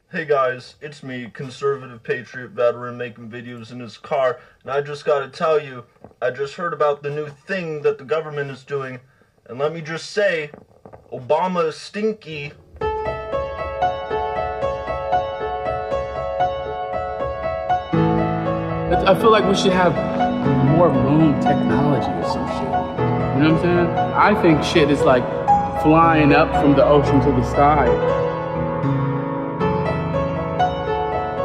Hey guys, it's me, conservative patriot veteran making videos in his car, and I just gotta tell you, I just heard about the new thing that the government is doing, and let me just say, Obama is stinky. I feel like we should have more moon technology or some shit. You know what I'm saying? I think shit is like flying up from the ocean to the sky.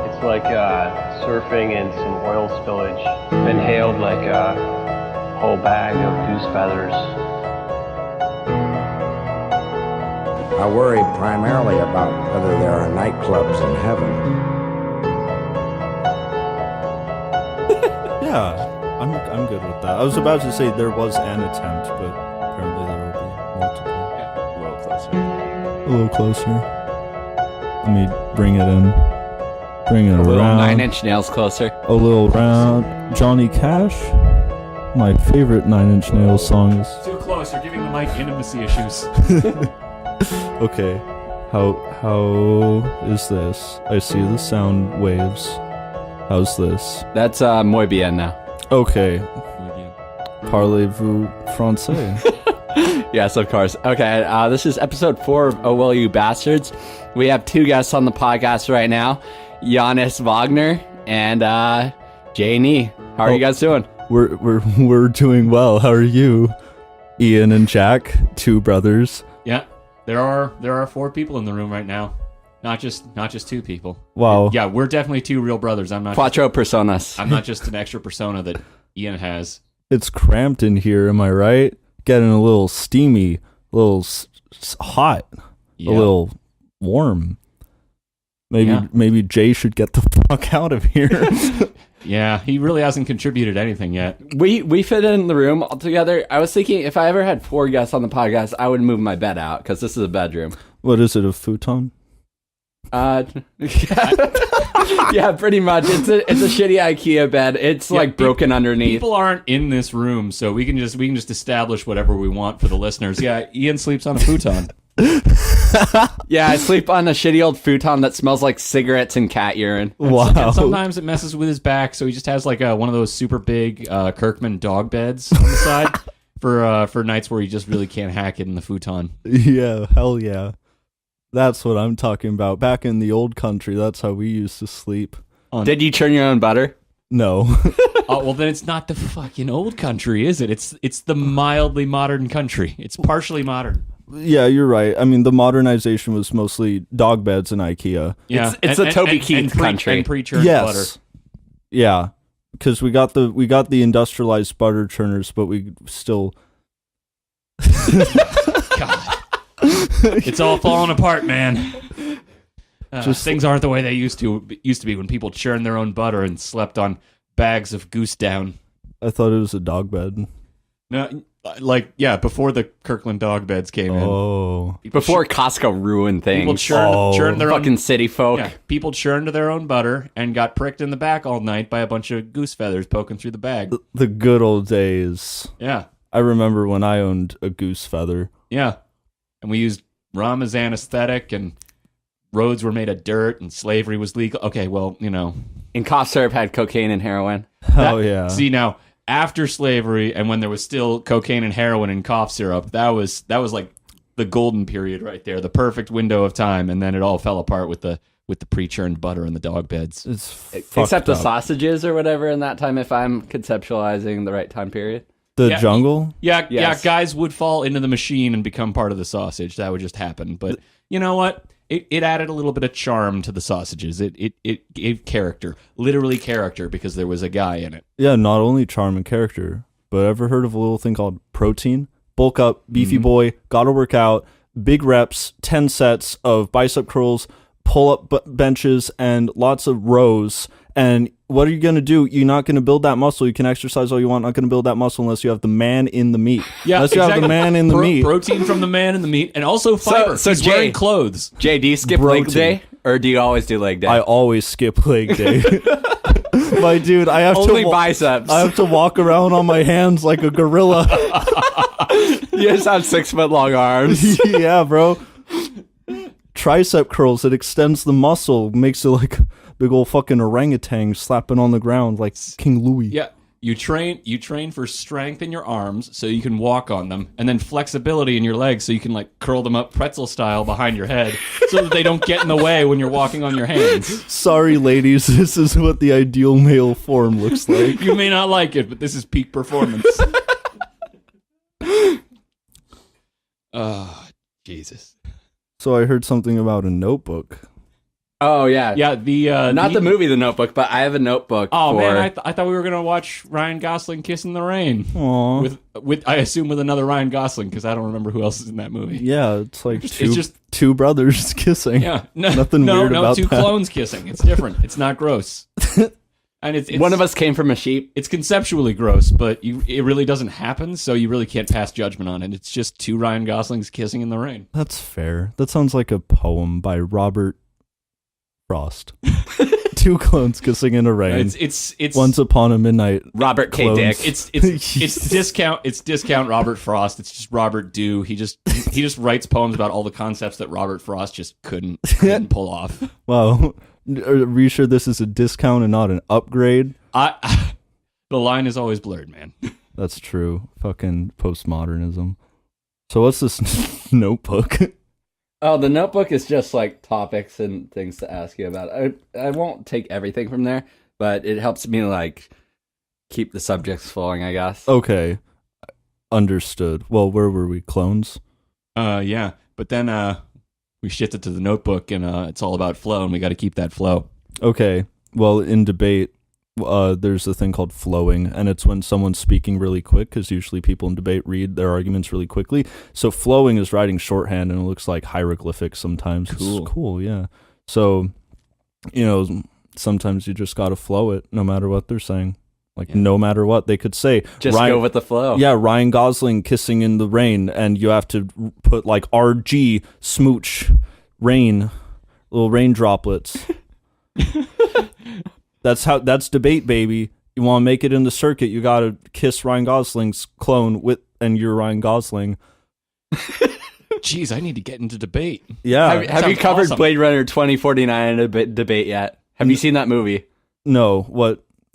It's like surfing in some oil spillage. Inhaled like a whole bag of goose feathers. I worry primarily about whether there are nightclubs in heaven. Yeah, I'm good with that. I was about to say there was an attempt, but apparently there will be multiple. Yeah, a little closer. A little closer. Let me bring it in. Bring it A little around. 9 Inch Nails closer. A little round. Johnny Cash. My favorite 9 Inch Nails song is. Too close. You're giving the mic intimacy issues. Okay. How is this? I see the sound waves. How's this? That's muy bien now. Okay. Parlez-vous français? Yes, of course. Okay, this is episode 4 of Oh Well You Bastards. We have 2 guests on the podcast right now, Iannis Wagner and Janie. How are you guys doing? We're doing well. How are you? Ian and Jack, 2 brothers. Yeah, there are 4 people in the room right now, not just 2 people. Wow. Yeah, we're definitely 2 real brothers. I'm not. Quattro personas. I'm not just an extra persona that Ian has. It's cramped in here, am I right? Getting a little steamy, a little hot, Yeah. a little warm. Yeah. Maybe Jay should get the fuck out of here. Yeah, he really hasn't contributed anything yet. We fit in the room all together. I was thinking if I ever had 4 guests on the podcast, I would move my bed out because this is a bedroom. What is it, a futon? Yeah, pretty much. It's a shitty IKEA bed. It's like broken underneath. People aren't in this room, so we can just establish whatever we want for the listeners. Yeah, Ian sleeps on a futon. Yeah, I sleep on a shitty old futon that smells like cigarettes and cat urine. Wow. And sometimes it messes with his back, so he just has like one of those super big Kirkman dog beds on the side for nights where he just really can't hack it in the futon. Yeah, hell yeah. That's what I'm talking about. Back in the old country, that's how we used to sleep. Did you churn your own butter? No. Oh, well, then it's not the fucking old country, is it? It's the mildly modern country. It's partially modern. Yeah, you're right. I mean, the modernization was mostly dog beds and IKEA. Yeah, It's a Toby Keith country. And pre-churned Yes. butter. Yeah, because we got the industrialized butter churners, but we still. God. It's all falling apart, man. Things aren't the way they used to be when people churned their own butter and slept on bags of goose down. I thought it was a dog bed. No, before the Kirkland dog beds came in. Oh. Before Costco ruined things. People churned their Fucking own city folk. Yeah, people churned their own butter and got pricked in the back all night by a bunch of goose feathers poking through the bag. The good old days. Yeah, I remember when I owned a goose feather. yeah. And we used rum as anesthetic, and roads were made of dirt, and slavery was legal. Okay, well, And cough syrup had cocaine and heroin. Hell yeah. See, now, after slavery, and when there was still cocaine and heroin and cough syrup, that was like the golden period right there, the perfect window of time, and then it all fell apart with the pre-churned butter and the dog beds. It's Except the up. sausages or whatever in that time, if I'm conceptualizing the right time period. The Yeah. jungle? Yeah, Yes. guys would fall into the machine and become part of the sausage. That would just happen. But you know what? It added a little bit of charm to the sausages. It gave character, literally character, because there was a guy in it. Yeah, not only charm and character, but ever heard of a little thing called protein? Bulk up, beefy boy, gotta work out, big reps, 10 sets of bicep curls, pull-up benches, and lots of rows. And what are you going to do? You're not going to build that muscle. You can exercise all you want. Not going to build that muscle unless you have the man in the meat. Yeah, unless you have the man in the meat. Protein from the man in the meat, and also fiber. So He's Jay- wearing clothes. Jay, do you skip leg day? Or do you always do leg day? I always skip leg day. My dude, I have Only to biceps. I have to walk around on my hands like a gorilla. You just have 6 foot long arms. Yeah, bro. tricep curls. It extends the muscle, makes it like a big old fucking orangutan slapping on the ground like King Louis. Yeah. You train for strength in your arms so you can walk on them, and then flexibility in your legs so you can like curl them up pretzel style behind your head so that they don't get in the way when you're walking on your hands. Sorry, ladies, this is what the ideal male form looks like. You may not like it, but this is peak performance. Oh, Jesus. So I heard something about a notebook. Oh yeah, Yeah, not the movie The Notebook, but I have a notebook. Oh for... man, I thought we were gonna watch Ryan Gosling Kiss in the Rain. Aww. With I assume with another Ryan Gosling because I don't remember who else is in that movie. Yeah, it's like It's two, just- two brothers kissing. Yeah, Nothing weird about two that. clones kissing. It's different. It's not gross. And it's One of us came from a sheep. It's conceptually gross, but it really doesn't happen, so you really can't pass judgment on it. It's just two Ryan Goslings kissing in the rain. That's fair. That sounds like a poem by Robert Frost. Two clones kissing in a rain. It's Once upon a midnight. Robert K. Clones. Dick. It's discount Robert Frost. It's just Robert Dew. He just writes poems about all the concepts that Robert Frost just couldn't pull off. Wow. Are we sure this is a discount and not an upgrade? The line is always blurred, man. That's true. Fucking postmodernism. So what's this notebook? Oh, the Notebook is just like topics and things to ask you about. I won't take everything from there, but it helps me like keep the subjects flowing, I guess. Okay. Understood. Well, where were we? Clones? Yeah. But then we shifted to the Notebook, and it's all about flow, and we got to keep that flow. Okay. Well, in debate, there's a thing called flowing, and it's when someone's speaking really quick, because usually people in debate read their arguments really quickly. So flowing is writing shorthand, and it looks like hieroglyphics sometimes. Cool. It's cool, yeah. So, sometimes you just got to flow it, no matter what they're saying. Like, no matter what they could say. Just go with the flow. Yeah, Ryan Gosling kissing in the rain, and you have to put, like, RG, smooch, rain, little rain droplets. That's debate, baby. You want to make it in the circuit, you got to kiss Ryan Gosling's clone and you're Ryan Gosling. Jeez, I need to get into debate. Yeah. Have you Sounds covered awesome. Blade Runner 2049 in a debate yet? Have you seen that movie? No,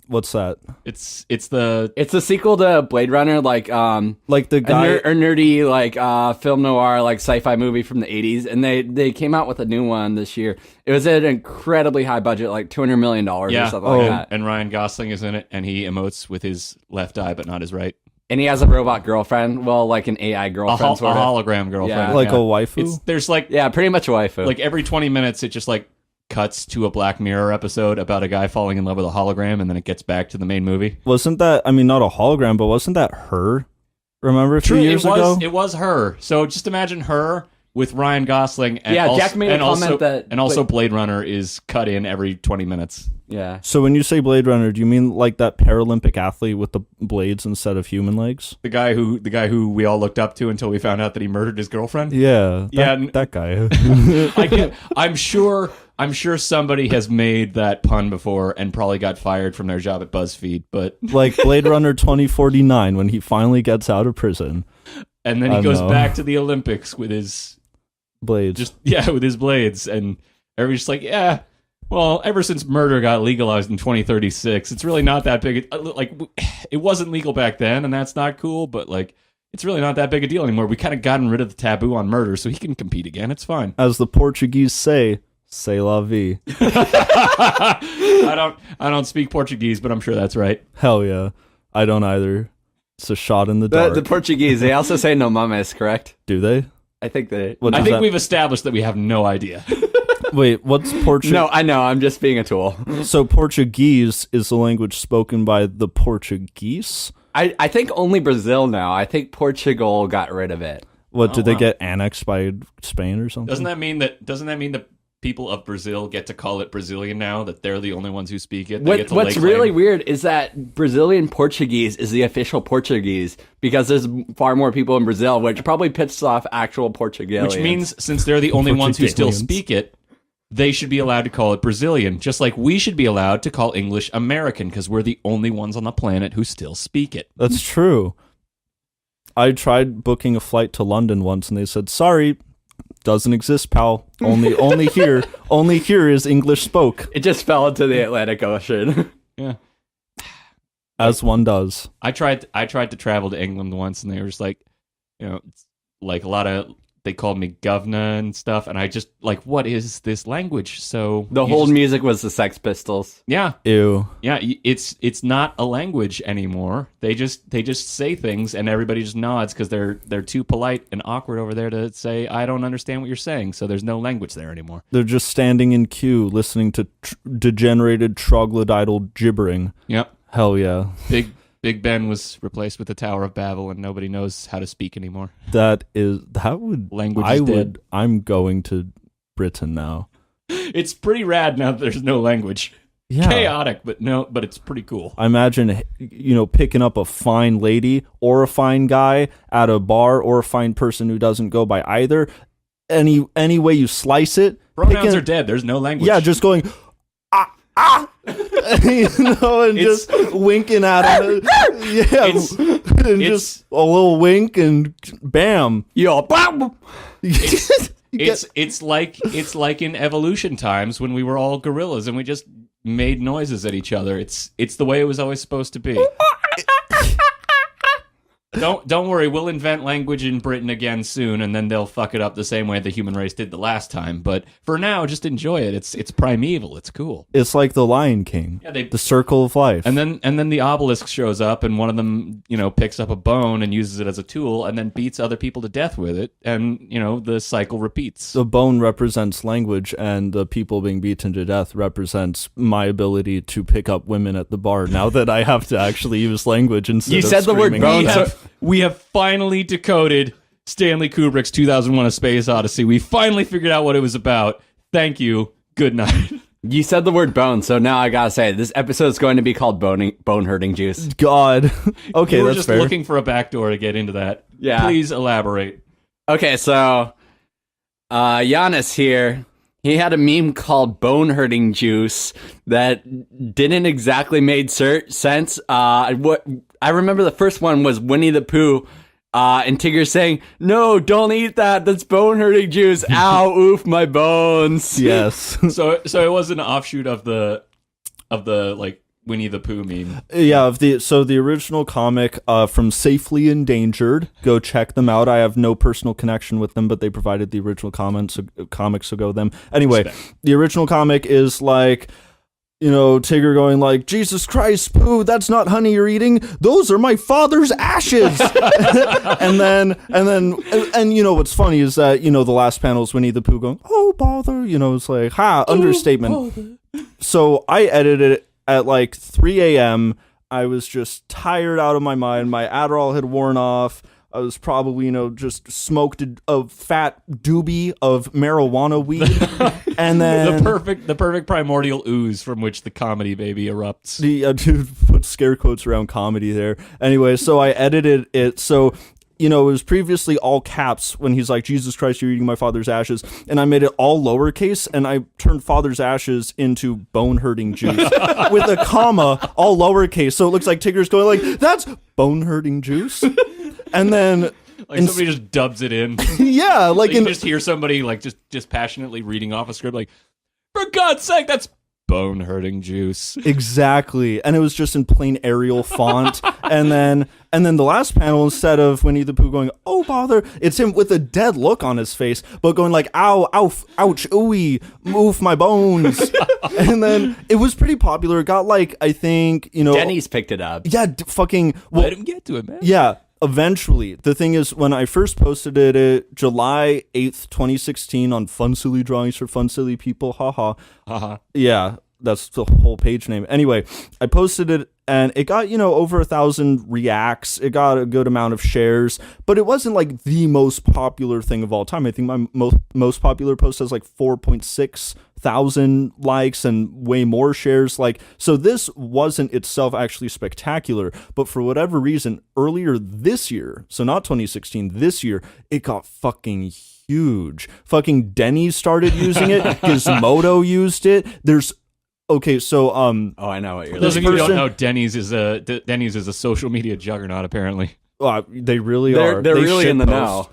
what's that? It's the It's a sequel to Blade Runner, like Like the guy a nerdy like film noir like sci-fi movie from the 80s, and they came out with a new one this year. It was at an incredibly high budget, like $200 million or something like that. and Ryan Gosling is in it, and he emotes with his left eye but not his right. And he has a robot girlfriend, well, like an AI girlfriend, A sort of. hologram girlfriend. Yeah. like a waifu? There's like Yeah, pretty much a waifu. like every 20 minutes it just like cuts to a Black Mirror episode about a guy falling in love with a hologram, and then it gets back to the main movie. Wasn't that, I mean, not a hologram, but wasn't that her? Remember a few years ago? It was her. So just imagine her with Ryan Gosling. And Yeah, also, Jack made a and comment also, that- and also Blade Runner is cut in every 20 minutes. yeah. So when you say Blade Runner, do you mean like that Paralympic athlete with the blades instead of human legs? The guy who we all looked up to until we found out that he murdered his girlfriend. Yeah. Yeah, That guy. I'm sure somebody has made that pun before and probably got fired from their job at BuzzFeed, but Like Blade Runner 2049 when he finally gets out of prison. and then he goes back to the Olympics with his Blades. with his blades, and everybody's just like, yeah. Well, ever since murder got legalized in 2036, it's really not that big. Like, it wasn't legal back then, and that's not cool. But like, it's really not that big a deal anymore. We kind of gotten rid of the taboo on murder, so he can compete again. It's fine. As the Portuguese say, c'est la vie. I don't speak Portuguese, but I'm sure that's right. Hell yeah. I don't either. It's a shot in the dark. The Portuguese, they also say no mames, correct? Do they? I think they... What I does think that- we've established that we have no idea. Wait, what's Portuguese? No, I know, I'm just being a tool. So Portuguese is the language spoken by the Portuguese? I think only Brazil now. I think Portugal got rid of it. What, did they wow. get annexed by Spain or something? Doesn't that mean that people of Brazil get to call it Brazilian now? That they're the only ones who speak it? They get to What's lay really claim? weird is that Brazilian Portuguese is the official Portuguese because there's far more people in Brazil, which probably pisses off actual Portuguese. Which means since they're the only ones who still Portuguese. speak it, they should be allowed to call it Brazilian, just like we should be allowed to call English American because we're the only ones on the planet who still speak it. That's true. I tried booking a flight to London once and they said, sorry, doesn't exist, pal. Only here is English spoke. It just fell into the Atlantic Ocean. Yeah. As one does. I tried to travel to England once, and they were just like, it's like a lot of, they called me governor and stuff, and I just like, what is this language? So The whole music was the Sex Pistols. yeah, Ew. yeah, it's not a language anymore. They just say things, and everybody just nods because they're too polite and awkward over there to say, I don't understand what you're saying. So there's no language there anymore. They're just standing in queue, listening to degenerated troglodytal gibbering. Yep. Hell yeah. Big Ben was replaced with the Tower of Babel, and nobody knows how to speak anymore. I'm going to Britain now. It's pretty rad now that there's no language. Yeah. Chaotic, but it's pretty cool. I imagine, picking up a fine lady or a fine guy at a bar, or a fine person who doesn't go by either. Any way you slice it. Pronouns are dead. There's no language. Yeah, just going, and just winking at him. Yeah, and just a little wink and bam. It's like in evolution times when we were all gorillas and we just made noises at each other. It's the way it was always supposed to be. Don't worry, we'll invent language in Britain again soon, and then they'll fuck it up the same way the human race did the last time. But for now, just enjoy it. It's primeval. It's cool. It's like the Lion King. Yeah, the circle of life. And then the obelisk shows up, and one of them, picks up a bone and uses it as a tool, and then beats other people to death with it, and the cycle repeats. The bone represents language, and the people being beaten to death represents my ability to pick up women at the bar. Now that I have to actually use language instead you of said the word screaming. bone. We have finally decoded Stanley Kubrick's 2001: A Space Odyssey. We finally figured out what it was about. Thank you. Good night. You said the word bone, so now I gotta say, this episode is going to be called Bone Hurting Juice. God. Okay, you were that's just fair. looking for a backdoor to get into that. Yeah. Please elaborate. Okay, so Iannis here, he had a meme called Bone Hurting Juice that didn't exactly make sense. What I remember, the first one was Winnie the Pooh, and Tigger saying, "No, don't eat that. That's bone hurting juice. Ow, oof, my bones." Yes. So it was an offshoot of the like Winnie the Pooh meme. Yeah, the original comic from Safely Endangered. Go check them out. I have no personal connection with them, but they provided the original comics, so go them. Anyway, the original comic is like, Tigger going like, "Jesus Christ, Pooh, that's not honey you're eating. Those are my father's ashes." and then what's funny is that, the last panel is Winnie the Pooh going, "Oh, bother." It's like, understatement. So I edited it at like 3 a.m. I was just tired out of my mind. My Adderall had worn off. I was probably, just smoked a fat doobie of marijuana weed. And then the perfect primordial ooze from which the comedy baby erupts. Dude, put scare quotes around comedy there. Anyway, so I edited it. So, it was previously all caps when he's like, "Jesus Christ, you're eating my father's ashes." And I made it all lowercase, and I turned father's ashes into bone hurting juice with a comma, all lowercase. So it looks like Tigger's going like, "That's bone hurting juice." And then like somebody just dubs it in. Yeah, like you just hear somebody like just passionately reading off a script like, "For God's sake, that's bone hurting juice." Exactly. And it was just in plain Arial font. and then the last panel, instead of Winnie the Pooh going, "Oh bother," it's him with a dead look on his face, but going like, "Ow, ouch, ooey, move my bones." And then it was pretty popular. It got like, I think, Denny's picked it up. Yeah, let him get to it, man. Yeah. Eventually, the thing is, when I first posted it, July 8th, 2016, on Fun Silly Drawings for Fun Silly People, haha. Yeah, that's the whole page name. Anyway, I posted it, and it got, over 1,000 reacts. It got a good amount of shares, but it wasn't like the most popular thing of all time. I think my most popular post has like 4.6 thousand likes and way more shares. Like, so this wasn't itself actually spectacular, but for whatever reason, earlier this year, so not 2016, this year, it got fucking huge. Fucking Denny's started using it. Gizmodo used it. Okay, so oh, I know what you're. Those of you who don't know, Denny's is a social media juggernaut. Apparently, they really are. They're really in the know.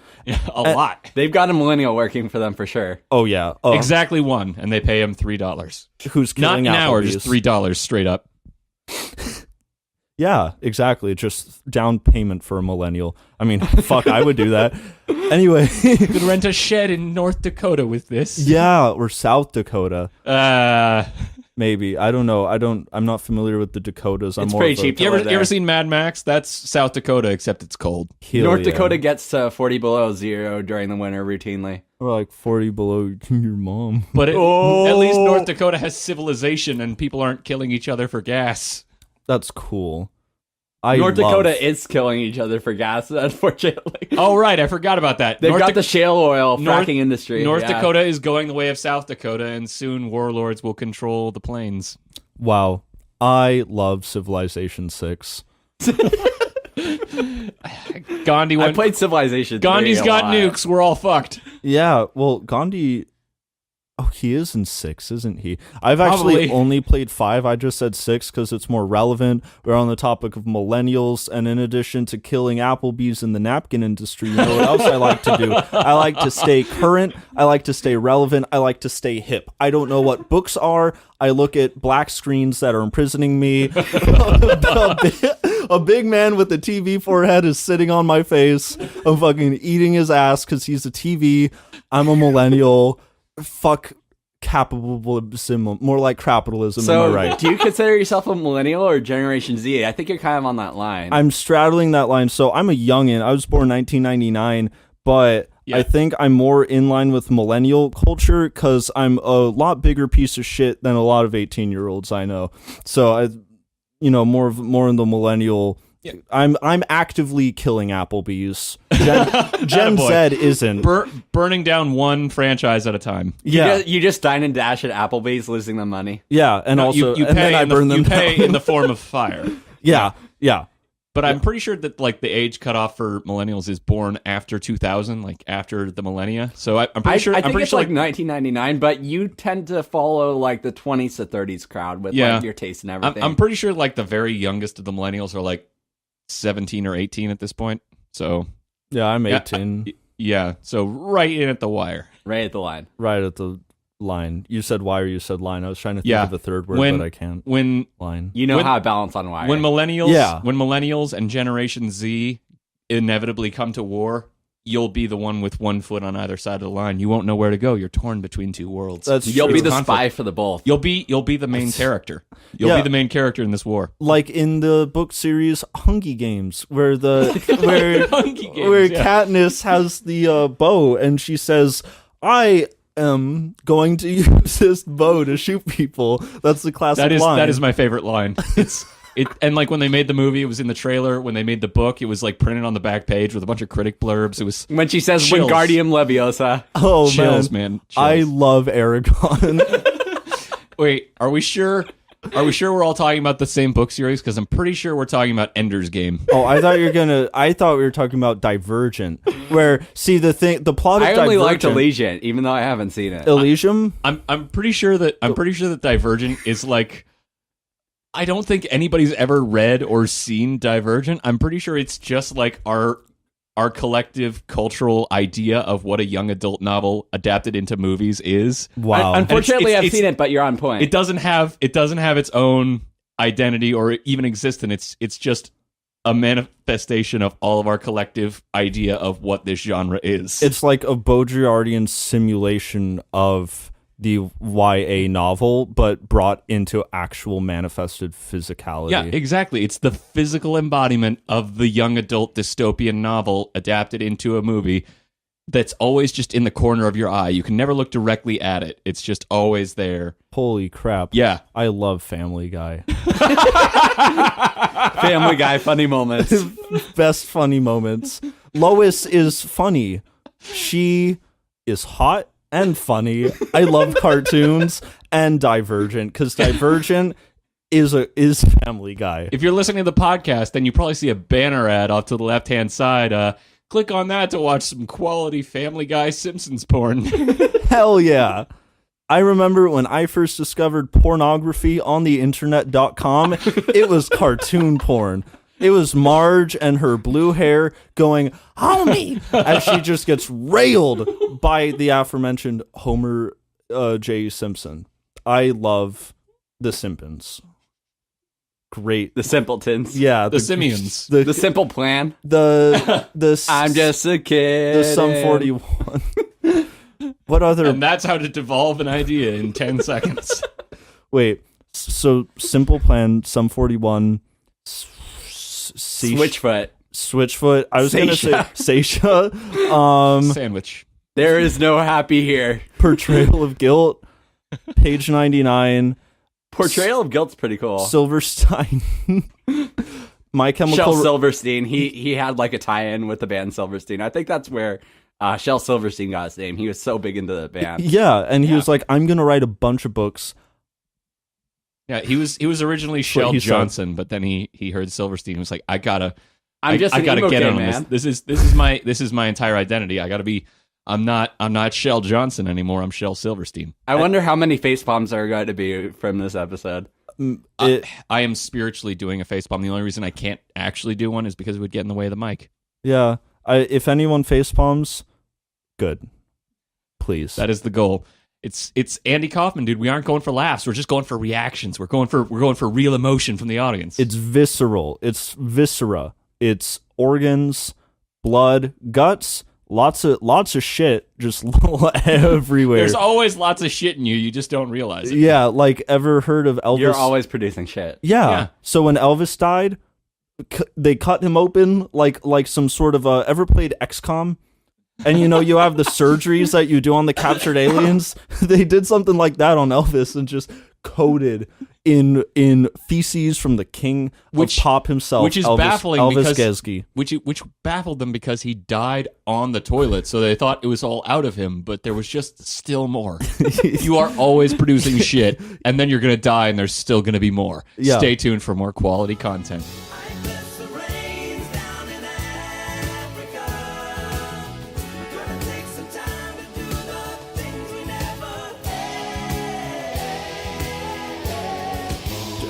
A lot. They've got a millennial working for them for sure. Oh yeah, Exactly one, and they pay him $3. who's Not killing an hour, Applebee's. just $3 straight up. Yeah, exactly. Just down payment for a millennial. I mean, fuck, I would do that. Anyway, You could rent a shed in North Dakota with this. yeah, or South Dakota, Uh, maybe. I don't know. I'm not familiar with the Dakotas. I'm It's more pretty of a cheap. you live ever there. seen Mad Max? That's South Dakota, except it's cold. Hell North yeah. Dakota gets to 40 below zero during the winter routinely. Or like 40 below your mom. But at least North Dakota has civilization, and people aren't killing each other for gas. That's cool. North Dakota is killing each other for gas, unfortunately. Oh, right. I forgot about that. They've North got Dak- the shale oil North- fracking industry. North yeah. Dakota is going the way of South Dakota, and soon warlords will control the plains. Wow. I love Civilization 6. Gandhi I went. played Civilization 3 Gandhi's a got lot. nukes. We're all fucked. Yeah, well, Gandhi... Oh, he is in 6, isn't he? I've actually Probably. only played 5. I just said 6 because it's more relevant. We're on the topic of millennials, and in addition to killing Applebee's in the napkin industry, you know what else I like to do? I like to stay current. I like to stay relevant. I like to stay hip. I don't know what books are. I look at black screens that are imprisoning me. A big man with a TV forehead is sitting on my face. I'm fucking eating his ass because he's a TV. I'm a millennial. Fuck capitalism, more like capitalism. So, am I right? do you consider yourself a millennial or Generation Z? I think you're kind of on that line. I'm straddling that line. So I'm a youngin. I was born 1999, but Yeah. I think I'm more in line with millennial culture because I'm a lot bigger piece of shit than a lot of 18-year-olds I know. So I, more in the millennial. Yeah. I'm actively killing Applebee's. Gen Attaboy. Z isn't. Burning down one franchise at a time. Yeah, You just dine and dash at Applebee's, losing them money. yeah, and No, also you and pay then I in the- burn them. You pay down. in the form of fire. Yeah. But I'm pretty sure that like the age cutoff for millennials is born after 2000, like after the millennia. So I'm pretty sure. I I'm think pretty it's sure like 1999, but you tend to follow like the 20s to 30s crowd with like your taste and everything. I'm pretty sure like the very youngest of the millennials are like 17 or 18 at this point. So Yeah, I'm Yeah, 18. yeah, so right in at the wire. right at the line. Right at the line. You said wire, you said line. I was trying to think Yeah. of a third word, When- but I can't. When Line. You know When- how to balance on wire. when millennials, Yeah. when millennials and Generation Z inevitably come to war, you'll be the one with one foot on either side of the line. You won't know where to go. You're torn between two worlds. That's You'll true. be the conflict. spy for the both. You'll be the main character. You'll Yeah. be the main character in this war. Like in the book series Hungry Games, where Hungry Games, where yeah. Katniss has the bow, and she says, "I am going to use this bow to shoot people." That's the classic line. That is my favorite line. And like when they made the movie, it was in the trailer. When they made the book, it was like printed on the back page with a bunch of critic blurbs. It was When she says Chills. Wingardium Leviosa. Oh chills, man, man. I Chills. love Aragon. Wait, are we sure? Are we sure we're all talking about the same book series? Because I'm pretty sure we're talking about Ender's Game. Oh, I thought we were talking about Divergent. Where the plot of I only liked Divergent. Elysian, even though I haven't seen it. Elysium. I'm pretty sure that Divergent is like. I don't think anybody's ever read or seen Divergent. I'm pretty sure it's just like our collective cultural idea of what a young adult novel adapted into movies is. Wow. Unfortunately, it's- I've it's- seen it, but you're on point. It doesn't have its own identity or even existence. It's just a manifestation of all of our collective idea of what this genre is. It's like a Baudrillardian simulation of the YA novel, but brought into actual manifested physicality. yeah, exactly. It's the physical embodiment of the young adult dystopian novel adapted into a movie that's always just in the corner of your eye. You can never look directly at it. It's just always there. Holy crap. Yeah. I love Family Guy. Family Guy funny moments. Best funny moments. Lois is funny. She is hot and funny. I love cartoons and Divergent, because Divergent is Family Guy. If you're listening to the podcast, then you probably see a banner ad off to the left-hand side. Click on that to watch some quality Family Guy Simpsons porn. Hell yeah. I remember when I first discovered pornography on the internet.com, it was cartoon porn. It was Marge and her blue hair going, homie, as she just gets railed by the aforementioned Homer J. Simpson. I love the Simpsons. Great. The Simpletons. Yeah. The Simians. The Simple Plan. The I'm just a kid. The Sum 41. What other? And that's how to devolve an idea in 10 seconds. Wait. So Simple Plan, Sum 41, Switchfoot. Switchfoot. I was going to say Seisha. Sandwich. There is no happy here. Portrayal of Guilt. Page 99. Portrayal of Guilt's pretty cool. Silverstein. My Chemical Shel Silverstein. He had like a tie-in with the band Silverstein. I think that's where Shel Silverstein got his name. He was so big into the band. Yeah, and he was like, I'm going to write a bunch of books. Yeah, he was originally Shel Johnson, but then he heard Silverstein. He was like, I gotta get on man. this. This is my entire identity. I gotta be. I'm not Shel Johnson anymore. I'm Shel Silverstein. I wonder how many facepalms are going to be from this episode. I am spiritually doing a facepalm. The only reason I can't actually do one is because it would get in the way of the mic. Yeah, if anyone facepalms, good. Please. That is the goal. It's Andy Kaufman, dude. We aren't going for laughs. We're just going for reactions. We're going for real emotion from the audience. It's visceral. It's viscera. It's organs, blood, guts, lots of shit just everywhere. There's always lots of shit in you. You just don't realize it. Yeah, like ever heard of Elvis? You're always producing shit. Yeah. So when Elvis died, they cut him open like some sort of ever played XCOM? And you have the surgeries that you do on the captured aliens. They did something like that on Elvis and just coated in feces from the king of pop himself, which is Elvis, baffling Elvis because Gesky. which baffled them because he died on the toilet, so they thought it was all out of him, but there was just still more. You are always producing shit, and then you're gonna die, and there's still gonna be more. Yeah. Stay tuned for more quality content.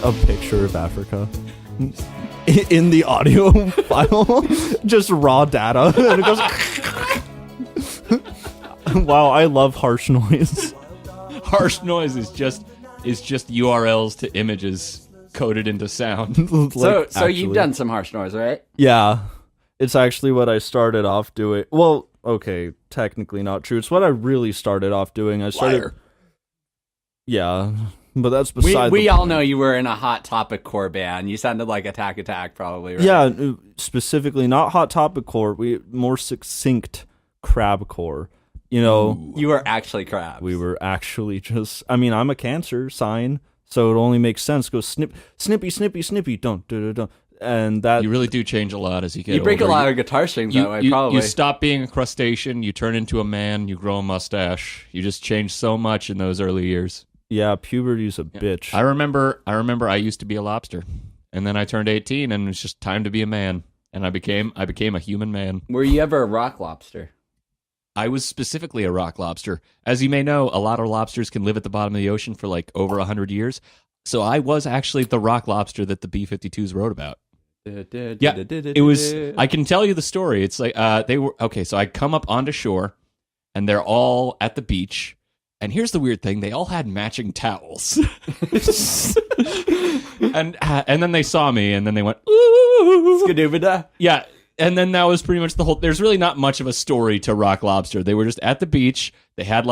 A picture of Africa in the audio file, just raw data, and it goes. Wow, I love harsh noise. Harsh noise is just URLs to images coded into sound. So you've done some harsh noise, right? Yeah, it's actually what I started off doing. Well, okay, technically not true. It's what I really started off doing. I started. Liar. Yeah. But that's beside we the all point. know you were in a Hot Topic core band. You sounded like Attack, probably, right? Yeah, specifically not Hot Topic core. We more succinct crab core. You were actually crabs. We were actually just. I mean, I'm a Cancer sign, so it only makes sense. Go snippy, don't. And that You really do change a lot as you get older. You break a lot of guitar strings that way, probably. You stop being a crustacean, you turn into a man, you grow a mustache. You just change so much in those early years. Yeah, puberty's a bitch. I remember I used to be a lobster, and then I turned 18, and it was just time to be a man, and I became a human man. Were you ever a rock lobster? I was specifically a rock lobster. As you may know, a lot of lobsters can live at the bottom of the ocean for like over 100 years. So I was actually the rock lobster that the B-52s wrote about. Yeah, it was. I can tell you the story. It's like they were okay. So I come up onto shore, and they're all at the beach. And here's the weird thing: they all had matching towels. and then they saw me, and then they went, "Ooh, Skadooba-da. yeah." And then that was pretty much the whole. There's really not much of a story to Rock Lobster. They were just at the beach. They had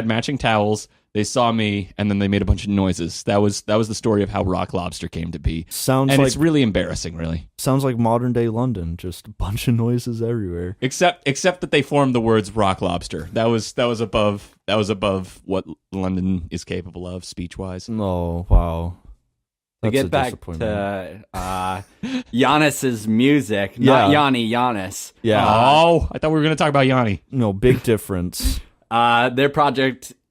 matching towels. They saw me, and then they made a bunch of noises. That was the story of how Rock Lobster came to be. It's really embarrassing, really. Sounds like modern day London, just a bunch of noises everywhere. Except that they formed the words Rock Lobster. That was above what London is capable of speech wise. Oh wow. To get back to Iannis's music, not Giannis. Yeah. Oh, I thought we were going to talk about Yanni. No, big difference.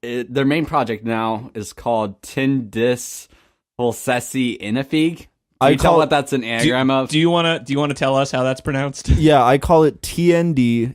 Their main project now is called tndislhcesieeinnafeeg. Can you tell what that's an anagram of? Do you want to tell us how that's pronounced? Yeah, I call it tndislhc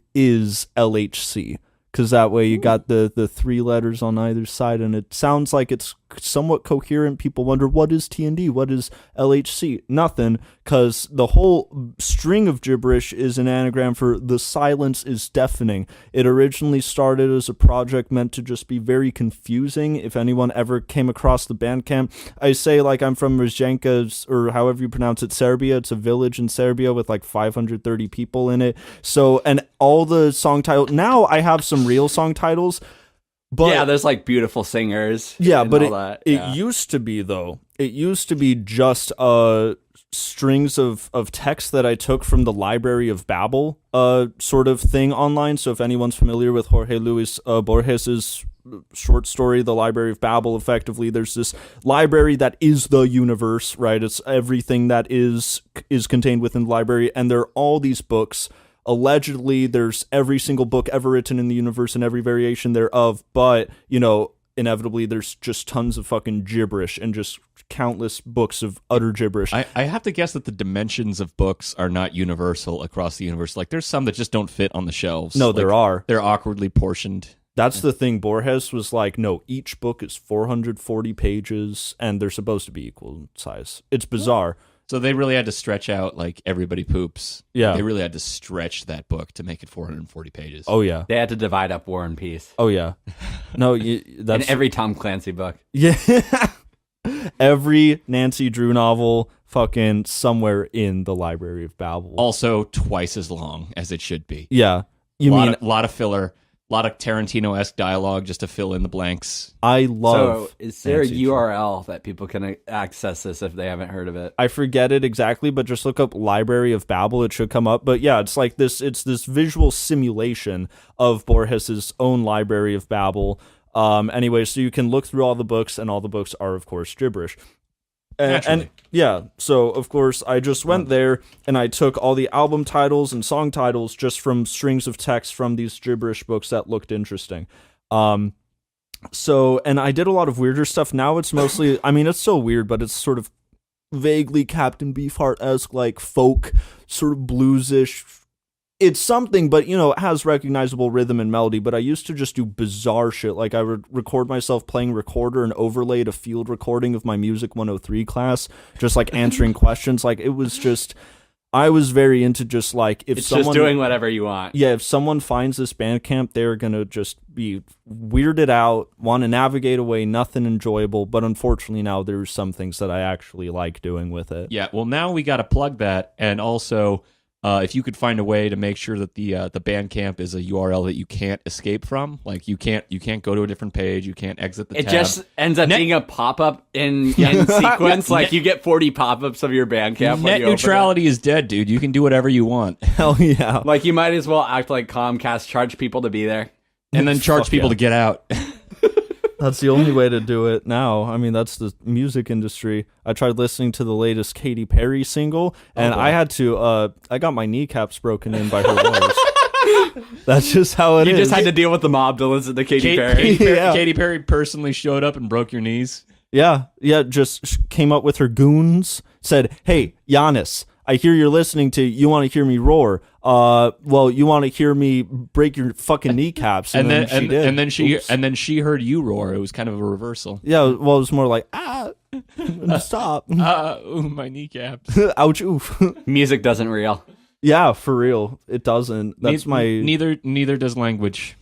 because that way you got the three letters on either side, and it sounds like it's somewhat coherent. People wonder, what is TND? What is LHC? Nothing, because the whole string of gibberish is an anagram for the silence is deafening. It originally started as a project meant to just be very confusing. If anyone ever came across the Bandcamp, I say like I'm from Rzhenka, or however you pronounce it, Serbia. It's a village in Serbia with like 530 people in it. So, and all the song titles, now I have some real song titles. But yeah, there's like beautiful singers. Yeah, but it used to be, though. It used to be just strings of text that I took from the Library of Babel sort of thing online. So if anyone's familiar with Jorge Luis Borges's short story, The Library of Babel, effectively, there's this library that is the universe, right? It's everything that is contained within the library, and there are all these books. Allegedly, there's every single book ever written in the universe and every variation thereof, but, you know, inevitably there's just tons of fucking gibberish and just countless books of utter gibberish. I have to guess that the dimensions of books are not universal across the universe. Like, there's some that just don't fit on the shelves. No, like, there are. They're awkwardly portioned. That's the thing. Borges was like, no, each book is 440 pages, and they're supposed to be equal size. It's bizarre. So they really had to stretch out, like, Everybody Poops. Yeah. They really had to stretch that book to make it 440 pages. Oh, yeah. They had to divide up War and Peace. Oh, yeah. No, that's... In every Tom Clancy book. Yeah. Every Nancy Drew novel fucking somewhere in the Library of Babel. Also twice as long as it should be. Yeah. A lot of filler. A lot of Tarantino-esque dialogue just to fill in the blanks. I love. So, is there a URL that people can access this if they haven't heard of it? I forget it exactly, but just look up Library of Babel. It should come up. But yeah, it's like this. It's this visual simulation of Borges's own Library of Babel. Anyway, so you can look through all the books, and all the books are, of course, gibberish. And yeah, so of course I just went there and I took all the album titles and song titles just from strings of text from these gibberish books that looked interesting. So, and I did a lot of weirder stuff. Now it's mostly, I mean, it's still weird, but it's sort of vaguely Captain Beefheart-esque, like folk, sort of bluesish. It's something, but, you know, it has recognizable rhythm and melody. But I used to just do bizarre shit. Like, I would record myself playing recorder and overlaid a field recording of my Music 103 class, just, like, answering questions. Like, it was just... I was very into just, like, if it's someone... just doing whatever you want. Yeah, if someone finds this Bandcamp, they're going to just be weirded out, want to navigate away, nothing enjoyable. But unfortunately now there's some things that I actually like doing with it. Yeah, well, now we got to plug that, and also... if you could find a way to make sure that the Bandcamp is a URL that you can't escape from, like you can't go to a different page, you can't exit the tab. It just ends up being a pop-up in sequence. Like you get 40 pop-ups of your Bandcamp. Net neutrality is dead, dude. You can do whatever you want. Hell yeah. Like you might as well act like Comcast, charge people to be there. And then charge people to get out. That's the only way to do it now. I mean, that's the music industry. I tried listening to the latest Katy Perry single, and I had to, I got my kneecaps broken in by her voice. That's just how it is. You just had to deal with the mob to listen to Katy Perry. Yeah. Katy Perry personally showed up and broke your knees? Yeah, just came up with her goons, said, hey, Iannis, I hear you're listening to You Want to Hear Me Roar. Well, you want to hear me break your fucking kneecaps. And then she did. And then she heard you roar. It was kind of a reversal. Yeah, well, it was more like, stop. Ooh, my kneecaps. Ouch, oof. Music doesn't real. Yeah, for real. It doesn't. That's Neither does language.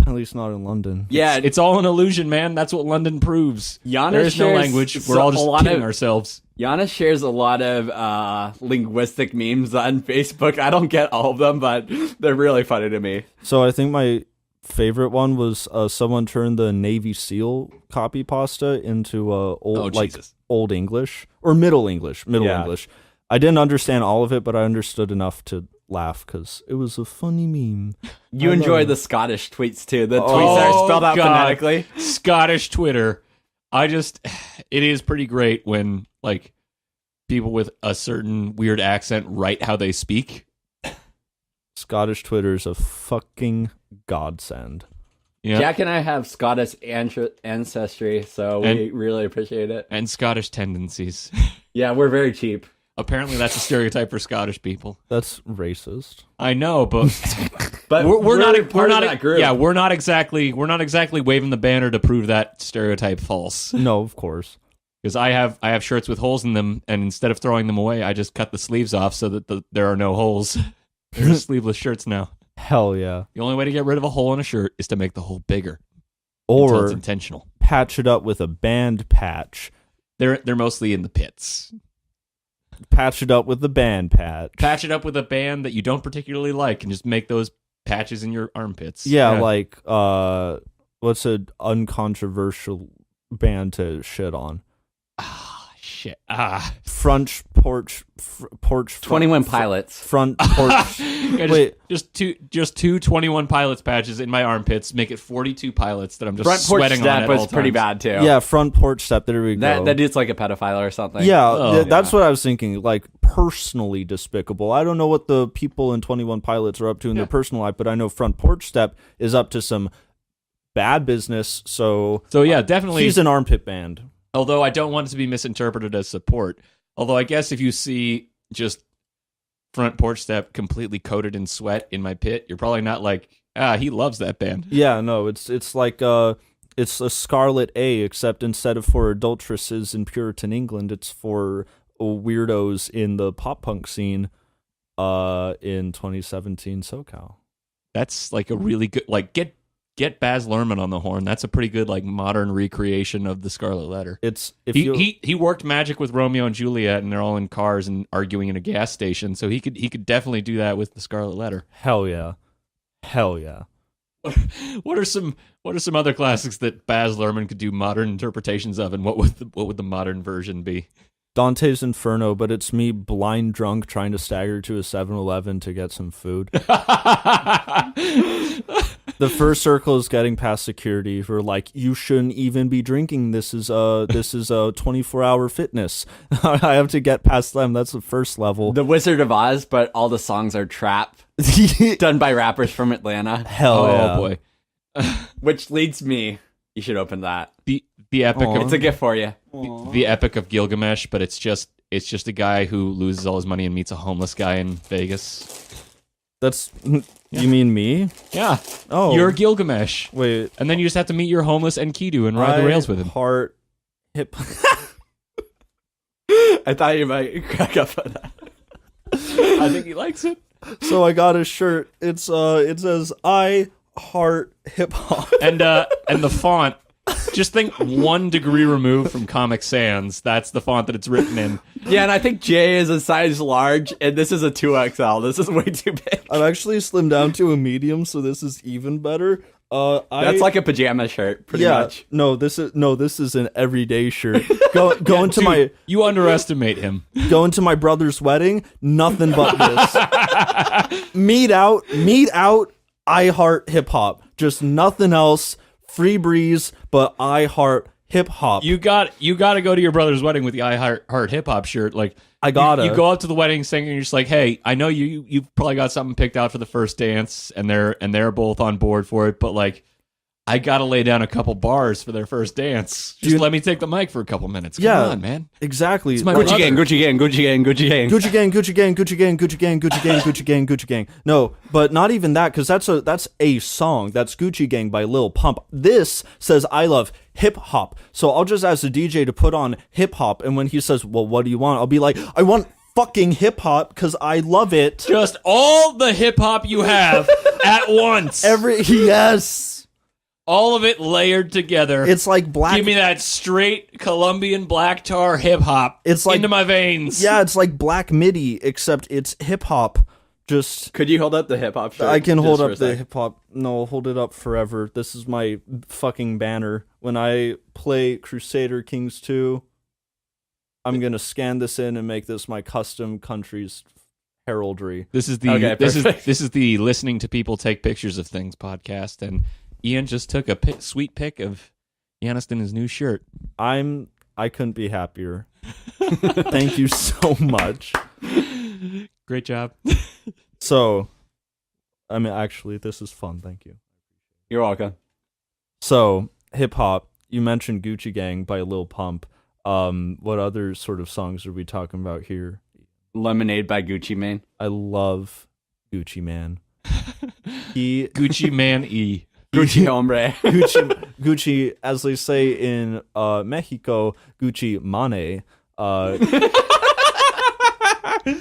At least not in London. Yeah, It's all an illusion, man. That's what London proves. Giannis there is no shares language. We're all just kidding ourselves. Giannis shares a lot of linguistic memes on Facebook. I don't get all of them, but they're really funny to me. So I think my favorite one was someone turned the Navy SEAL copy pasta into old English or Middle English. English. I didn't understand all of it, but I understood enough to laugh because it was a funny meme. You enjoy the Scottish tweets too. The tweets that are spelled out phonetically. Scottish Twitter. It is pretty great when like people with a certain weird accent write how they speak. Scottish Twitter is a fucking godsend. Yeah. Jack and I have Scottish ancestry, so we really appreciate it. And Scottish tendencies. Yeah, we're very cheap. Apparently, that's a stereotype for Scottish people. That's racist. I know, but But we're not part of not that group. yeah, we're not exactly waving the banner to prove that stereotype false. No, of course. Because I have shirts with holes in them, and instead of throwing them away, I just cut the sleeves off so that there are no holes. They're sleeveless shirts now. Hell yeah. The only way to get rid of a hole in a shirt is to make the hole bigger. Until Or it's intentional. patch it up with a band patch. They're mostly in the pits. Patch it up with the band patch. Patch it up with a band that you don't particularly like, and just make those patches in your armpits. Yeah, like what's an uncontroversial band to shit on? Shit. Front porch. 21 Pilots. Front porch. Yeah, Wait, just two 21 Pilots patches in my armpits. Make it 42 Pilots that I'm just Front Porch sweating on Step at was all pretty times. bad too. yeah, front porch step. There we go. That dude's like a pedophile or something. Yeah, Oh, that's what I was thinking. Like, personally despicable. I don't know what the people in 21 Pilots are up to in their personal life, but I know Front Porch Step is up to some bad business. So yeah, definitely. he's an armpit band. Although I don't want it to be misinterpreted as support. Although I guess if you see just Front Porch Step completely coated in sweat in my pit, you're probably not like, he loves that band. Yeah, no, it's like it's a Scarlet A, except instead of for adulteresses in Puritan England, it's for weirdos in the pop punk scene in 2017 SoCal. That's like a really good, like, get Baz Luhrmann on the horn. That's a pretty good, like, modern recreation of the Scarlet Letter. It's He worked magic with Romeo and Juliet, and they're all in cars and arguing in a gas station. So he could definitely do that with the Scarlet Letter. hell yeah. What are some other classics that Baz Luhrmann could do modern interpretations of, and what would the modern version be? Dante's Inferno, but it's me blind drunk trying to stagger to a 7-Eleven to get some food. The first circle is getting past security who are like, you shouldn't even be drinking. This is a 24-hour fitness. I have to get past them. That's the first level. The Wizard of Oz, but all the songs are trap done by rappers from Atlanta. Hell yeah. Oh boy. Which leads me, you should open that. The epic Aw. of It's a gift for you. the epic of Gilgamesh, but it's just a guy who loses all his money and meets a homeless guy in Vegas. That's you mean me? Yeah. Oh, You're Gilgamesh. wait. And then you just have to meet your homeless Enkidu and ride the rails with him. Heart hip. I thought you might crack up on that. I think he likes it. So I got a shirt. It says I heart hip hop. And the font, just think 1 degree removed from Comic Sans. That's the font that it's written in. Yeah, and I think J is a size large, and this is a 2XL. This is way too big. I've actually slimmed down to a medium, so this is even better. That's like a pajama shirt, pretty much. No, this is an everyday shirt. Go into Dude, you underestimate him. go into my brother's wedding. Nothing but this. Meet out. I heart hip hop. Just nothing else. Free breeze, but I heart hip hop. You got to go to your brother's wedding with the I Heart Hip Hop shirt. Like, I gotta. You go up to the wedding singing. You're just like, hey, I know you've probably got something picked out for the first dance, and they're both on board for it. But like, I gotta lay down a couple bars for their first dance. Just let me take the mic for a couple minutes. Come on, man. Exactly. It's my Gucci brother. gang, Gucci gang, Gucci gang, Gucci gang. Gucci gang, Gucci gang, Gucci gang, Gucci gang, Gucci gang, Gucci gang, Gucci gang. No, but not even that, because that's a song. That's Gucci Gang by Lil Pump. This says I love hip hop. So I'll just ask the DJ to put on hip hop, and when he says, well, what do you want? I'll be like, I want fucking hip hop because I love it. Just all the hip hop you have at once. Yes. All of it layered together. It's like black. Give me that straight Colombian black tar hip hop. It's like into my veins. Yeah, it's like Black MIDI, except it's hip hop. Just Could you hold up the hip hop shirt? I can just hold for a up the sec? hip hop. No, I'll hold it up forever. This is my fucking banner. When I play Crusader Kings 2, I'm gonna scan this in and make this my custom country's heraldry. This is the Okay, this perfect. is the listening to people take pictures of things podcast, and Ian just took a sweet pic of Iannis in his new shirt. I couldn't be happier. Thank you so much. Great job. So, I mean, actually, this is fun. Thank you. You're welcome. So, hip hop. You mentioned Gucci Gang by Lil Pump. What other sort of songs are we talking about here? Lemonade by Gucci Mane. I love Gucci Man. Gucci Man E. Gucci hombre. Gucci, as they say in Mexico, Gucci Mane.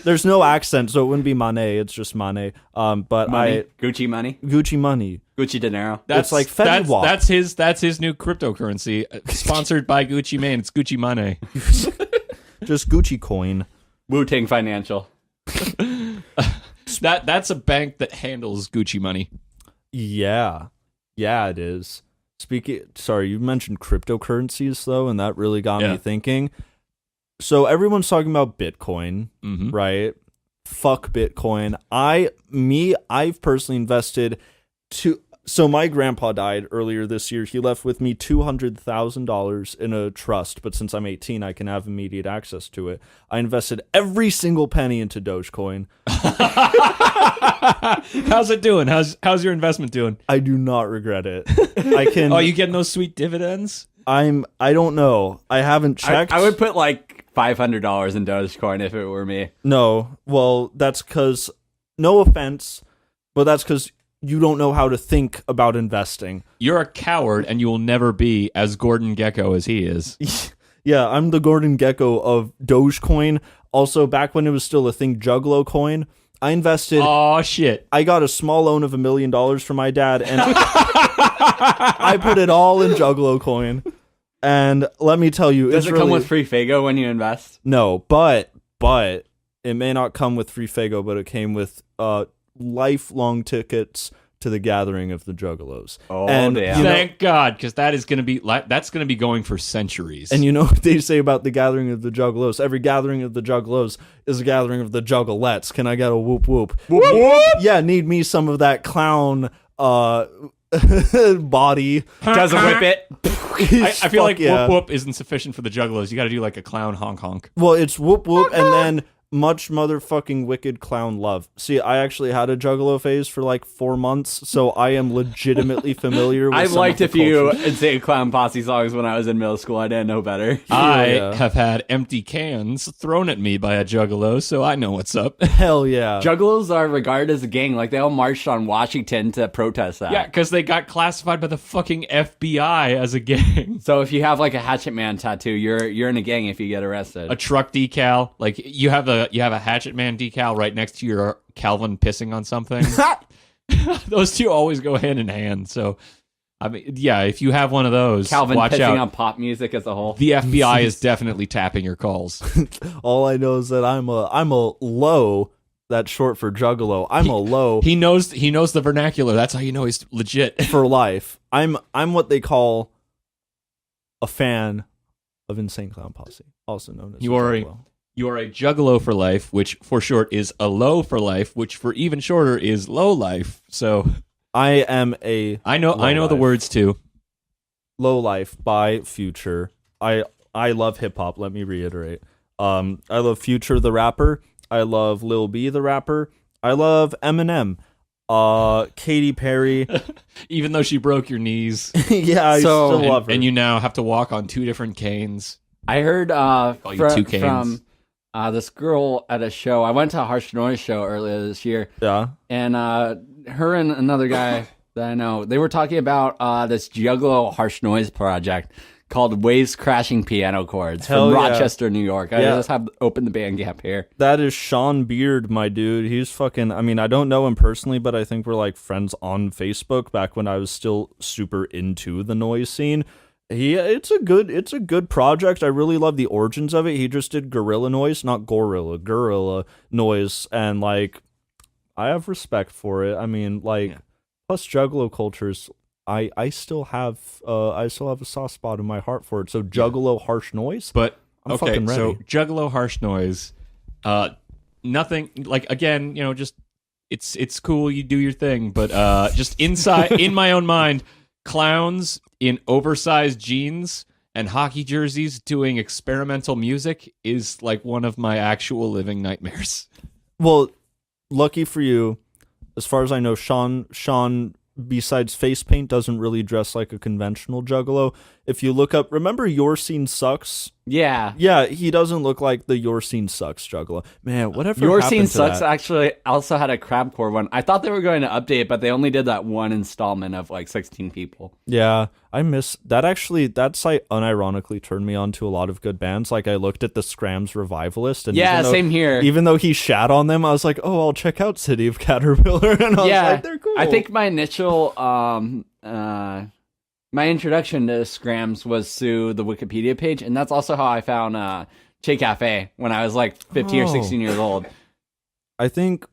There's no accent, so it wouldn't be Mane. It's just Mane. But Money. Gucci money. Gucci money. Gucci dinero. It's like Fetty Wap. That's his new cryptocurrency, sponsored by Gucci Mane. It's Gucci Money. Just Gucci coin. Wu-Tang Financial. That's a bank that handles Gucci money. Yeah, it is. Sorry, you mentioned cryptocurrencies though, and that really got me thinking. So everyone's talking about Bitcoin, right? Fuck Bitcoin. I've personally invested so my grandpa died earlier this year. He left with me $200,000 in a trust, but since I'm 18, I can have immediate access to it. I invested every single penny into Dogecoin. How's it doing? How's your investment doing? I do not regret it. I can. Oh, you getting those sweet dividends? I don't know. I haven't checked. I would put like $500 in Dogecoin if it were me. No. Well, that's because, no offense, but that's because you don't know how to think about investing. You're a coward, and you will never be as Gordon Gekko as he is. Yeah, I'm the Gordon Gekko of Dogecoin. Also, back when it was still a thing, Juggalo coin, I invested. Oh shit! I got a small loan of $1 million from my dad, and I put it all in Juggalo coin. And let me tell you, does it come with free Fago when you invest? No, but it may not come with free Fago, but it came with lifelong tickets to the gathering of the Juggalos. Oh, and damn. Thank God, because that's going to be going for centuries. And you know what they say about the gathering of the Juggalos? Every gathering of the Juggalos is a gathering of the Juggalettes. Can I get a whoop whoop? Whoop whoop! Yeah, need me some of that clown body. Doesn't whip it. I feel like whoop whoop isn't sufficient for the Juggalos. You got to do like a clown honk honk. Well, it's whoop whoop and then much motherfucking wicked clown love. See, I actually had a Juggalo phase for like 4 months, so I am legitimately familiar with I've some liked of a the few cultures. Insane Clown Posse songs when I was in middle school. I didn't know better. I have had empty cans thrown at me by a Juggalo, so I know what's up. Hell yeah. Juggalos are regarded as a gang. Like, they all marched on Washington to protest that. Yeah, because they got classified by the fucking FBI as a gang. So if you have like a Hatchet Man tattoo, you're in a gang if you get arrested. A truck decal, like you have a Hatchet Man decal right next to your Calvin pissing on something. Those two always go hand in hand. So, I mean, yeah, if you have one of those, Calvin watch pissing out. on pop music as a whole. The FBI is definitely tapping your calls. All I know is that I'm a low. That's short for Juggalo. I'm a low He knows the vernacular. That's how you know he's legit. for life. I'm what they call a fan of Insane Clown Posse, also known as You are Juggalo. You are a Juggalo for life, which for short is a low for life, which for even shorter is low life. So I am a I know the words too. Low Life by Future. I love hip hop, let me reiterate. I love Future the rapper. I love Lil B the rapper. I love Eminem. Katy Perry. Even though she broke your knees. Yeah, I still and, love her. and you now have to walk on 2 different canes. I heard you two canes. from this girl at a show. I went to a Harsh Noise show earlier this year. Yeah. And her and another guy that I know, they were talking about this Juggalo Harsh Noise project called Waves Crashing Piano Chords Hell from yeah. Rochester, New York. I Yeah. just have opened the band gap here. That is Sean Beard, my dude. He's fucking, I mean, I don't know him personally, but I think we're like friends on Facebook back when I was still super into the noise scene. It's a good project. I really love the origins of it. He just did Gorilla Noise, not Gorilla Noise, and like I have respect for it. I mean, like plus Juggalo cultures, I still have a soft spot in my heart for it. So Juggalo Harsh Noise, But I'm okay, fucking ready. so Juggalo Harsh Noise, nothing like, again, just it's cool, you do your thing, but just inside in my own mind, clowns in oversized jeans and hockey jerseys doing experimental music is like one of my actual living nightmares. Well, lucky for you, as far as I know, Sean, besides face paint, doesn't really dress like a conventional Juggalo. If you look up, remember Your Scene Sucks Yeah. Yeah, he doesn't look like the Your Scene Sucks Juggalo. Man, whatever Your happened Scene to Sucks that? actually also had a crabcore one. I thought they were going to update it, but they only did that one installment of like 16 people. Yeah, I miss that. Actually, that site unironically turned me on to a lot of good bands. Like, I looked at the Scrams Revivalist, and Yeah, even though, same here. Even though he shat on them, I was like, oh, I'll check out City of Caterpillar, and I was like, they're cool. I think my initial my introduction to Scrams was through the Wikipedia page, and that's also how I found Che Cafe when I was like 15 or 16 years old. I think,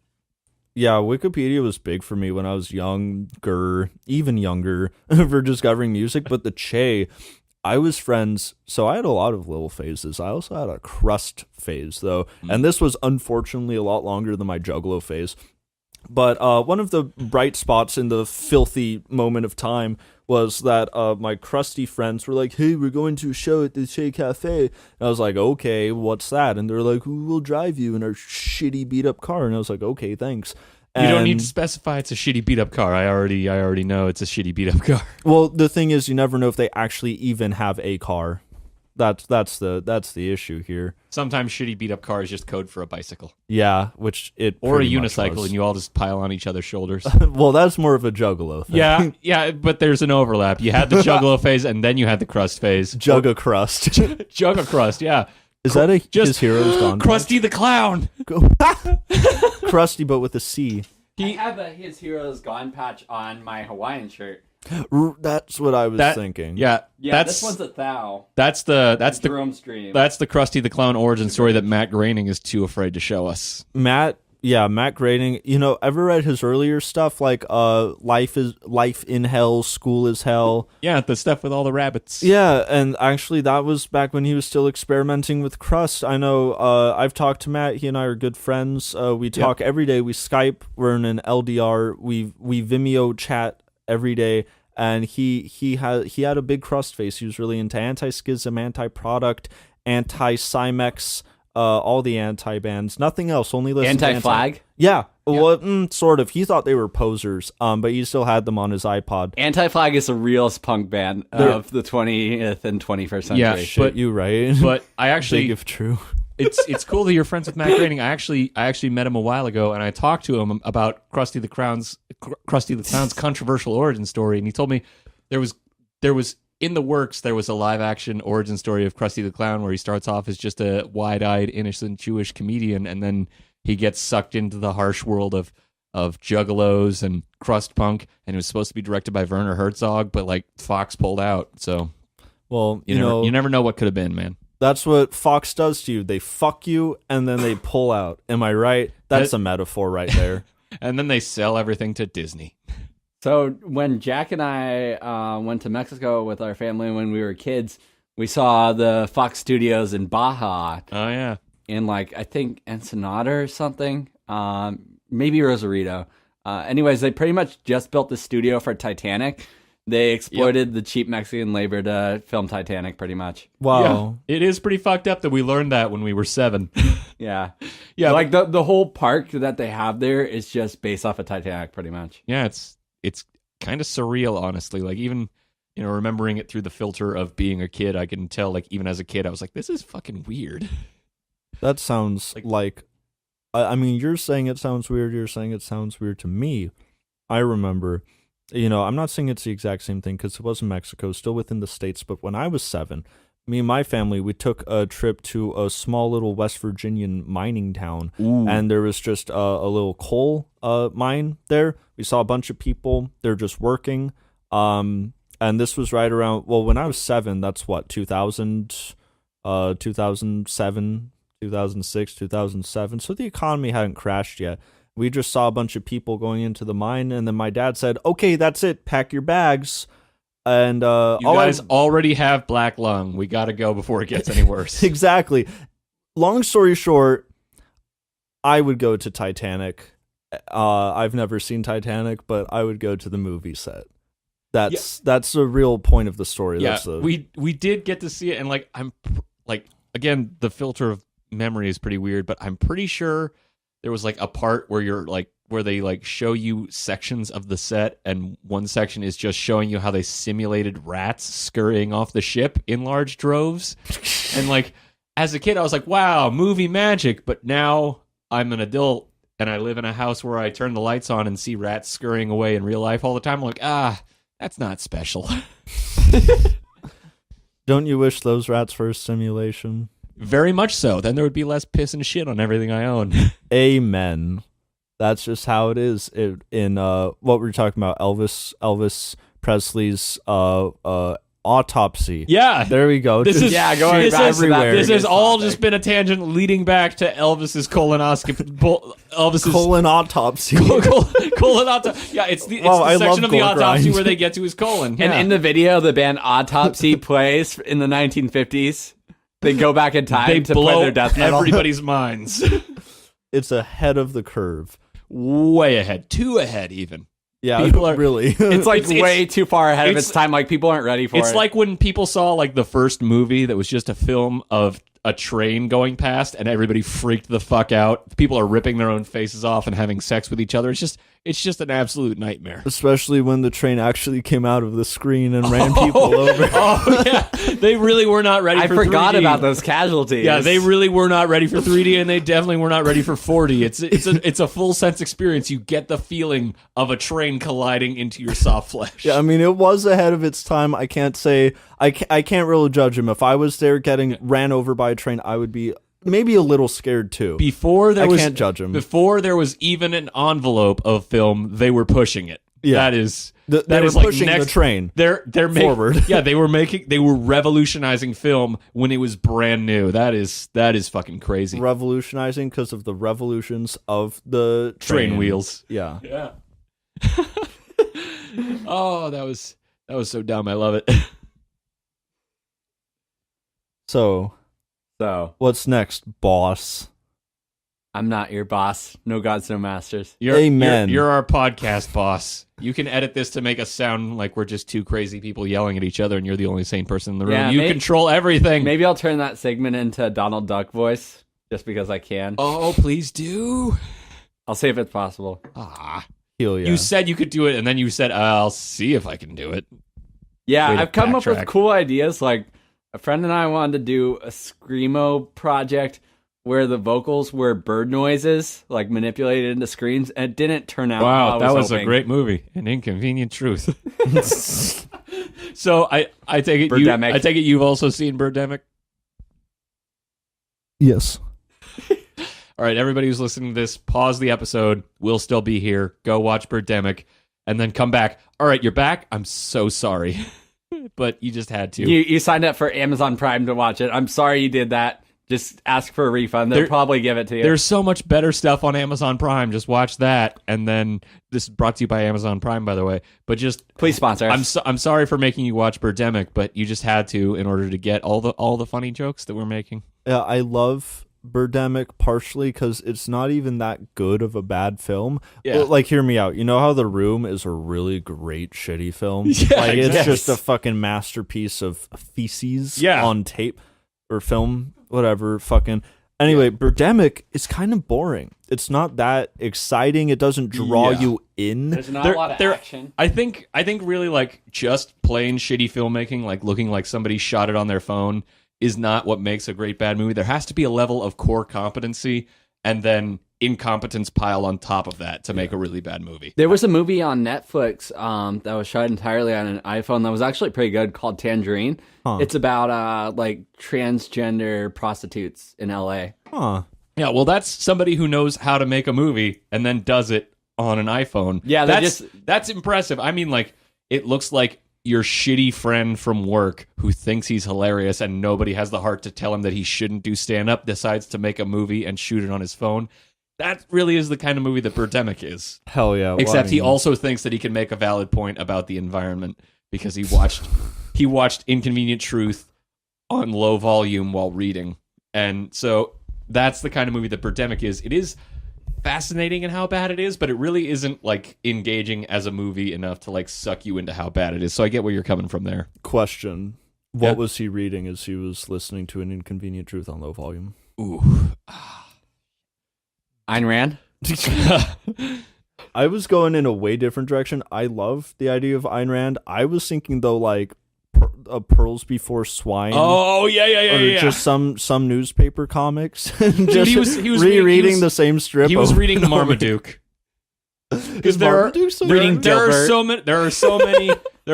yeah, Wikipedia was big for me when I was younger, even younger, for discovering music. But the Che, I was friends, so I had a lot of little phases. I also had a crust phase, though, and this was unfortunately a lot longer than my Juggalo phase. But one of the bright spots in the filthy moment of time was that my crusty friends were like, hey, we're going to a show at the Che Cafe. And I was like, okay, what's that? And they're like, we'll drive you in our shitty beat-up car. And I was like, okay, thanks. You don't need to specify it's a shitty beat-up car. I already know it's a shitty beat-up car. Well, the thing is, you never know if they actually even have a car. That's the issue here. Sometimes shitty beat-up car is just code for a bicycle. Yeah, which it or a pretty much unicycle, was. and you all just pile on each other's shoulders. Well, that's more of a Juggalo thing. Yeah, but there's an overlap. You had the Juggalo phase, and then you had the crust phase. Jugga Crust. Jugga Crust, yeah. Is that Just his Heroes Gone? Krusty the Clown. Crusty, but with a C. I have his Heroes Gone patch on my Hawaiian shirt. That's what I was thinking. Yeah, this one's a thou. That's the Jerome Stream. That's the Krusty the Clown origin story that Matt Groening is too afraid to show us. Matt Groening. You know, ever read his earlier stuff like Life in Hell, School is Hell? Yeah, the stuff with all the rabbits. Yeah, and actually that was back when he was still experimenting with crust. I know I've talked to Matt. He and I are good friends. We talk every day. We Skype. We're in an LDR. We Vimeo chat every day, and he had a big crust face. He was really into Anti-Schism, Anti-Product, Anti-Cymex, all the anti-bands. Nothing else, only listened to Anti-Flag? Yeah. Well, sort of. He thought they were posers, but he still had them on his iPod. Anti-Flag is the realest punk band of the 20th and 21st century. Yeah, Shit, you right. But I actually, big if true. it's cool that you're friends with Matt Groening. I actually met him a while ago, and I talked to him about Krusty the Clown's controversial origin story, and he told me there was in the works, there was a live action origin story of Krusty the Clown where he starts off as just a wide-eyed, innocent Jewish comedian, and then he gets sucked into the harsh world of juggalos and crust punk, and it was supposed to be directed by Werner Herzog, but like Fox pulled out. So, well, you never know what could have been, man. That's what Fox does to you. They fuck you and then they pull out. Am I right? That's a metaphor right there. And then they sell everything to Disney. So when Jack and I went to Mexico with our family when we were kids, we saw the Fox Studios in Baja. Oh, yeah. In like, I think Ensenada or something. Maybe Rosarito. Anyways, they pretty much just built the studio for Titanic. They exploited the cheap Mexican labor to film Titanic, pretty much. Wow. Yeah, it is pretty fucked up that we learned that when we were 7. Yeah. Yeah. Like the whole park that they have there is just based off of Titanic, pretty much. Yeah, it's kind of surreal, honestly. Like, even, remembering it through the filter of being a kid, I can tell, like, even as a kid, I was like, this is fucking weird. That sounds like I mean, you're saying it sounds weird. You're saying it sounds weird to me. I remember, I'm not saying it's the exact same thing because it was in Mexico, still within the States. But when I was 7, me and my family, we took a trip to a small little West Virginian mining town. Ooh. And there was just a little coal mine there. We saw a bunch of people. They're just working. And this was right around, when I was 7, that's what, 2000, 2007, 2006, 2007. So the economy hadn't crashed yet. We just saw a bunch of people going into the mine, and then my dad said, okay, that's it, pack your bags. And you guys already have black lung. We got to go before it gets any worse. Exactly. Long story short, I would go to Titanic. I've never seen Titanic, but I would go to the movie set. That's the real point of the story. Yeah, we did get to see it, and again, the filter of memory is pretty weird, but I'm pretty sure there was like a part where you're like where they like show you sections of the set, and one section is just showing you how they simulated rats scurrying off the ship in large droves. And like as a kid, I was like, wow, movie magic. But now I'm an adult and I live in a house where I turn the lights on and see rats scurrying away in real life all the time. I'm like, that's not special. Don't you wish those rats were a simulation? Very much so. Then there would be less piss and shit on everything I own. Amen. That's just how it is. In what we were talking about, Elvis Presley's autopsy. Yeah, there we go. This is going back everywhere. This has all just been a tangent leading back to Elvis's colonoscopy. Elvis's colonautopsy. Colonautopsy. Yeah, it's the section of the autopsy where they get to his colon. And in the video, the band Autopsy plays in the 1950s. They go back in time to play their death metal. Everybody's minds. It's ahead of the curve. Way ahead. Too ahead, even. Yeah, people are really. It's like way too far ahead of its time. Like people aren't ready for it. It's like when people saw like the first movie that was just a film of a train going past, and everybody freaked the fuck out. People are ripping their own faces off and having sex with each other. It's just an absolute nightmare. Especially when the train actually came out of the screen and ran people over. Oh yeah, they really were not ready. I for forgot 3D. about those casualties. Yeah, they really were not ready for 3D, and they definitely were not ready for 4D. It's a full sense experience. You get the feeling of a train colliding into your soft flesh. Yeah, I mean, it was ahead of its time. I can't say I can't really judge him. If I was there getting ran over by a train, I would be maybe a little scared too. I can't judge him. Before there was even an envelope of film, they were pushing it. Yeah. That is They were is like pushing the train They're forward. Yeah, they were revolutionizing film when it was brand new. That is fucking crazy. Revolutionizing because of the revolutions of the Train wheels. Yeah. Yeah. Oh, that was so dumb. I love it. So, what's next, boss? I'm not your boss. No gods, no masters. Amen. You're our podcast boss. You can edit this to make us sound like we're just two crazy people yelling at each other, and you're the only sane person in the room. Yeah, you control everything. Maybe I'll turn that segment into Donald Duck voice, just because I can. Oh, please do. I'll see if it's possible. Hell yeah. You said you could do it, and then you said, I'll see if I can do it. Yeah, Way to I've come up with backtrack. cool ideas. Like, a friend and I wanted to do a Screamo project where the vocals were bird noises, like manipulated into screams, and it didn't turn out Wow, how that I was hoping. a great movie. An Inconvenient Truth. So I take it Birdemic. I take it you've also seen Birdemic? Yes. All right, everybody who's listening to this, pause the episode. We'll still be here. Go watch Birdemic, and then come back. All right, you're back. I'm so sorry, but you just had to. You signed up for Amazon Prime to watch it. I'm sorry you did that. Just ask for a refund. They'll probably give it to you. There's so much better stuff on Amazon Prime. Just watch that, and then this is brought to you by Amazon Prime, by the way. But just please sponsor us. I'm sorry for making you watch Birdemic, but you just had to in order to get all the funny jokes that we're making. Yeah, I love Birdemic partially because it's not even that good of a bad film. Yeah. Well, like, hear me out. You know how The Room is a really great shitty film? Yeah, like, it's yes. just a fucking masterpiece of feces Yeah. on tape or film, whatever. Fucking. Anyway, Birdemic is kind of boring. It's not that exciting. It doesn't draw you in. There's not a lot of action. I think really like just plain shitty filmmaking, like looking like somebody shot it on their phone, is not what makes a great bad movie. There has to be a level of core competency and then incompetence piled on top of that to make a really bad movie. There was a movie on Netflix that was shot entirely on an iPhone that was actually pretty good called Tangerine. Huh. It's about like transgender prostitutes in LA. Huh. Yeah, well, that's somebody who knows how to make a movie and then does it on an iPhone. Yeah, that's impressive. I mean, like, it looks like your shitty friend from work who thinks he's hilarious and nobody has the heart to tell him that he shouldn't do stand-up decides to make a movie and shoot it on his phone. That really is the kind of movie that Birdemic is. Hell yeah. Except he also thinks that he can make a valid point about the environment because he watched Inconvenient Truth on low volume while reading. And so that's the kind of movie that Birdemic is. It is fascinating in how bad it is, but it really isn't like engaging as a movie enough to like suck you into how bad it is. So I get where you're coming from there. Question. What Yeah. was he reading as he was listening to An Inconvenient Truth on low volume? Ooh. Ayn Rand? I was going in a way different direction. I love the idea of Ayn Rand. I was thinking though, like Pearls Before Swine. Oh yeah. Or just some newspaper comics. And Dude, just he was rereading the same strip. He was over reading and over Marmaduke. Is Marmaduke so good? There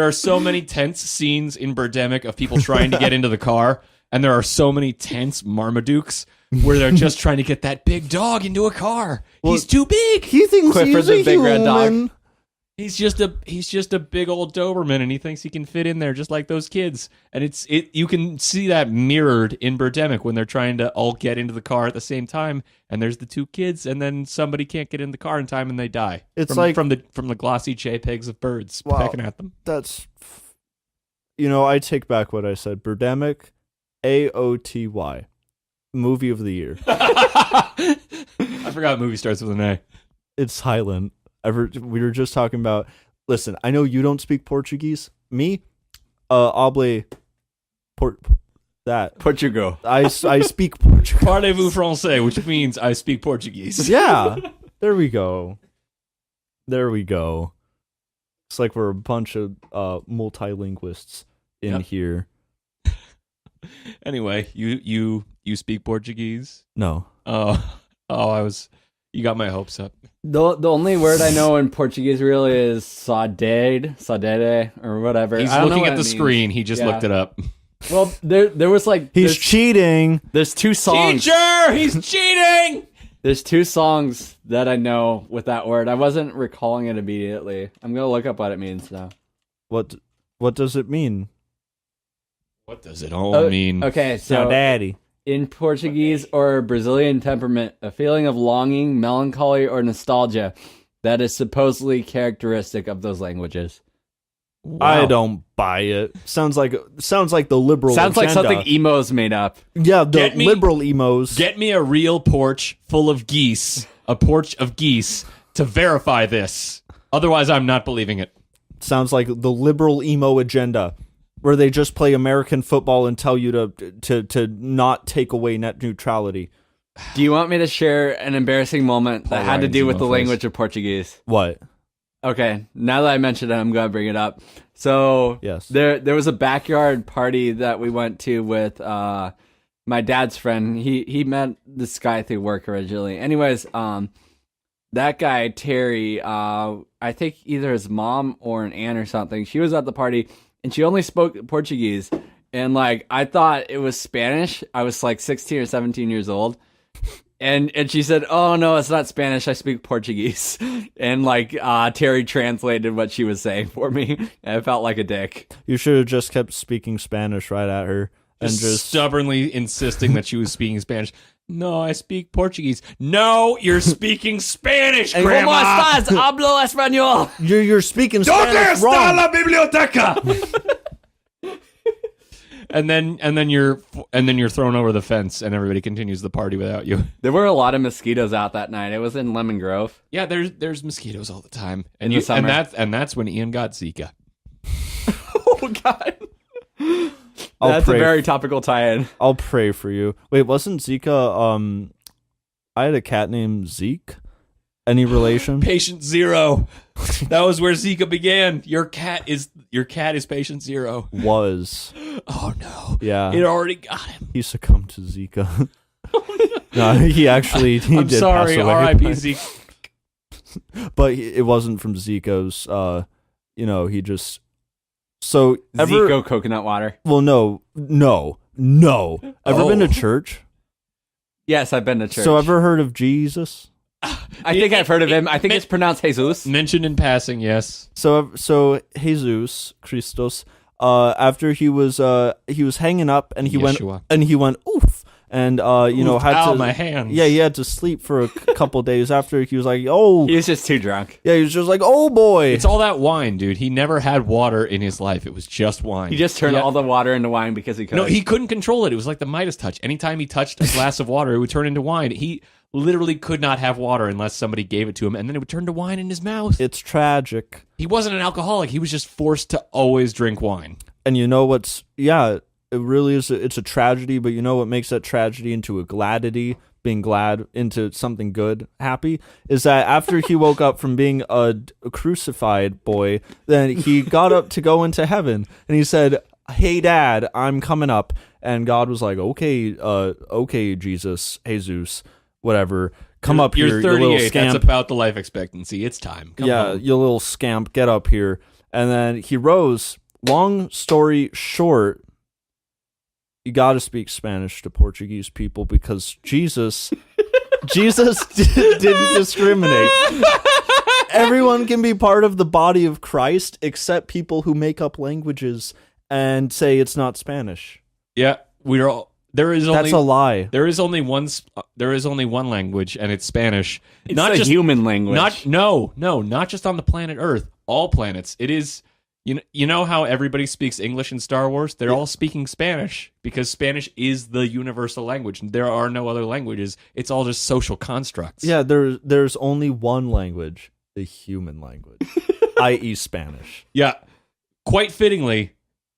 are so many tense scenes in Birdemic of people trying to get into the car, and there are so many tense Marmadukes where they're just trying to get that big dog into a car. Well, he's too big. He thinks Clifford he's the a big red dog. human. He's just a big old Doberman, and he thinks he can fit in there just like those kids. And you can see that mirrored in Birdemic when they're trying to all get into the car at the same time, and there's the two kids, and then somebody can't get in the car in time, and they die. It's from the glossy JPEGs of birds pecking at them. That's, I take back what I said. Birdemic, AOTY, movie of the year. I forgot the movie starts with an A. It's silent. We were just talking about. Listen, I know you don't speak Portuguese. Me, hable that. Portugal. I speak Portuguese. Parlez-vous français, which means I speak Portuguese. Yeah, there we go. It's like we're a bunch of multilinguists in here. Anyway, you speak Portuguese? No. You got my hopes up. The only word I know in Portuguese really is saudade, or whatever. He's I don't know looking what at the it means. screen. He just looked it up. Well, there was like He's cheating. There's two songs. Teacher, he's cheating. There's two songs that I know with that word. I wasn't recalling it immediately. I'm gonna look up what it means now. What does it mean? What does it all mean? Okay, so Daddy. in Portuguese or Brazilian temperament, a feeling of longing, melancholy, or nostalgia that is supposedly characteristic of those languages. Wow. I don't buy it. Sounds like the liberal. Sounds like agenda. something emo's made up. Yeah, the Get me- liberal emos. Get me a real porch full of geese, a porch of geese, to verify this. Otherwise, I'm not believing it. Sounds like the liberal emo agenda, where they just play American football and tell you to not take away net neutrality. Do you want me to share an embarrassing moment that had to do with the language of Portuguese? What? Okay, now that I mentioned it, I'm going to bring it up. So Yes. there was a backyard party that we went to with my dad's friend. He met this guy through work originally. Anyways, that guy, Terry, I think either his mom or an aunt or something, she was at the party, and she only spoke Portuguese. And, like, I thought it was Spanish. I was, like, 16 or 17 years old. And she said, "Oh, no, it's not Spanish. I speak Portuguese." And, like, Terry translated what she was saying for me. And I felt like a dick. You should have just kept speaking Spanish right at her. And just stubbornly insisting that she was speaking Spanish. No, I speak Portuguese. No, you're speaking Spanish, Grandma. ¿Cómo estás? Hablo español. You're speaking Spanish wrong. biblioteca? and then you're thrown over the fence, and everybody continues the party without you. There were a lot of mosquitoes out that night. It was in Lemon Grove. Yeah, there's mosquitoes all the time, and In the summer. that's when Ian got Zika. Oh, God. I'll That's a pray very topical tie-in. I'll pray for you. Wait, wasn't Zika? I had a cat named Zeke. Any relation? Patient zero. That was where Zika began. Your cat is patient zero. Was. Oh no. Yeah. It already got him. He succumbed to Zika. No, he actually he I'm did sorry. pass away. R.I.P. Zeke. But it wasn't from Zika's. He just. So Zico coconut water. Well, no. Ever been to church? Yes, I've been to church. So ever heard of Jesus? I think I've heard of him. I think it's pronounced Jesus. Mentioned in passing, yes. So Jesus Christos, after he was hanging up and he Yeshua. went oof. And had to my hands. Yeah, he had to sleep for a couple days after. He was like, oh, He was just too drunk. yeah, he was just like, oh boy. It's all that wine, dude. He never had water in his life. It was just wine. He just turned all the water into wine because he could. No, he couldn't control it. It was like the Midas touch. Anytime he touched a glass of water, it would turn into wine. He literally could not have water unless somebody gave it to him, and then it would turn to wine in his mouth. It's tragic. He wasn't an alcoholic. He was just forced to always drink wine. And you know what's it really is. It's a tragedy, but you know what makes that tragedy into a gladity? being glad into something good, happy, is that after he woke up from being a crucified boy, then he got up to go into heaven, and he said, "Hey, Dad, I'm coming up." And God was like, okay, Jesus, whatever. Come up You're here, 38. you little scamp. That's about the life expectancy. It's time. Come home. You little scamp, get up here. And then he rose. Long story short, you got to speak Spanish to Portuguese people because Jesus didn't discriminate. Everyone can be part of the body of Christ except people who make up languages and say it's not Spanish. Yeah, we're all. That's a lie. There is only one language, and it's Spanish. It's not just human language. Not just on the planet Earth. All planets. It is. You know how everybody speaks English in Star Wars? They're all speaking Spanish because Spanish is the universal language. There are no other languages. It's all just social constructs. Yeah, there's only one language, the human language, i.e. Spanish. Yeah, quite fittingly,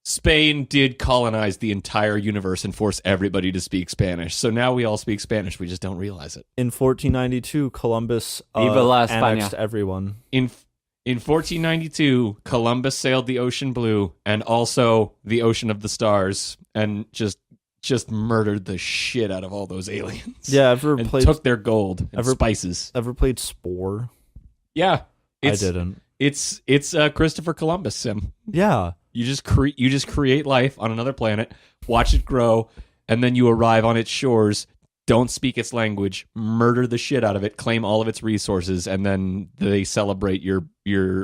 Spain did colonize the entire universe and force everybody to speak Spanish. So now we all speak Spanish. We just don't realize it. In 1492, Columbus Viva la annexed España. everyone. In 1492, Columbus sailed the ocean blue and also the ocean of the stars and just murdered the shit out of all those aliens. Yeah, took their gold and spices. Ever played Spore? Yeah, I didn't. It's Christopher Columbus sim. Yeah. You just create life on another planet, watch it grow, and then you arrive on its shores, don't speak its language, murder the shit out of it, claim all of its resources, and then they celebrate your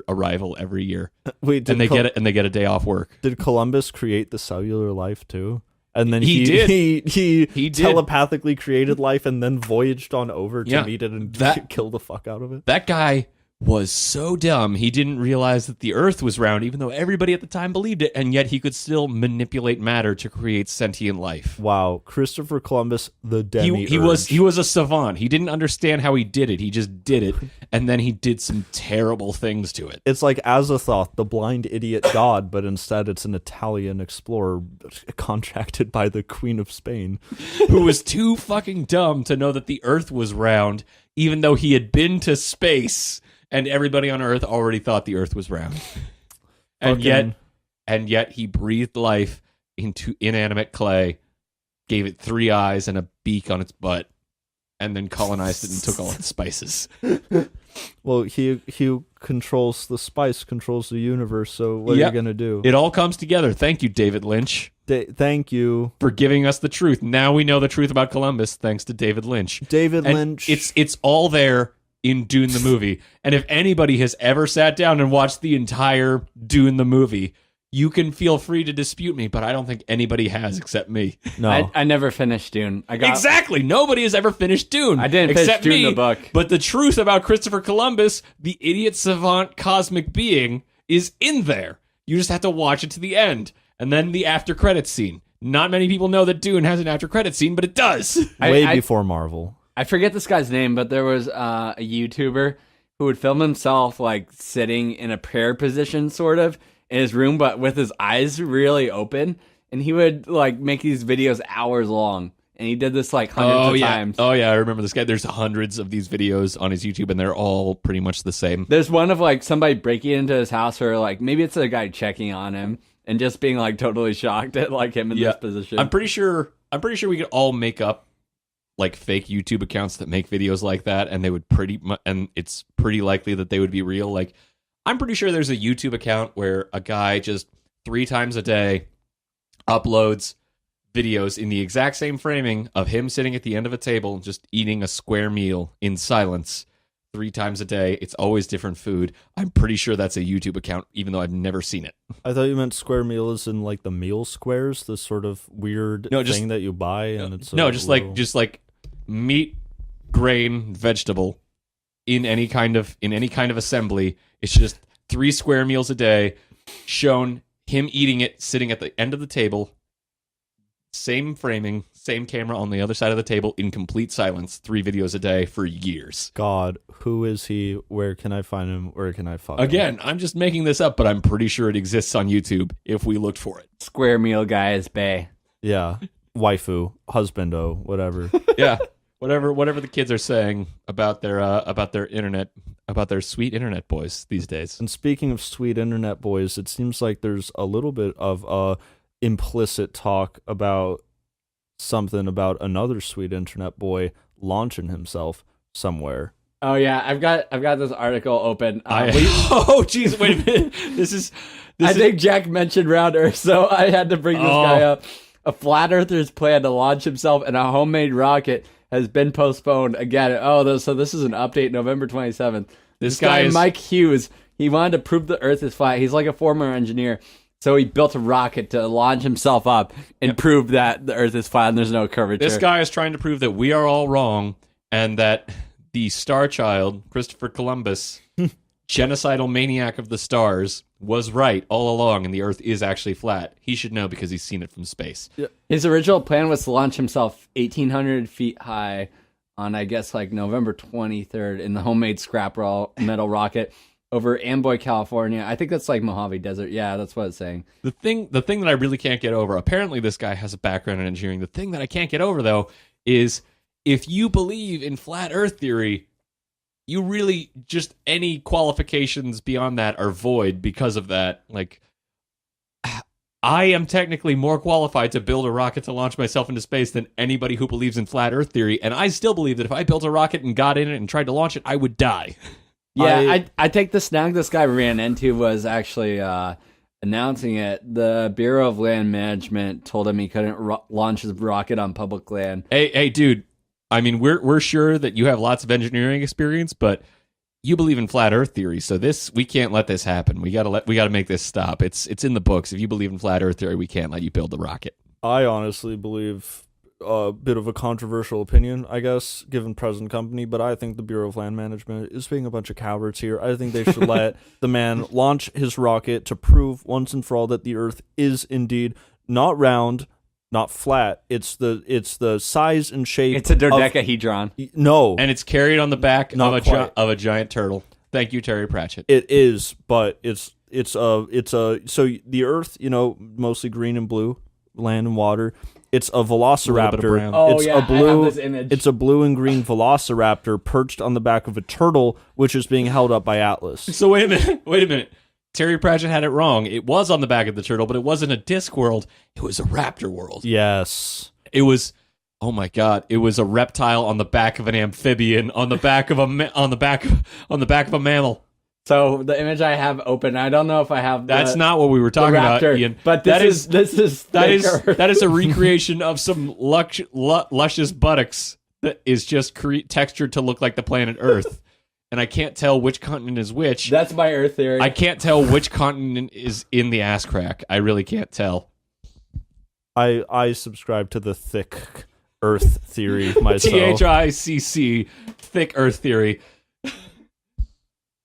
arrival every year. Wait, and they get a day off work. Did Columbus create the cellular life too? And then he did. He telepathically created life and then voyaged on over to meet it and kill the fuck out of it. That guy was so dumb he didn't realize that the Earth was round, even though everybody at the time believed it, and yet he could still manipulate matter to create sentient life. Wow, Christopher Columbus, the demiurge. He was a savant. He didn't understand how he did it. He just did it, and then he did some terrible things to it. It's like Azathoth, the blind idiot god, but instead it's an Italian explorer contracted by the Queen of Spain, who was too fucking dumb to know that the Earth was round, even though he had been to space. And everybody on Earth already thought the Earth was round. And yet he breathed life into inanimate clay, gave it 3 eyes and a beak on its butt, and then colonized it and took all its spices. Well, he controls the spice, controls the universe, so what are you going to do? It all comes together. Thank you, David Lynch. Thank you. For giving us the truth. Now we know the truth about Columbus, thanks to David Lynch. Lynch. It's all there in Dune the movie. And if anybody has ever sat down and watched the entire Dune the movie, you can feel free to dispute me, but I don't think anybody has except me. No. I never finished Dune. Exactly. Nobody has ever finished Dune. I didn't except finish Dune me, the book. But the truth about Christopher Columbus, the idiot savant cosmic being, is in there. You just have to watch it to the end. And then the after credits scene. Not many people know that Dune has an after credits scene, but it does. Way before Marvel. I forget this guy's name, but there was a YouTuber who would film himself like sitting in a prayer position, sort of, in his room, but with his eyes really open. And he would like make these videos hours long. And he did this like hundreds of times. Oh, yeah. I remember this guy. There's hundreds of these videos on his YouTube, and they're all pretty much the same. There's one of like somebody breaking into his house, or like maybe it's a guy checking on him and just being like totally shocked at like him in this position. I'm pretty sure we could all make up like fake YouTube accounts that make videos like that, and they would and it's pretty likely that they would be real. Like, I'm pretty sure there's a YouTube account where a guy just 3 times a day uploads videos in the exact same framing of him sitting at the end of a table just eating a square meal in silence 3 times a day. It's always different food. I'm pretty sure that's a YouTube account, even though I've never seen it. I thought you meant square meal as in like the meal squares, this sort of weird thing that you buy, and it's just like meat, grain, vegetable in any kind of assembly. It's just 3 square meals a day, shown him eating it, sitting at the end of the table, same framing, same camera on the other side of the table, in complete silence, 3 videos a day for years. God, who is he? Where can I find him? Where can I fuck him? Again, I'm just making this up, but I'm pretty sure it exists on YouTube if we looked for it. Square meal guy is bae. Yeah. Waifu, husbando, whatever. Yeah. whatever the kids are saying about their internet, about their sweet internet boys these days. And speaking of sweet internet boys, it seems like there's a little bit of implicit talk about something about another sweet internet boy launching himself somewhere. Oh yeah, I've got this article open. Oh jeez, wait a minute. I think Jack mentioned round Earth, so I had to bring this guy up. A flat earther's plan to launch himself in a homemade rocket has been postponed again. So this is an update, November 27th. This guy is Mike Hughes. He wanted to prove the Earth is flat. He's like a former engineer. So he built a rocket to launch himself up and prove that the Earth is flat and there's no curvature. This guy is trying to prove that we are all wrong and that the star child, Christopher Columbus, genocidal maniac of the stars, was right all along and the Earth is actually flat. He should know because he's seen it from space. Yeah. His original plan was to launch himself 1,800 feet high on, I guess, like November 23rd in the homemade scrap metal rocket over Amboy, California. I think that's like Mojave Desert. Yeah, that's what it's saying. The thing that I really can't get over, apparently this guy has a background in engineering. The thing that I can't get over, though, is if you believe in flat Earth theory, you really just any qualifications beyond that are void because of that. Like, I am technically more qualified to build a rocket to launch myself into space than anybody who believes in flat Earth theory, and I still believe that if I built a rocket and got in it and tried to launch it, I would die. Yeah, I think the snag this guy ran into was actually announcing it. The Bureau of Land Management told him he couldn't launch his rocket on public land. Hey, dude. I mean, we're sure that you have lots of engineering experience, but you believe in flat Earth theory, so we can't let this happen. We gotta make this stop. It's in the books. If you believe in flat Earth theory, we can't let you build the rocket. I honestly believe a bit of a controversial opinion, I guess, given present company, but I think the Bureau of Land Management is being a bunch of cowards here. I think they should let the man launch his rocket to prove once and for all that the Earth is indeed not round, not flat. It's the size and shape. It's a dodecahedron. No, and it's carried on the back Not of a giant turtle. Thank you, Terry Pratchett. it is, but it's so the Earth, mostly green and blue, land and water. It's a velociraptor. brown. Oh, It's yeah, a blue. I have this image. It's a blue and green velociraptor perched on the back of a turtle, which is being held up by Atlas. So wait a minute. Terry Pratchett had it wrong. It was on the back of the turtle, but it wasn't a disc world. It was a raptor world. Yes. It was. Oh my God! It was a reptile on the back of an amphibian, on the back of a mammal. So the image I have open, I don't know if I have. That's not what we were talking about, raptor, Ian. But that is thicker. a recreation of some luscious buttocks that is just textured to look like the planet Earth. And I can't tell which continent is which. That's my Earth theory. I can't tell which continent is in the ass crack. I really can't tell. I subscribe to the thick Earth theory myself. THICC, thick Earth theory.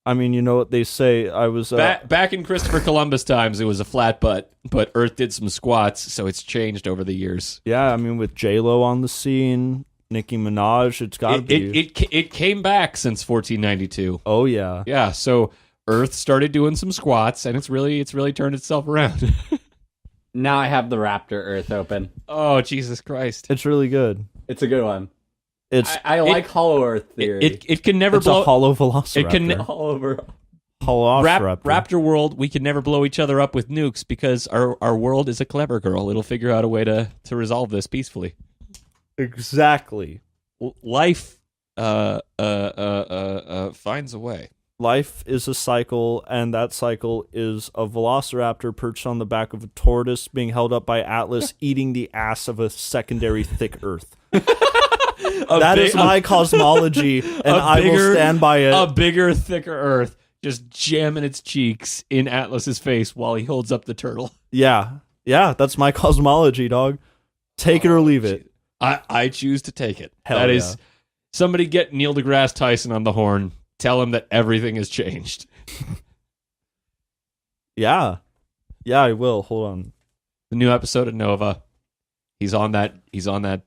I mean, you know what they say. I was back in Christopher Columbus times, it was a flat butt, but Earth did some squats, so it's changed over the years. Yeah, I mean, with J-Lo on the scene, Nicki Minaj, it's got to be. It came back since 1492. Oh yeah, yeah. So Earth started doing some squats, and it's really turned itself around. Now I have the Raptor Earth open. Oh Jesus Christ! It's really good. It's a good one. I like Hollow Earth theory. It can never it's blow a hollow velociraptor. It can all over. Raptor world. We can never blow each other up with nukes because our world is a clever girl. It'll figure out a way to resolve this peacefully. Exactly. Life finds a way. Life is a cycle, and that cycle is a velociraptor perched on the back of a tortoise being held up by Atlas eating the ass of a secondary thick Earth. That is my cosmology, and I will stand by it. A bigger, thicker Earth just jamming its cheeks in Atlas's face while he holds up the turtle. Yeah, that's my cosmology, dog. Take it or leave it. I choose to take it. Hell that yeah. is, somebody get Neil deGrasse Tyson on the horn. Tell him that everything has changed. Yeah, I will. Hold on. The new episode of Nova. He's on that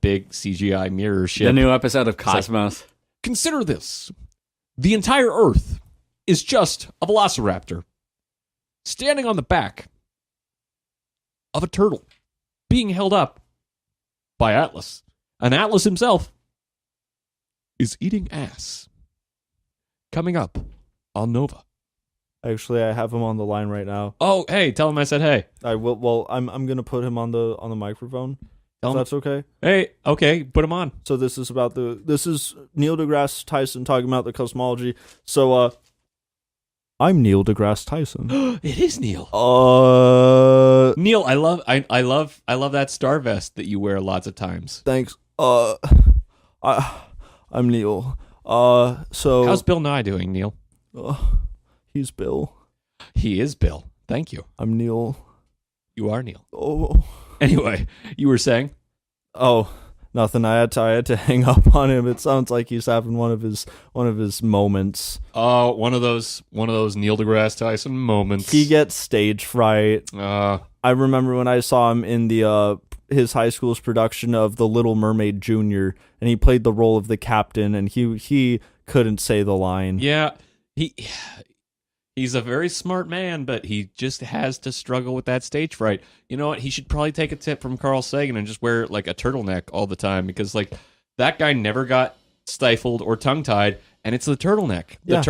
big CGI mirror ship. The new episode of Cosmos. Like, consider this. The entire Earth is just a velociraptor standing on the back of a turtle being held up by Atlas. And Atlas himself is eating ass. Coming up on Nova. Actually, I have him on the line right now. Oh, hey, tell him I said hey. I will. Well, I'm gonna put him on the microphone. Tell If him. that's okay. Hey, okay, put him on. So this is Neil deGrasse Tyson talking about the cosmology. So I'm Neil deGrasse Tyson. It is Neil. Neil, I love that star vest that you wear lots of times. Thanks. I'm Neil. So How's Bill Nye doing, Neil? He's Bill. He is Bill. Thank you. I'm Neil. You are Neil. Oh. Anyway, you were saying? Oh, nothing. I had to hang up on him. It sounds like he's having one of his moments. Oh, one of those Neil deGrasse Tyson moments. He gets stage fright. Uh, I remember when I saw him in the his high school's production of The Little Mermaid Jr., and he played the role of the captain, and he couldn't say the line. yeah, he's a very smart man, but he just has to struggle with that stage fright. You know what? He should probably take a tip from Carl Sagan and just wear like a turtleneck all the time, because like that guy never got stifled or tongue-tied, and it's the turtleneck. Yeah.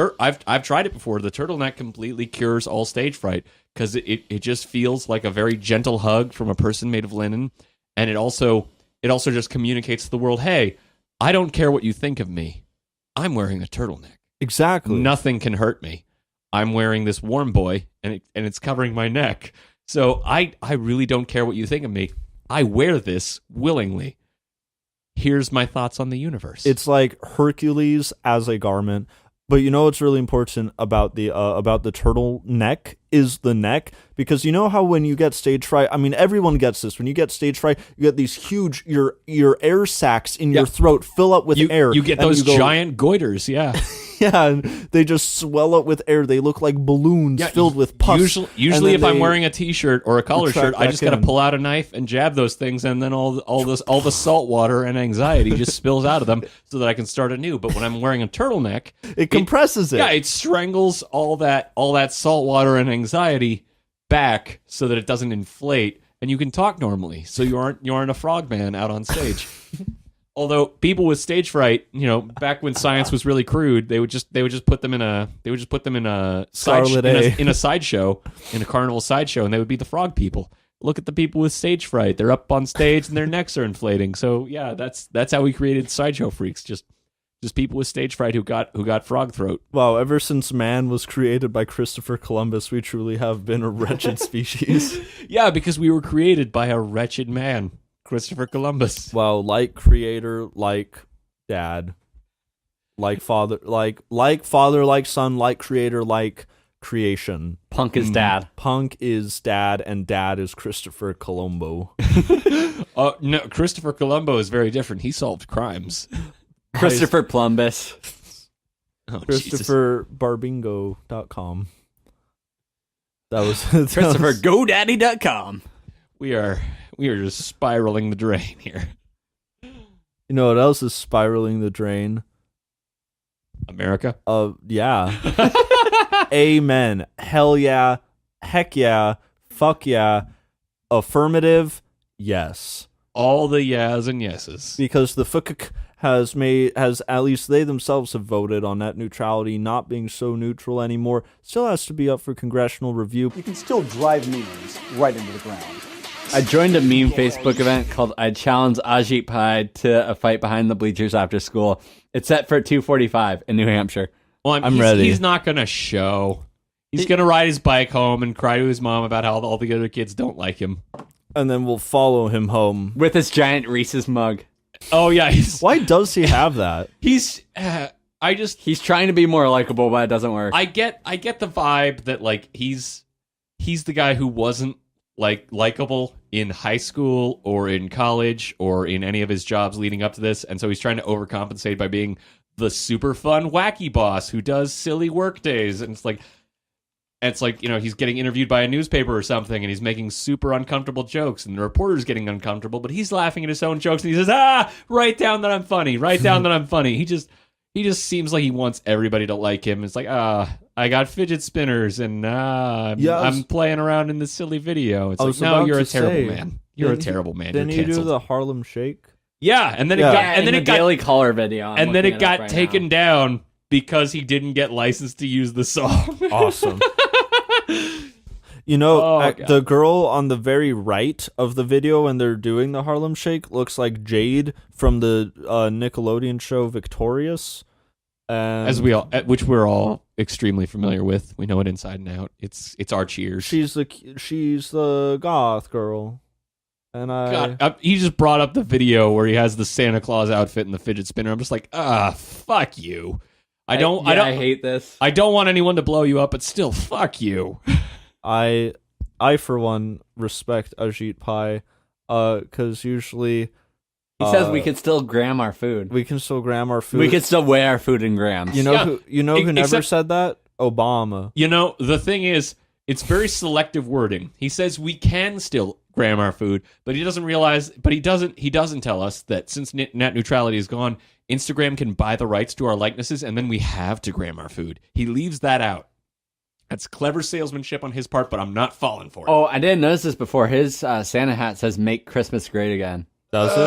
I've tried it before. The turtleneck completely cures all stage fright, because it just feels like a very gentle hug from a person made of linen, and it also just communicates to the world, hey, I don't care what you think of me. I'm wearing a turtleneck. Exactly. Nothing can hurt me. I'm wearing this warm boy, and it's covering my neck. So I really don't care what you think of me. I wear this willingly. Here's my thoughts on the universe. It's like Hercules as a garment. But you know what's really important about the turtleneck is the neck, because you know how when you get stage fright, I mean everyone gets this. When you get stage fright, you get these huge your air sacs in your throat fill up with air. You get those giant goiters, yeah. Yeah, and they just swell up with air. They look like balloons filled with pus. Usually if I'm wearing a t-shirt or a collar shirt, I just got to in. pull out a knife and jab those things, and then all the salt water and anxiety just spills out of them so that I can start anew. But when I'm wearing a turtleneck, it compresses it. Yeah, it strangles all that salt water and anxiety back so that it doesn't inflate, and you can talk normally. So you aren't a frogman out on stage. Although people with stage fright, you know, back when science was really crude, they would just put them in a sideshow, in a carnival sideshow, and they would be the frog people. Look at the people with stage fright; they're up on stage and their necks are inflating. So yeah, that's how we created sideshow freaks. Just people with stage fright who got frog throat. Wow! Ever since man was created by Christopher Columbus, we truly have been a wretched species. Yeah, because we were created by a wretched man. Christopher Columbus. Well, like creator, like dad, like father, like son, like creator, like creation. Punk is dad. Punk is dad, and dad is Christopher Colombo. No, Christopher Colombo is very different. He solved crimes. Christopher Plumbus. Oh, ChristopherBarbingo.com. That was ChristopherGoDaddy.com. We are just spiraling the drain here. You know what else is spiraling the drain? America? Yeah. Amen. Hell yeah. Heck yeah. Fuck yeah. Affirmative. Yes. All the yeahs and yeses. Because the FK has at least they themselves have voted on net neutrality not being so neutral anymore. Still has to be up for congressional review. You can still drive memes right into the ground. I joined a meme Facebook event called I Challenge Ajit Pai to a fight behind the bleachers after school. It's set for 2:45 in New Hampshire. Well, I'm ready. He's not going to show. He's going to ride his bike home and cry to his mom about how all the other kids don't like him. And then we'll follow him home. With his giant Reese's mug. Oh, yeah. Why does he have that? He's trying to be more likable, but it doesn't work. I get the vibe that like he's the guy who wasn't like likable in high school or in college or in any of his jobs leading up to this, and so he's trying to overcompensate by being the super fun wacky boss who does silly work days. And it's like you know, he's getting interviewed by a newspaper or something, and he's making super uncomfortable jokes, and the reporter's getting uncomfortable, but he's laughing at his own jokes, and he says, write down that I'm funny, write down that I'm funny. He just seems like he wants everybody to like him. It's like, I got fidget spinners, and I'm playing around in this silly video. It's like, no, you're a terrible man. You're a terrible man. Didn't You're he do canceled. the Harlem Shake? Yeah, and then Yeah. it got Yeah, and then in it the got Daily Caller video. I'm and then looking it got up right taken now. down because he didn't get licensed to use the song. Awesome. You know, Oh, God. the girl on the very right of the video when they're doing the Harlem Shake looks like Jade from the Nickelodeon show Victorious. And Which we're all extremely familiar with. We know it inside and out. It's our cheers. she's the goth girl. And God, he just brought up the video where he has the Santa Claus outfit and the fidget spinner. I'm just like, fuck you. I hate this. I don't want anyone to blow you up, but still, fuck you. I for one respect Ajit Pai, because usually He says we could still gram our food. we can still gram our food. We could still weigh our food in grams. You know Yeah. who never Except- said that? Obama. You know, the thing is, it's very selective wording. He says we can still gram our food, but he doesn't realize. But he doesn't tell us that since net neutrality is gone, Instagram can buy the rights to our likenesses, and then we have to gram our food. He leaves that out. That's clever salesmanship on his part, but I'm not falling for it. Oh, I didn't notice this before. His Santa hat says "Make Christmas Great Again." Does it?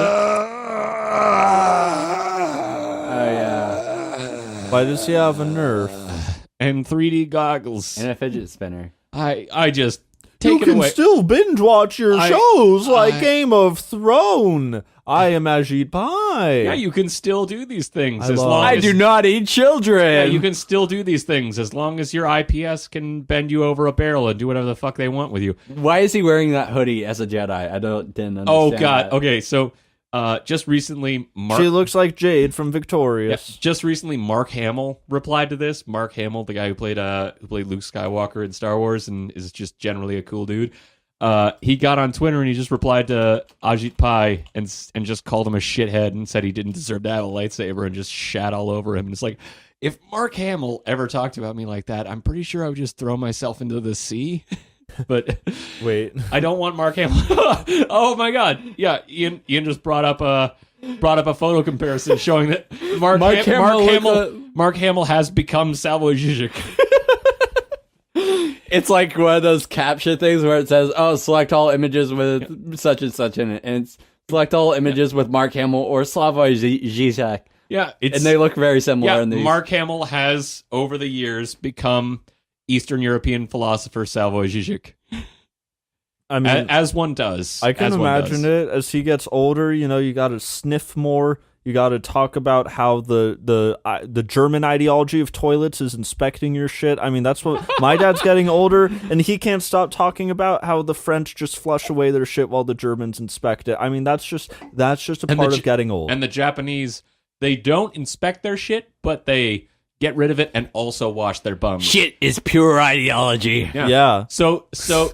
Oh yeah, Why does he have a Nerf? And 3D goggles. and a fidget spinner. I just You take it can away. still binge watch your shows like I- Game of Thrones. I am Ajit Pai. Yeah, you can still do these things I as love- long I as do not eat children. Yeah, you can still do these things as long as your IPS can bend you over a barrel and do whatever the fuck they want with you. Why is he wearing that hoodie as a Jedi? Didn't understand. Oh God. that. Okay, so just recently, She looks like Jade from Victorious. just recently, Mark Hamill replied to this. Mark Hamill, the guy who played Luke Skywalker in Star Wars and is just generally a cool dude. He got on Twitter and he just replied to Ajit Pai and just called him a shithead and said he didn't deserve to have a lightsaber and just shat all over him. And it's like, if Mark Hamill ever talked about me like that, I'm pretty sure I would just throw myself into the sea. But Wait. I don't want Mark Hamill. Oh my God! Yeah, Ian just brought up a photo comparison showing that Mark Hamill has become Slavoj Žižek. It's like one of those capture things where it says, "Oh, select all images with such and such in it," and it's select all images with Mark Hamill or Slavoj Žižek. Yeah, And they look very similar in these. Mark Hamill has over the years become Eastern European philosopher Slavoj Žižek, I mean, as one does. I can as one imagine does. it as he gets older. You know, you got to sniff more. You got to talk about how the German ideology of toilets is inspecting your shit. I mean, that's what my dad's getting older, and he can't stop talking about how the French just flush away their shit while the Germans inspect it. I mean, that's just a part of getting old. And the Japanese, they don't inspect their shit, but they get rid of it and also wash their bums. Shit is pure ideology. Yeah. So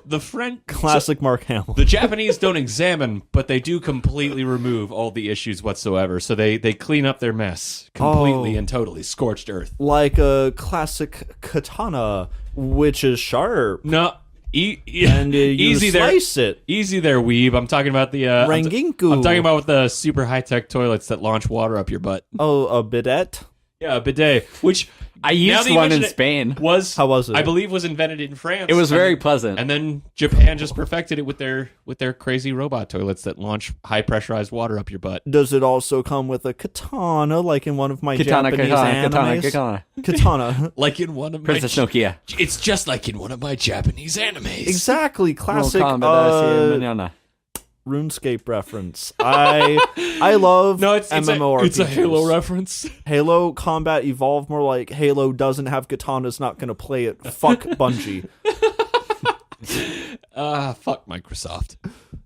the French Classic Mark Hamill. The Japanese don't examine, but they do completely remove all the issues whatsoever. So they clean up their mess completely and totally, scorched earth. Like a classic katana, which is sharp. No, And you easy slice there, it. easy there, weeb. I'm talking about the Ranginku. I'm talking about with the super high tech toilets that launch water up your butt. Oh, a bidet? Yeah, a bidet, which I now used that you one in mention it, Spain. How was it? I believe was invented in France. It was and very then- pleasant. And then Japan just perfected it with their crazy robot toilets that launch high pressurized water up your butt. Does it also come with a katana, like in one of my Japanese animes? Katana. Like in one of my Princess Nokia. It's just like in one of my Japanese animes. Exactly, classic Mañana. RuneScape reference. I love MMORPGs. It's a Halo reference. Halo Combat Evolved, more like Halo doesn't have katanas, not gonna play it. Fuck Bungie. Fuck Microsoft.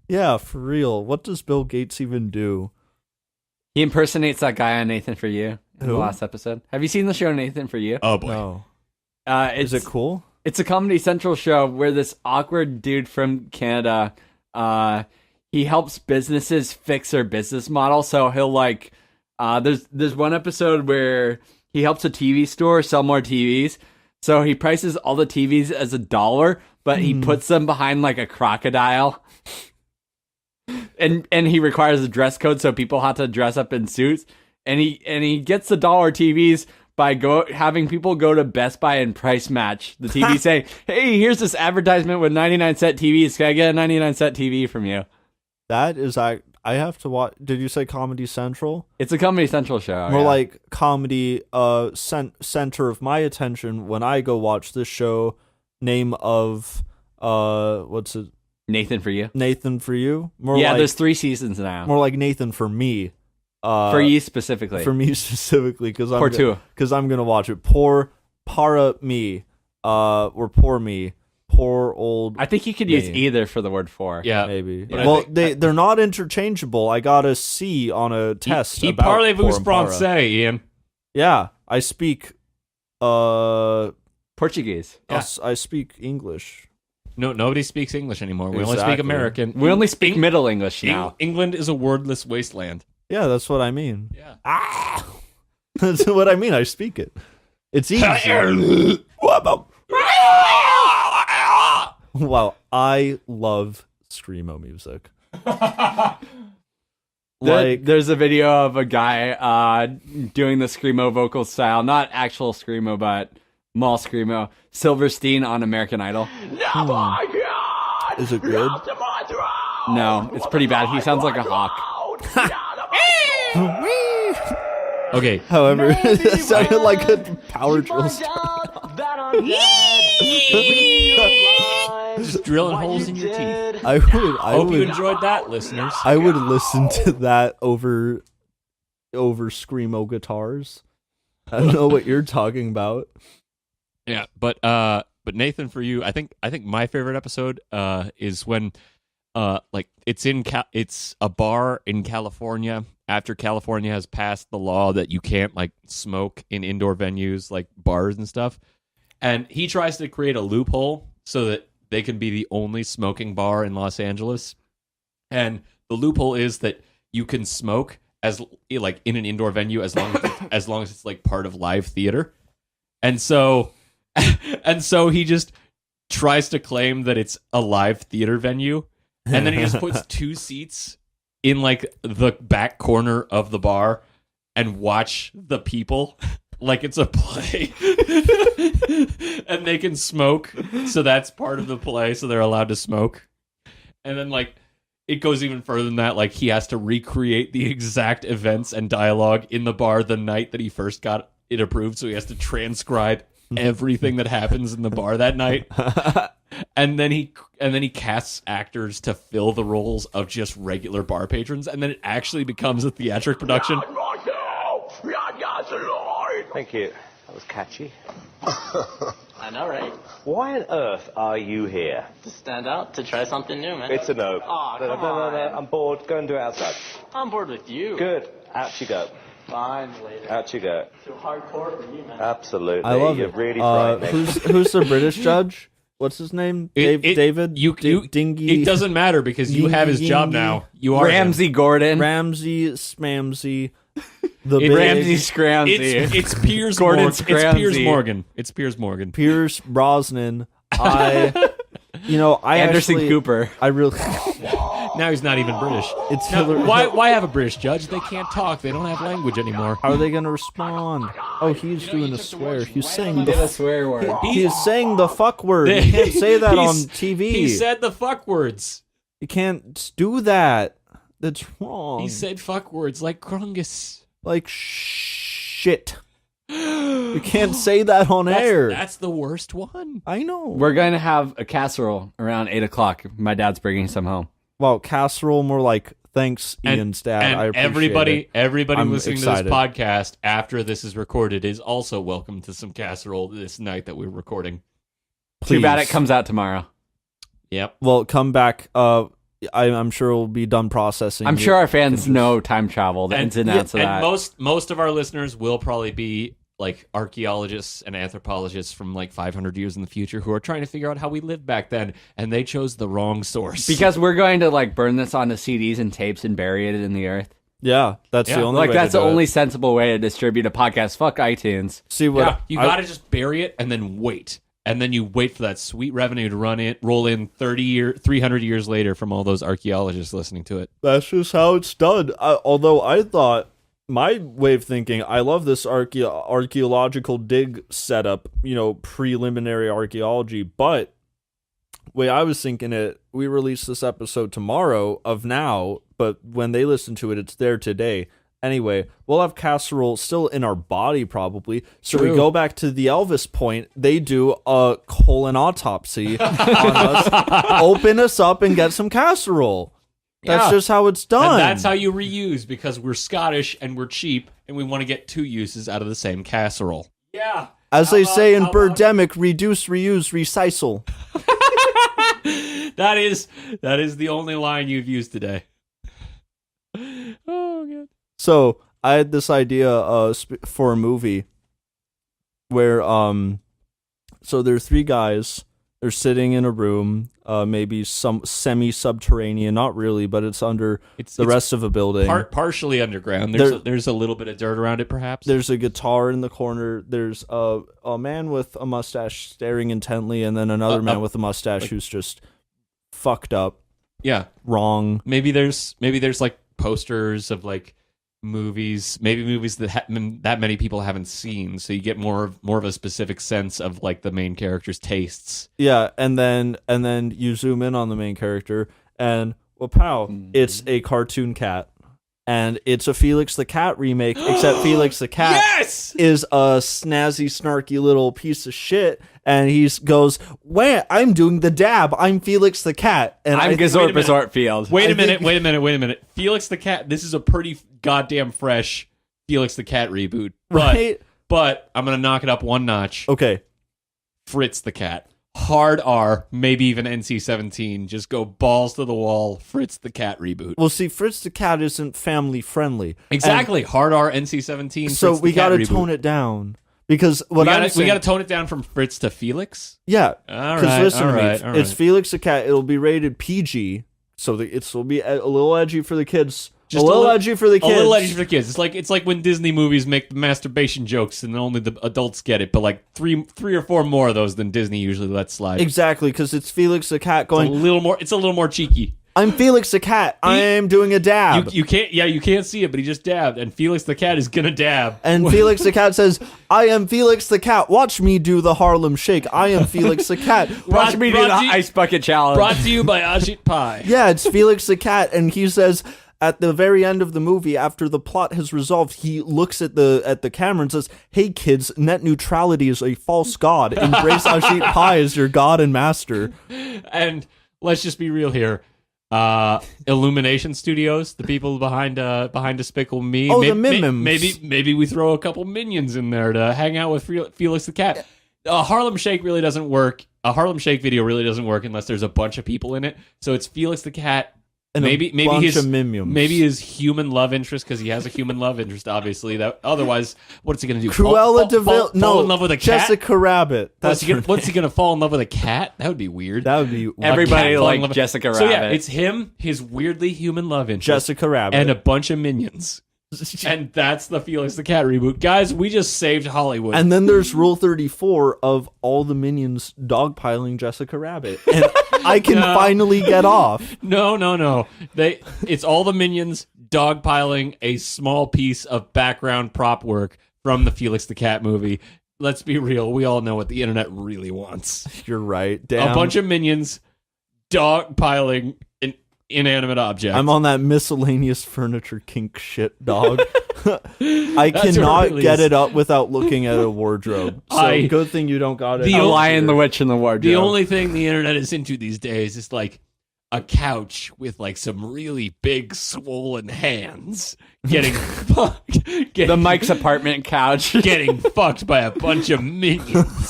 Yeah, for real. What does Bill Gates even do? He impersonates that guy on Nathan For You in the Who? last episode. Have you seen the show Nathan For You? Oh boy. No. Is Is it cool? It's a Comedy Central show where this awkward dude from Canada, he helps businesses fix their business model. So he'll like, there's one episode where he helps a TV store sell more TVs. So he prices all the TVs as $1, but he puts them behind like a crocodile. And he requires a dress code, so people have to dress up in suits. And he gets the dollar TVs by having people go to Best Buy and price match the TV, saying, "Hey, here's this advertisement with 99-cent TVs. Can I get a 99-cent TV from you?" That is, I I have to watch. Did you say Comedy Central? It's a Comedy Central show. More yeah. like comedy center of my attention when I go watch this show. Name of what's it? Nathan for you. Nathan for you. More Yeah, like, there's 3 seasons now. more like Nathan for me. For you specifically. For me specifically, because I'm gonna watch it. Para me, or poor me, poor old. I think you could use either for the word for. Yeah, maybe. But Well, they're not interchangeable. I got a C on a test. Il about parlez-vous pour and para. français, Ian? Yeah, I speak. Portuguese. Yeah. I speak English. No, nobody speaks English anymore. We only speak Exactly. American. We only speak Middle English now. England is a wordless wasteland. Yeah, that's what I mean. Yeah. That's what I mean. I speak it. It's easy. Wow, I love screamo music. There's a video of a guy doing the screamo vocal style, not actual screamo, but mall screamo. Silverstein on American Idol. Is it good? No, it's pretty bad. He sounds like a hawk. Okay. However, it sounded like a power drill. Just drilling holes in your teeth. I Hope you would enjoyed that, listeners. I would listen to that over screamo guitars. I don't know what you're talking about. Yeah, but Nathan, for you, I think my favorite episode is when like it's a bar in California after California has passed the law that you can't like smoke in indoor venues like bars and stuff, and he tries to create a loophole so that they can be the only smoking bar in Los Angeles, and the loophole is that you can smoke as like in an indoor venue as long as it's like part of live theater, and so he just tries to claim that it's a live theater venue, and then he just puts 2 seats in like the back corner of the bar and watch the people like it's a play. And they can smoke, so that's part of the play, so they're allowed to smoke. And then like it goes even further than that, like he has to recreate the exact events and dialogue in the bar the night that he first got it approved, so he has to transcribe everything that happens in the bar that night. And then he casts actors to fill the roles of just regular bar patrons, and then it actually becomes a theatric production. Thank you. That was catchy. I know, right? Why on earth are you here? To stand out, to try something new, man. It's a no. Aw, No, come no, on. I'm bored. Go and do it outside. I'm bored with you. Good. Out you go. Fine, later. Out you go. Too hardcore for you, man. Absolutely. I love You're it. really frightening. Who's the British judge? What's his name? David? Dingy. It doesn't matter because you have his job now. You are Ramsey him. Gordon. Ramsey Smamsey. The Ramsey Scramsey. It's Piers Gordon Morgan. It's Piers Scramsey. Morgan. It's Piers Morgan. Pierce Brosnan. Anderson actually, Cooper. I really. Now he's not even British. It's Now, Hillary. why have a British judge? They can't talk. They don't have language anymore. How are they gonna respond? Oh, he's doing a swear. He's saying Did a the. swear word. He's saying the fuck word. You can't say that on TV. He said the fuck words. You can't do that. That's wrong. He said fuck words like Krungus. Like shit. You can't say that on air. That's the worst one. I know. We're going to have a casserole around 8 o'clock. My dad's bringing some home. Well, casserole, more like thanks, Ian's dad. And I appreciate everybody I'm listening excited. to this podcast after this is recorded is also welcome to some casserole this night that we're recording. Too bad it Please. comes out tomorrow. Yep. Well, come back. I'm sure we'll be done processing. I'm sure our fans know time travel, the ins and outs of that. And most of our listeners will probably be like archaeologists and anthropologists from like 500 years in the future who are trying to figure out how we lived back then, and they chose the wrong source. Because we're going to like burn this onto CDs and tapes and bury it in the earth. Yeah, that's the only way that's to the do only it. sensible way to distribute a podcast. Fuck iTunes. See what Yeah, you gotta just bury it and then wait. And then you wait for that sweet revenue to roll in 300 years later from all those archaeologists listening to it. That's just how it's done. Although I thought, my way of thinking, I love this archaeological dig setup, preliminary archaeology, but way I was thinking it, we release this episode tomorrow of now, but when they listen to it, it's there today. Anyway, we'll have casserole still in our body probably. So True. we go back to the Elvis point. They do a colonautopsy on us, open us up, and get some casserole. That's Yeah. just how it's done. And that's how you reuse, because we're Scottish and we're cheap and we want to get 2 uses out of the same casserole. Yeah. As they say in Birdemic, reduce, reuse, recycle. That is the only line you've used today. Oh, God. So I had this idea for a movie where so there are 3 guys. They're sitting in a room, maybe some semi-subterranean, not really, but it's under the rest of a building. Partially underground. There's a little bit of dirt around it, perhaps. There's a guitar in the corner. There's a man with a mustache staring intently, and then another man with a mustache who's just fucked up. Yeah. Wrong. Maybe there's like posters of like movies, maybe movies that that many people haven't seen, so you get more of a specific sense of like the main character's tastes. Yeah, and then you zoom in on the main character, and it's a cartoon cat, and it's a Felix the Cat remake, except Felix the Cat is a snazzy, snarky little piece of shit, and he goes, "Wah, I'm doing the dab. I'm Felix the Cat, and I'm Gazort Resort Field." Wait a minute. Felix the Cat. This is a pretty goddamn fresh Felix the Cat reboot, right? But I'm gonna knock it up one notch. Okay, Fritz the Cat. Hard R, maybe even NC-17. Just go balls to the wall. Fritz the Cat reboot. Well, see, Fritz the Cat isn't family friendly. Exactly. Hard R, NC-17. So we got to tone it down. Because we got to tone it down from Fritz to Felix? Yeah. All right. Because listen to me. All right. It's Felix the Cat. It'll be rated PG. So it'll be a little edgy for the kids. Just a little edgy for the kids. A little edgy for the kids. It's like when Disney movies make the masturbation jokes and only the adults get it, but like three or four more of those than Disney usually lets slide. Exactly, because it's Felix the Cat going. It's a little more cheeky. I'm Felix the Cat. I'm doing a dab. You can't see it, but he just dabbed, and Felix the Cat is gonna dab. And Felix the Cat says, "I am Felix the Cat. Watch me do the Harlem Shake. I am Felix the Cat. Watch me do the Ice Bucket Challenge." Brought to you by Ajit Pai. Yeah, it's Felix the Cat, and he says at the very end of the movie, after the plot has resolved, he looks at the camera and says, "Hey kids, net neutrality is a false god. Embrace Ajit Pai as your god and master." And let's just be real here. Illumination Studios, the people behind Despicable Me. Oh, the Minims. Maybe we throw a couple minions in there to hang out with Felix the Cat. A Harlem Shake really doesn't work. A Harlem Shake video really doesn't work unless there's a bunch of people in it. So it's Felix the Cat. And maybe his human love interest, because he has a human love interest, obviously. That otherwise, what's he gonna do? Cruella de Vil. Fall in love with a cat. Jessica Rabbit. What's he gonna fall in love with a cat? That would be weird. That would be everybody like Jessica Rabbit. So yeah, it's him, his weirdly human love interest, Jessica Rabbit, and a bunch of minions. And that's the Felix the Cat reboot. Guys, we just saved Hollywood. And then there's Rule 34 of all the minions dogpiling Jessica Rabbit. And I can finally get off. No. It's all the minions dogpiling a small piece of background prop work from the Felix the Cat movie. Let's be real. We all know what the internet really wants. You're right. Damn. A bunch of minions dogpiling an inanimate object. I'm on that miscellaneous furniture kink shit, dog. I cannot get it up without looking at a wardrobe. So good thing you don't got it. The Lion, the Witch, and the Wardrobe. The only thing the internet is into these days is like a couch with like some really big swollen hands getting fucked. The Mike's apartment couch. Getting fucked by a bunch of minions.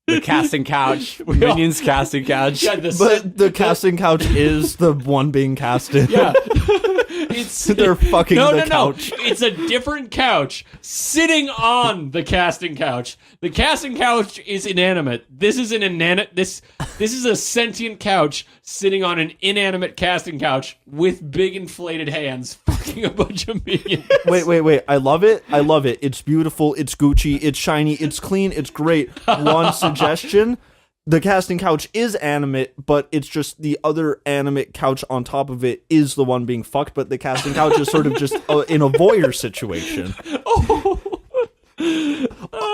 The casting couch. Minions casting couch. Yeah, but the casting couch is the one being casted. Yeah. They're fucking the couch. No. It's a different couch sitting on the casting couch. The casting couch is inanimate. This is an inanimate. This is a sentient couch sitting on an inanimate casting couch with big inflated hands, fucking a bunch of minions. Wait! I love it. It's beautiful. It's Gucci. It's shiny. It's clean. It's great. One suggestion. The casting couch is animate, but it's just the other animate couch on top of it is the one being fucked, but the casting couch is sort of just in a voyeur situation.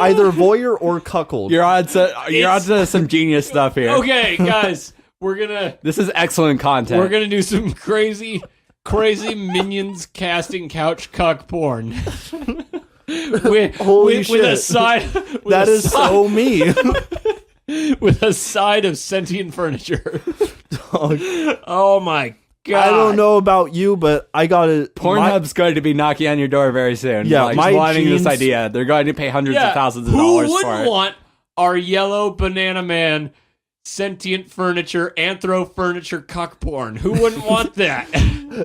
either voyeur or cuckold. You're on to some genius stuff here. Okay, guys, This is excellent content. we're gonna do some crazy minions casting couch cuck porn. Holy shit. With a side. That is so me. With a side of sentient furniture. Dog. Oh my god! I don't know about you, but I got it. Pornhub's going to be knocking on your door very soon. Yeah, like, my wanting jeans- this idea. They're going to pay hundreds of thousands of Who dollars wouldn't for it. want our yellow banana man sentient furniture, anthro furniture cuck porn? Who wouldn't want that?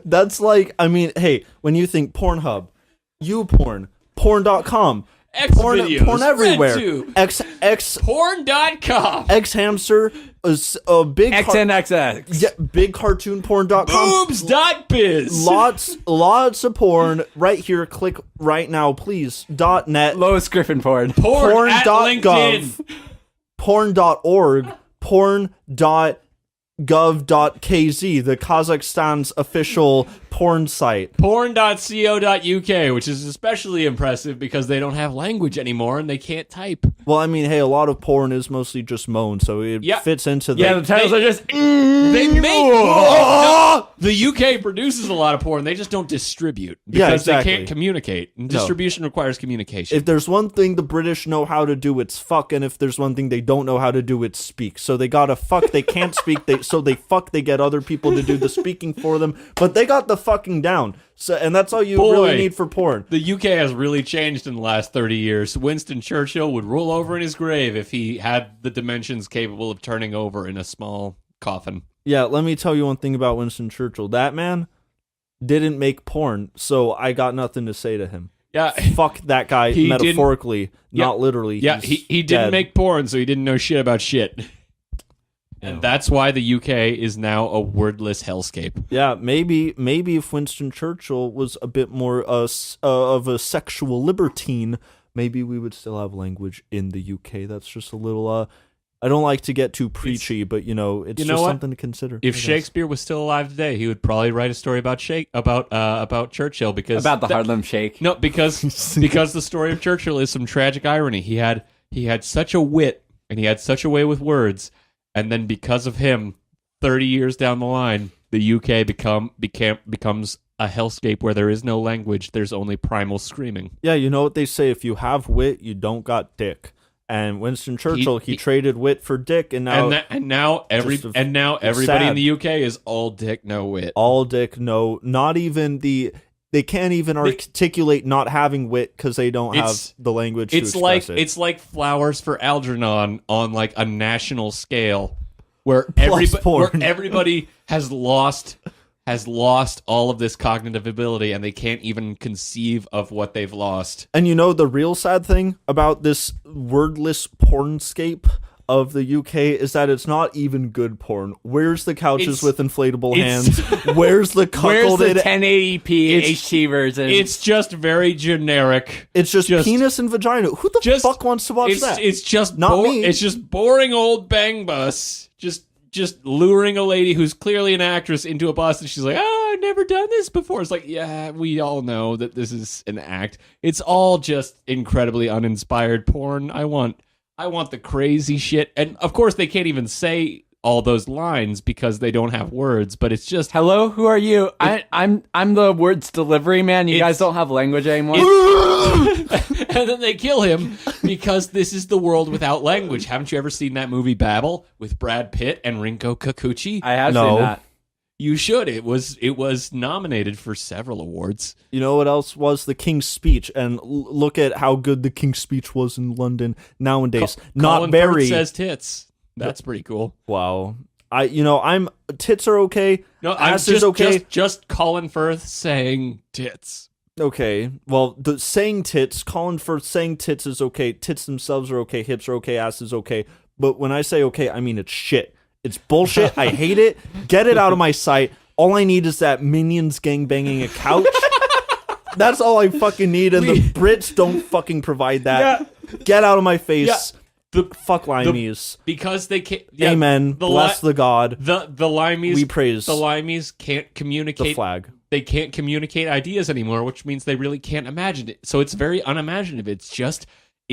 That's like, I mean, hey, when you think Pornhub, YouPorn, porn.com, porn Xvideos, everywhere. RedTube, porn.com, X Hamster, a big XNXX. big cartoon porn.com. boobs.biz. Lots of porn right here. Click right now, please. .net, Lois Griffin porn. Porn at porn.gov, LinkedIn. porn.org, porn.gov.kz, the Kazakhstan's official porn site. Porn.co.uk, which is especially impressive because they don't have language anymore and they can't type. Well, I mean, hey, a lot of porn is mostly just moan, so it Yeah. fits into the... Yeah, the titles are just... They make no, the UK produces a lot of porn. They just don't distribute because they can't communicate. And distribution requires communication. If there's one thing the British know how to do, it's fuck, and if there's one thing they don't know how to do, it's speak. So they gotta fuck, they can't speak, they get other people to do the speaking for them, but they got the fucking down. So, and that's all you really need for porn. The UK has really changed in the last 30 years. Winston Churchill would roll over in his grave if he had the dimensions capable of turning over in a small coffin. Yeah, let me tell you one thing about Winston Churchill. That man didn't make porn, so I got nothing to say to him. Yeah, Fuck that guy, He metaphorically, Yeah. not literally. yeah, He's he didn't dead. make porn, so he didn't know shit about shit. And that's why the UK is now a wordless hellscape. Yeah, maybe if Winston Churchill was a bit more of a sexual libertine, maybe we would still have language in the UK. That's just a little. I don't like to get too preachy, but it's just something to consider. If Shakespeare was still alive today, he would probably write a story about about Churchill because About the Harlem Shake. No, because the story of Churchill is some tragic irony. He had such a wit and he had such a way with words, and then because of him, 30 years down the line, the UK becomes a hellscape where there is no language. There's only primal screaming. Yeah, you know what they say: if you have wit, you don't got dick. And Winston Churchill, he traded wit for dick, and now everybody in the UK is all dick, no wit. All dick, no, not even they can't even articulate not having wit because they don't have the language to express it. It's like Flowers for Algernon on like a national scale, where everybody has lost all of this cognitive ability and they can't even conceive of what they've lost. And the real sad thing about this wordless pornscape of the UK is that it's not even good porn. Where's the couches with inflatable hands? Where's the cuckolded? Where's the 1080p HT version? It's just very generic. It's just penis and vagina. Who the fuck wants to watch that? It's just not me. It's just boring old bang bus. Just luring a lady who's clearly an actress into a bus, and she's like, "Oh, I've never done this before." It's like, yeah, we all know that this is an act. It's all just incredibly uninspired porn. I want the crazy shit, and of course they can't even say all those lines because they don't have words. But it's just, hello, who are you? I'm the words delivery man. You guys don't have language anymore. And then they kill him because this is the world without language. Haven't you ever seen that movie Babel with Brad Pitt and Rinko Kikuchi? I have seen that. You should. It was nominated for several awards. You know what else was? The King's Speech, and look at how good the King's Speech was in London nowadays. Not Colin very. Firth says tits. That's pretty cool. Wow. Tits are okay. No, ass is okay. Just Colin Firth saying tits. Okay. Well, the saying tits, Colin Firth saying tits is okay. Tits themselves are okay. Hips are okay. Ass is okay. But when I say okay, I mean it's shit. It's bullshit. I hate it. Get it out of my sight. All I need is that Minions gangbanging a couch. That's all I fucking need, and the Brits don't fucking provide that. Yeah. Get out of my face. Yeah. Fuck Limeys. Because they can't... Yeah, Amen. Bless the God. The Limeys... We praise. The Limeys can't communicate... The flag. They can't communicate ideas anymore, which means they really can't imagine it. So it's very unimaginative. It's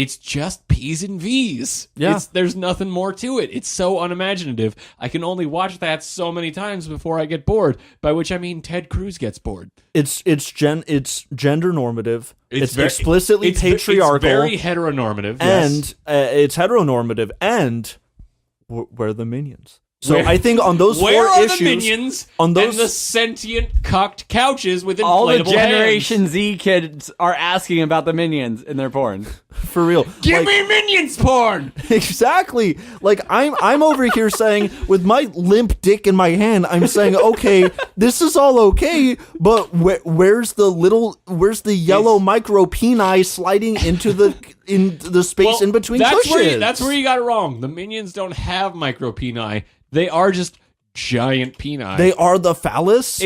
it's just P's and V's. Yeah. There's nothing more to it. It's so unimaginative. I can only watch that so many times before I get bored, by which I mean Ted Cruz gets bored. It's gender normative. It's explicitly patriarchal. It's very heteronormative. And it's heteronormative. And where are the minions? So Where- I think on those Where four are issues, the minions on those and the sentient cucked couches with inflatable All the hands? Generation Z kids are asking about the minions in their porn. for real, Give me minions porn. exactly. Like I'm over here saying, with my limp dick in my hand, I'm saying, okay, this is all okay, but where's the yellow micro peni sliding into the space in between cushions? That's where you got it wrong. The minions don't have micro peni. They are just giant peni. They are the phallus.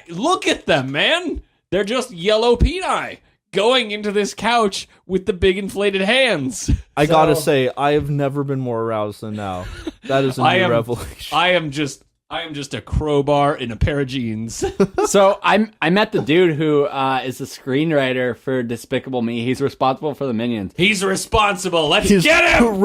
Look at them, man. They're just yellow peni going into this couch with the big inflated hands. I gotta say, I have never been more aroused than now. That is a new revelation. I am just a crowbar in a pair of jeans. So I met the dude who is the screenwriter for Despicable Me. He's responsible for the minions. He's responsible. Let's He's get him.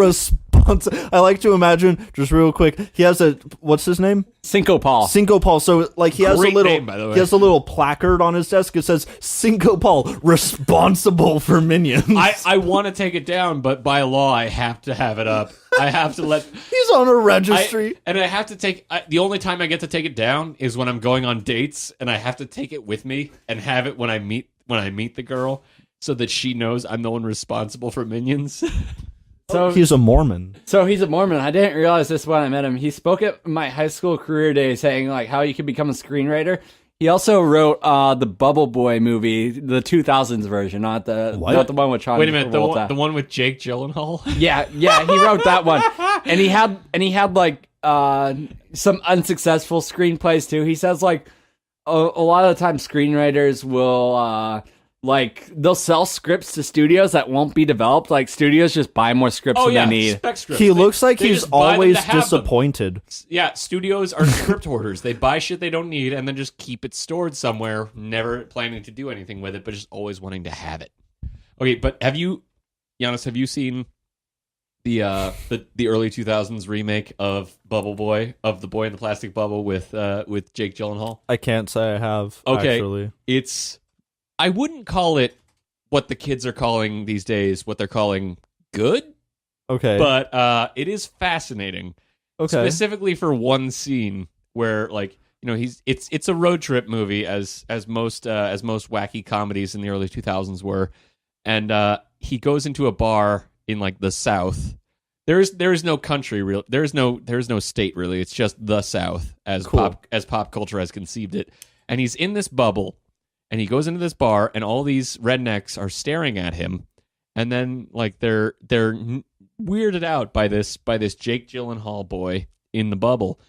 I like to imagine, just real quick, he has what's his name? Cinco Paul. So like he has Great a little name, by the way. he has a little placard on his desk. It says Cinco Paul, responsible for minions. I want to take it down, but by law I have to have it up. I have to let. He's on a registry. I have to take. The only time I get to take it down is when I'm going on dates, and I have to take it with me and have it when I meet the girl, so that she knows I'm the one responsible for minions. So he's a Mormon. I didn't realize this when I met him. He spoke at my high school career day saying like how you could become a screenwriter. He also wrote the Bubble Boy movie, the 2000s version, not the one with Sean. Wait a minute, the one with Jake Gyllenhaal? Yeah, he wrote that one. And he had like some unsuccessful screenplays too. He says like a lot of the time screenwriters will like they'll sell scripts to studios that won't be developed. Like studios just buy more scripts than they need. Spec scripts. He looks like they he's just buy them always to have them. disappointed. Yeah, studios are script hoarders. They buy shit they don't need and then just keep it stored somewhere, never planning to do anything with it, but just always wanting to have it. Okay, but Iannis, have you seen the early 2000s remake of Bubble Boy, of The Boy in the Plastic Bubble with Jake Gyllenhaal? I can't say I have. Okay, actually. I wouldn't call it what the kids are calling these days, what they're calling good. Okay. But it is fascinating. Okay. Specifically for one scene where, like, you know, it's a road trip movie as most wacky comedies in the early 2000s were, and he goes into a bar in like the South. There is no country real. There is no state really. It's just the South as pop culture has conceived it. And he's in this bubble. And he goes into this bar, and all these rednecks are staring at him, and then like they're weirded out by this Jake Gyllenhaal boy in the bubble,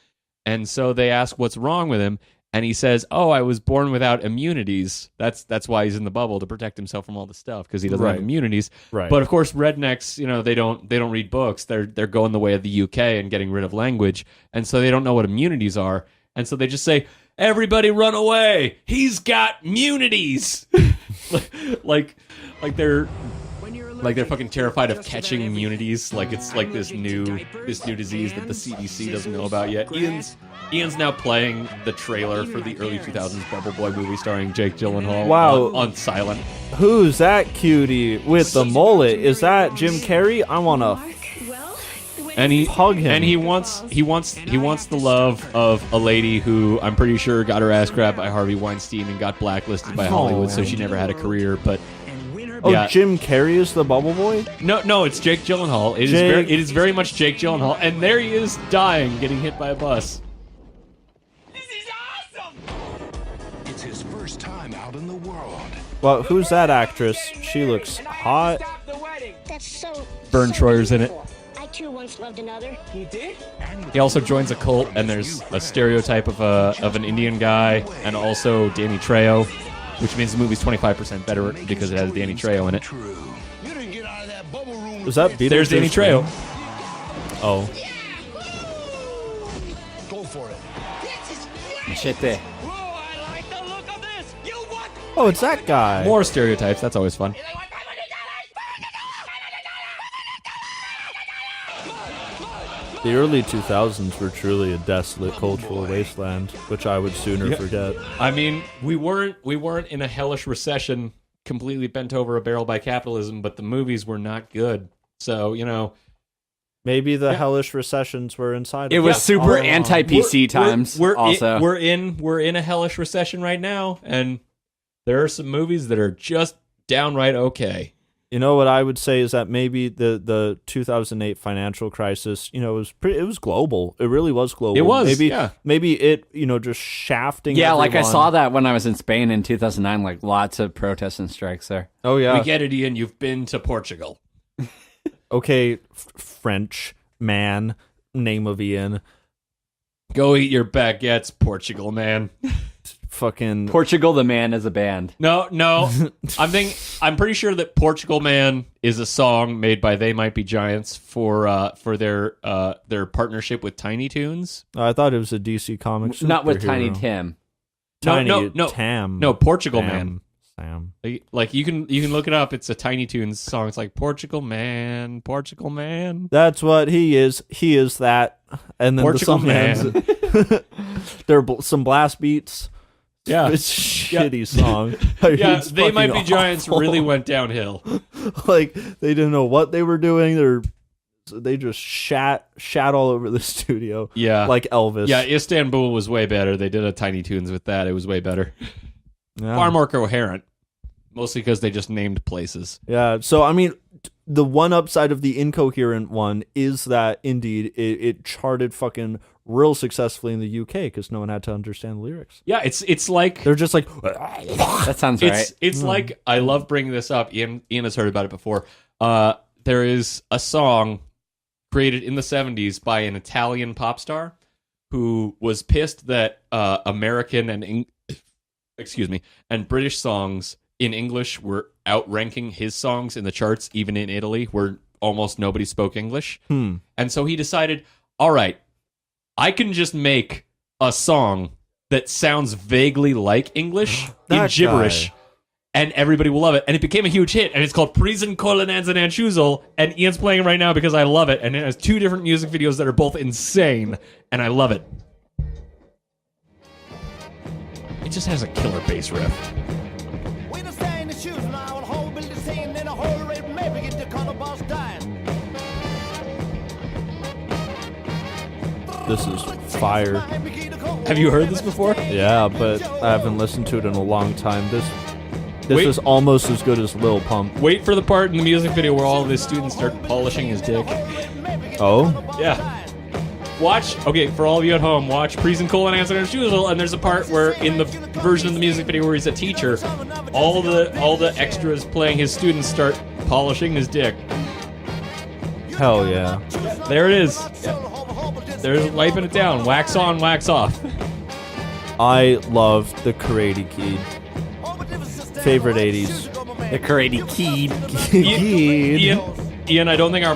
and so they ask what's wrong with him, and he says, "Oh, I was born without immunities. That's why he's in the bubble, to protect himself from all the stuff, because he doesn't have immunities." Right. But of course, rednecks, you know, they don't read books. They're going the way of the UK and getting rid of language, and so they don't know what immunities are, and so they just say, "Everybody run away! He's got immunities!" like they're fucking terrified of catching immunities. Like it's like this new disease that the CDC doesn't know about yet. Ian's now playing the trailer for the early 2000s Bubble Boy movie starring Jake Gyllenhaal. Wow. on silent. Who's that cutie with the mullet? Is that Jim Carrey? I want to And he hug him. And he wants the love of a lady who I'm pretty sure got her ass grabbed by Harvey Weinstein and got blacklisted by Hollywood, so she never had a career. But Jim Carrey is the Bubble Boy? No, it's Jake Gyllenhaal. It is very much Jake Gyllenhaal, and there he is dying, getting hit by a bus. This is awesome! It's his first time out in the world. Well, who's that actress? She looks hot. That's so. Vern Troyer's in it. I too once loved another. You did? He also joins a cult, and there's a stereotype of an Indian guy, and also Danny Trejo, which means the movie's 25% better because it has Danny Trejo in it. You didn't get out of that bubble room. Was that Beetlejuice? There's Danny Trejo. Oh. Go for it. Machete. Oh, it's that guy. More stereotypes. That's always fun. The early 2000s were truly a desolate cultural wasteland, which I would sooner forget. I mean, we weren't in a hellish recession completely bent over a barrel by capitalism, but the movies were not good. So, maybe the hellish recessions were inside. It was super anti-PC times. We're in a hellish recession right now, and there are some movies that are just downright okay. You know what I would say is that maybe the 2008 financial crisis, it was global. It really was global. It was, maybe it, just shafting. Yeah, everyone. like I saw that when I was in Spain in 2009, like lots of protests and strikes there. Oh yeah, we get it, Ian. You've been to Portugal. Okay, French man, name of Ian. Go eat your baguettes, Portugal man. Fucking Portugal the Man as a band. No. I'm pretty sure that Portugal Man is a song made by They Might Be Giants for their partnership with Tiny Toons. I thought it was a DC Comics. Not with superhero. Tiny Tim. No. Tam. No, Portugal Man. Sam. Like you can look it up. It's a Tiny Toons song. It's like Portugal Man. That's what he is. He is that. And then Portugal Man. There are some blast beats. Yeah, it's a shitty song. Yeah, It's They Might Be fucking Giants awful. really went downhill. Like they didn't know what they were doing. They just shat all over the studio. Yeah, like Elvis. Yeah, Istanbul was way better. They did a Tiny Toons with that. It was way better. Yeah. Far more coherent. Mostly because they just named places. Yeah. So I mean, the one upside of the incoherent one is that indeed it charted fucking real successfully in the UK because no one had to understand the lyrics. Yeah, it's like they're just like that sounds right. It's like, I love bringing this up. Ian has heard about it before. There is a song created in the 70s by an Italian pop star who was pissed that American and British songs in English were outranking his songs in the charts, even in Italy, where almost nobody spoke English. And so he decided, all right, I can just make a song that sounds vaguely like English in gibberish, and everybody will love it. And it became a huge hit, and it's called Prison Colonanza and Chuzol, and Ian's playing it right now because I love it, and it has 2 different music videos that are both insane, and I love it. It just has a killer bass riff. This is fire. Have you heard this before? Yeah, but I haven't listened to it in a long time. This is almost as good as Lil Pump. Wait for the part in the music video where all of his students start polishing his dick. Oh? Yeah. Watch, for all of you at home, watch Prison Colonanza and Chuzol, and there's a part where in the version of the music video where he's a teacher, all the extras playing his students start polishing his dick. Hell yeah. There it is. Yeah. They're wiping it down. Wax on, wax off. I love the Karate Kid. Favorite 80s. The Karate Kid. Ian, I don't think our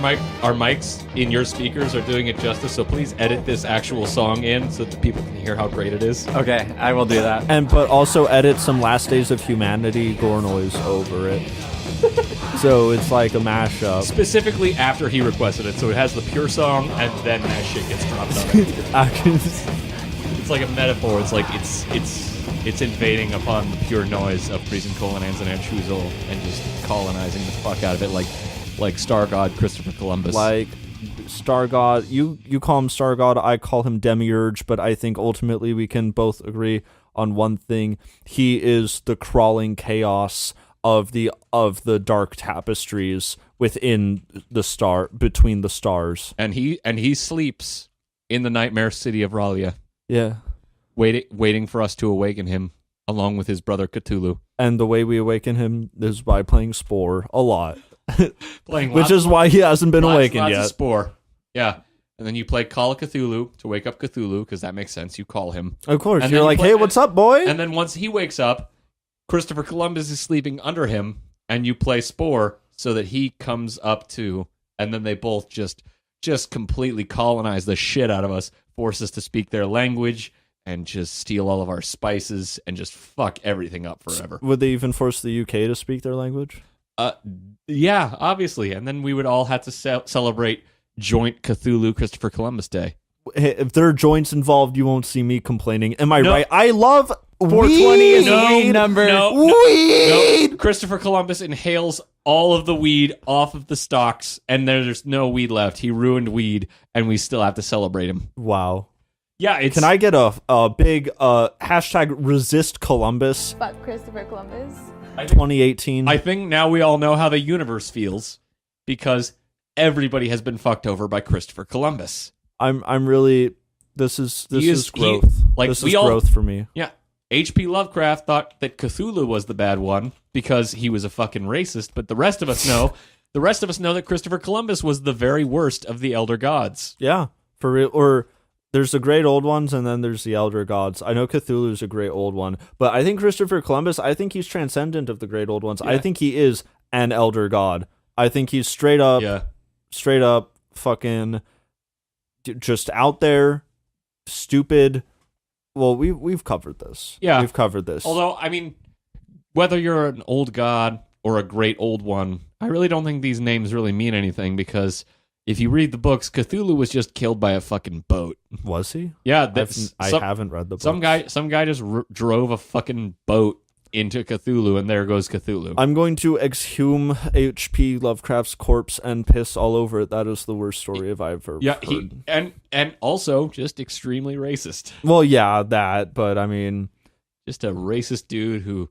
mics in your speakers are doing it justice, so please edit this actual song in so that people can hear how great it is. Okay, I will do that. But also edit some Last Days of Humanity gore noise over it. So it's like a mashup. Specifically after he requested it, so it has the pure song, and then that shit gets dropped on it. It's like a metaphor. It's like it's invading upon the pure noise of Prison Colonanza and Chuzol and just colonizing the fuck out of it, like Star God Christopher Columbus. Like Star God, you call him Star God, I call him Demiurge, but I think ultimately we can both agree on one thing: he is the crawling chaos of the dark tapestries within between the stars, and he sleeps in the nightmare city of Ralia. Yeah, waiting for us to awaken him, along with his brother Cthulhu. And the way we awaken him is by playing Spore a lot, which is why he hasn't been awakened lots yet. Of Spore, yeah. And then you play Call of Cthulhu to wake up Cthulhu, because that makes sense. You call him, of course. And you're like, hey, what's up, boy? And then once he wakes up, Christopher Columbus is sleeping under him, and you play Spore so that he comes up too, and then they both just completely colonize the shit out of us, force us to speak their language, and just steal all of our spices, and just fuck everything up forever. Would they even force the UK to speak their language? Yeah, obviously. And then we would all have to celebrate Joint Cthulhu Christopher Columbus Day. If there are joints involved, you won't see me complaining. Am I No. right? I love 420 is the weed. weed number. Weed. No. Christopher Columbus inhales all of the weed off of the stalks, and there's no weed left. He ruined weed, and we still have to celebrate him. Wow. Yeah, it's... Can I get a big hashtag resist Columbus Fuck Christopher Columbus. 2018? I think now we all know how the universe feels, because everybody has been fucked over by Christopher Columbus. I'm really... This is growth. This is all, growth for me. Yeah. H.P. Lovecraft thought that Cthulhu was the bad one because he was a fucking racist, but the rest of us know that Christopher Columbus was the very worst of the elder gods. Yeah, for real. Or there's the great old ones, and then there's the elder gods. I know Cthulhu's a great old one, but I think Christopher Columbus, I think he's transcendent of the great old ones. Yeah. I think he is an elder god. I think he's straight up fucking just out there, stupid. Well, we've covered this. Yeah. We've covered this. Although, I mean, whether you're an old god or a great old one, I really don't think these names really mean anything, because if you read the books, Cthulhu was just killed by a fucking boat. Was he? Yeah. I haven't read the books. Some guy just drove a fucking boat into Cthulhu, and there goes Cthulhu. I'm going to exhume H.P. Lovecraft's corpse and piss all over it. That is the worst story I've ever heard. And also just extremely racist. Well, yeah, that, but I mean... Just a racist dude who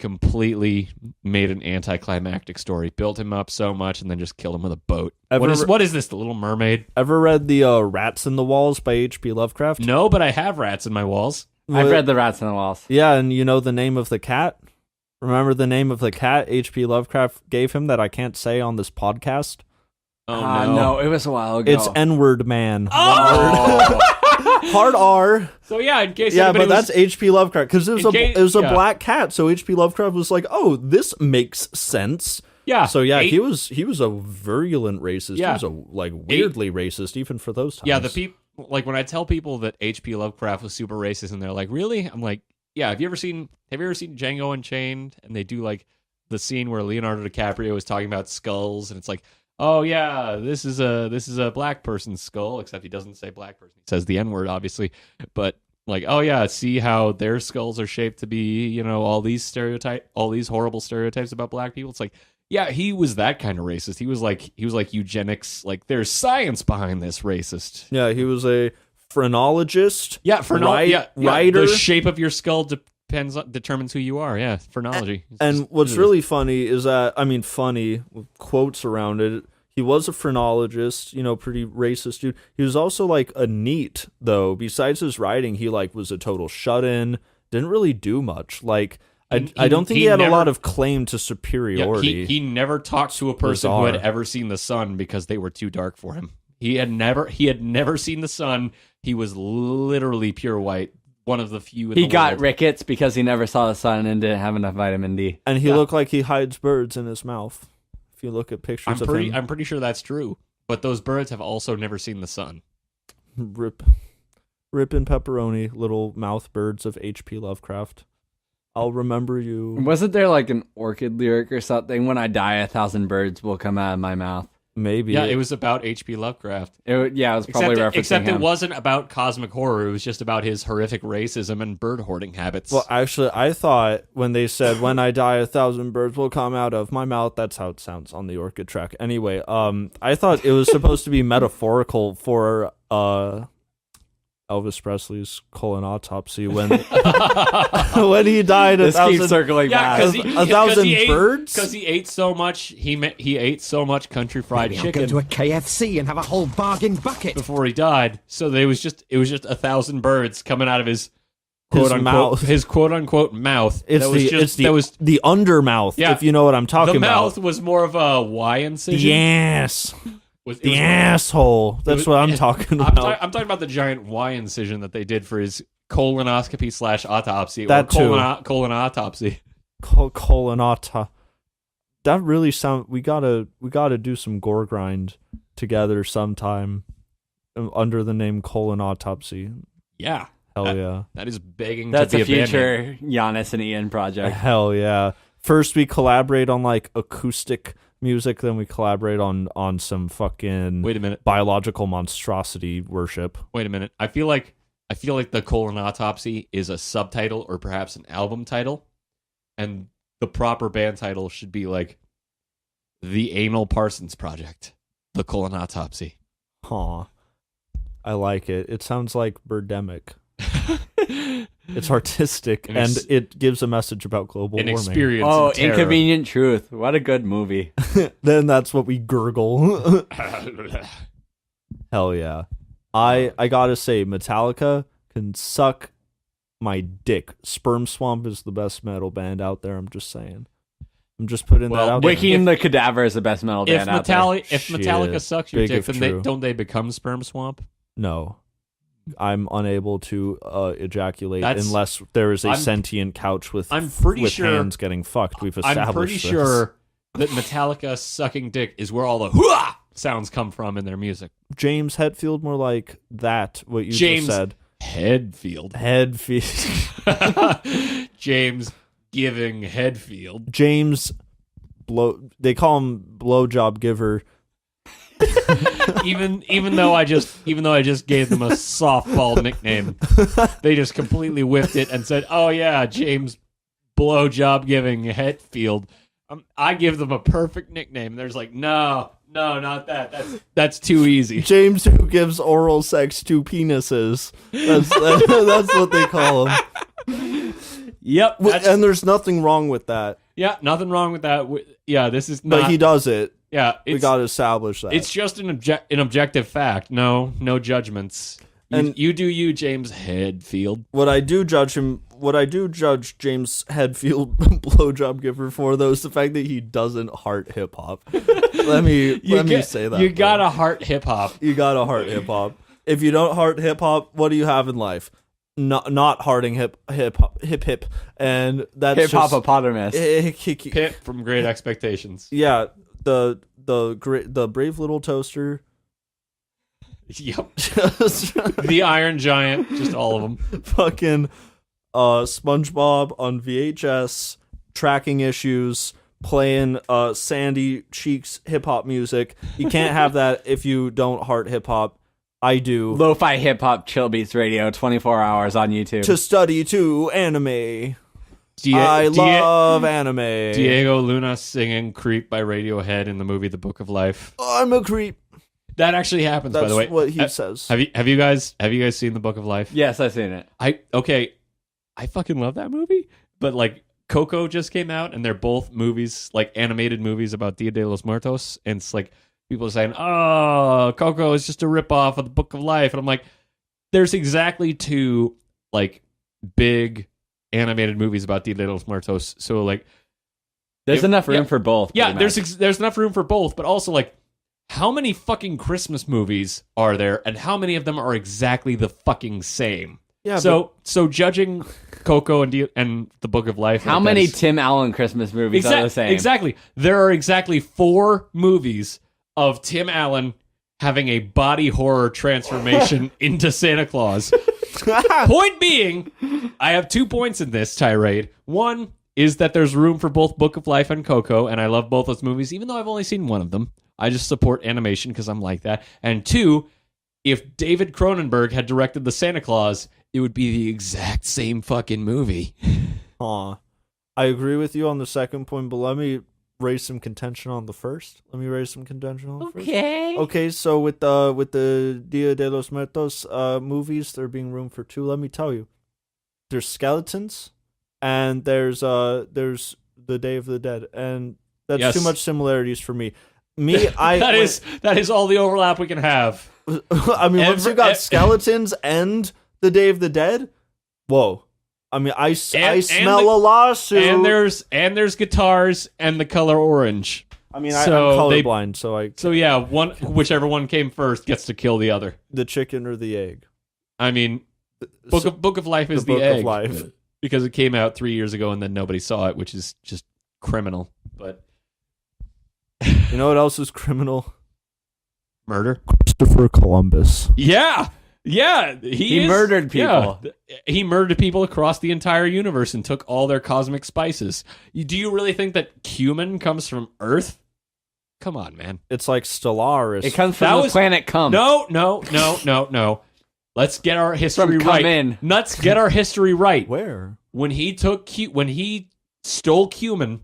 completely made an anticlimactic story, built him up so much, and then just killed him with a boat. What is this, The Little Mermaid? Ever read the Rats in the Walls by H.P. Lovecraft? No, but I have rats in my walls. I've read The Rats in the Walls. Yeah, and you know the name of the cat? Remember the name of the cat H.P. Lovecraft gave him that I can't say on this podcast? Oh, no. No, it was a while ago. It's N-word man. Oh! Hard R. So yeah, in case but that's H.P. Lovecraft, because it was a black cat, so H.P. Lovecraft was like, oh, this makes sense. Yeah. So yeah, he was a virulent racist. Yeah. He was weirdly racist even for those times. Yeah, the people, like, when I tell people that H.P. Lovecraft was super racist, and they're like, really? I'm like, yeah, have you ever seen Django Unchained? And they do like the scene where Leonardo DiCaprio is talking about skulls, and it's like, oh yeah, this is a black person's skull, except he doesn't say black person. He says the N-word, obviously. But like, oh yeah, see how their skulls are shaped to be, you know, all these horrible stereotypes about black people. It's like, yeah, he was that kind of racist. He was like eugenics, like there's science behind this racist. Yeah, he was a phrenologist. Yeah, writer. The shape of your skull determines who you are. Yeah, phrenology. And what's really funny is that, I mean, funny with quotes around it, he was a phrenologist, you know, pretty racist dude. He was also like a NEET, though. Besides his writing, he like was a total shut-in, didn't really do much. Like, I don't think he had a lot of claim to superiority. Yeah, he never talked to a person who had ever seen the sun because they were too dark for him. He had never seen the sun. He was literally pure white. One of the few in the world. He got rickets because he never saw the sun and didn't have enough vitamin D. And he looked like he hides birds in his mouth. If you look at pictures of him. I'm pretty sure that's true. But those birds have also never seen the sun. Rip and pepperoni, little mouth birds of H.P. Lovecraft. I'll remember you. Wasn't there like an orchid lyric or something? When I die, 1,000 birds will come out of my mouth. Maybe. Yeah, it was about H.P. Lovecraft. It was probably referencing Except him. It wasn't about cosmic horror. It was just about his horrific racism and bird hoarding habits. Well, actually, I thought when they said, when I die, 1,000 birds will come out of my mouth, that's how it sounds on the orchid track. Anyway, I thought it was supposed to be metaphorical for Elvis Presley's colonautopsy when he died. This keeps circling back. 1,000 birds because he ate so much. He ate so much country fried chicken. I'll go to a KFC and have a whole bargain bucket before he died. So it was just 1,000 birds coming out of his quote unquote mouth. It's the undermouth. Yeah, if you know what I'm talking about. The mouth was more of a Y incision. Yes. The asshole. That's what I'm talking about. I'm talking about the giant Y incision that they did for his colonoscopy / autopsy. That too. Colonautopsy. Colonauta. That really sound. We gotta do some gore grind together sometime under the name colonautopsy. Yeah. Hell yeah. That is begging That's to be a future Iannis and Ian project. Hell yeah. First we collaborate on like acoustic music, then we collaborate on some fucking Wait a minute. biological monstrosity worship. Wait a minute. I feel like the colonautopsy is a subtitle or perhaps an album title, and the proper band title should be like The Anal Parsons Project, the colonautopsy. Huh. I like it. It sounds like Birdemic. It's artistic, and it gives a message about global warming. Experience. Oh, and terror. Inconvenient Truth. What a good movie. Then that's what we gurgle. Hell yeah. I gotta say, Metallica can suck my dick. Sperm Swamp is the best metal band out there. I'm just saying. I'm just putting that out there. Wicking the Cadaver is the best metal band out there. If Metallica sucks your Big dick, if then true. don't they become Sperm Swamp? No. I'm unable to ejaculate That's- unless there is a I'm- sentient couch with I'm pretty with sure- hands getting fucked. We've established I'm pretty this. sure that Metallica sucking dick is where all the hooah sounds come from in their music. James Hetfield, more like that, what you James just said. Headfield. James giving Headfield. James they call him blowjob giver. even though I just gave them a softball nickname, they just completely whipped it and said, "Oh yeah, James blowjob giving Hetfield." I give them a perfect nickname. There's like, no, not that. That's too easy. James who gives oral sex to penises. That's what they call him. Yep, and there's nothing wrong with that. Yeah, nothing wrong with that. Yeah, this is not. But he does it. Yeah, we got to establish that. It's just an objective fact. No judgments. You do you, James Hetfield. What I do judge James Hetfield blowjob giver for, though, is the fact that he doesn't heart hip hop. let me say that. You gotta heart hip hop. You gotta heart hip hop. If you don't heart hip hop, what do you have in life? Not hearting hip, and that's hip hopopotamus. Pip from Great Expectations. Yeah, the brave little toaster. Yep. The Iron Giant, just all of them. Fucking SpongeBob on VHS, tracking issues, playing Sandy Cheeks hip hop music. You can't have that if you don't heart hip hop. I do. Lo-fi hip hop chill beats radio 24 hours on YouTube. To study to anime. I love anime. Diego Luna singing "Creep" by Radiohead in the movie The Book of Life. I'm a creep. That actually happens, by the way. That's what he says. Have you guys seen The Book of Life? Yes, I've seen it. I fucking love that movie. But like Coco just came out, and they're both movies, like animated movies about Dia de los Muertos, and it's like people are saying, "Oh, Coco is just a ripoff of The Book of Life," and I'm like, there's exactly two like big animated movies about Dia de los Muertos, so like there's enough room for both. Yeah, there's enough room for both, but also like, how many fucking Christmas movies are there, and how many of them are exactly the fucking same? Yeah. So judging Coco and The Book of Life, how many Tim Allen Christmas movies are the same? Exactly. There are exactly 4 movies of Tim Allen having a body horror transformation into Santa Claus. Point being, I have 2 points in this tirade. One is that there's room for both Book of Life and Coco, and I love both those movies, even though I've only seen one of them. I just support animation because I'm like that. And 2, if David Cronenberg had directed the Santa Claus, it would be the exact same fucking movie. I agree with you on the second point, but let me raise some contention on the first. Okay, so with the Dia de los Muertos movies, there being room for 2, let me tell you. There's skeletons, and there's the Day of the Dead, and that's too much similarities for me. That is all the overlap we can have. I mean, once you got skeletons and the Day of the Dead, whoa. I mean, I smell a lawsuit. And there's guitars and the color orange. I mean, I'm colorblind, so yeah, whichever one came first gets to kill the other. The chicken or the egg. I mean, Book of Life is the Book egg of Life, because it came out 3 years ago and then nobody saw it, which is just criminal. But you know what else is criminal? Murder. Christopher Columbus. Yeah. He murdered people. Yeah, he murdered people across the entire universe and took all their cosmic spices. Do you really think that cumin comes from Earth? Come on, man. It's like Stellaris. It comes from the planet Cum. No. Let's get our history From right. Cum-in. Let's get our history right. Where? When he stole cumin,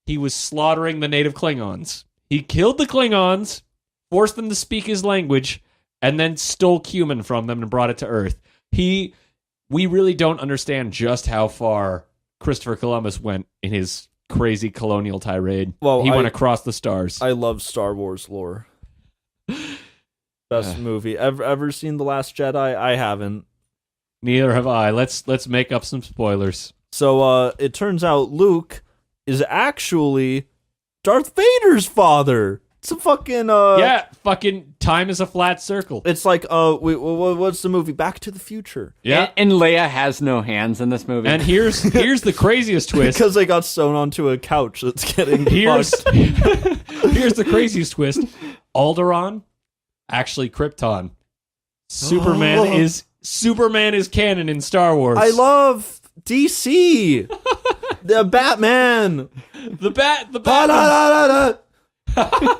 he was slaughtering the native Klingons. He killed the Klingons, forced them to speak his language, and then stole cumin from them and brought it to Earth. We really don't understand just how far Christopher Columbus went in his crazy colonial tirade. Well, he went across the stars. I love Star Wars lore. Best movie. Ever seen The Last Jedi? I haven't. Neither have I. Let's make up some spoilers. So it turns out Luke is actually Darth Vader's father. It's a fucking fucking time is a flat circle. It's like what's the movie? Back to the Future. Yeah, and Leia has no hands in this movie. And here's the craziest twist, because they got sewn onto a couch that's getting here's the craziest twist. Alderaan, actually Krypton. Superman is canon in Star Wars. I love DC. The Batman. The Batman.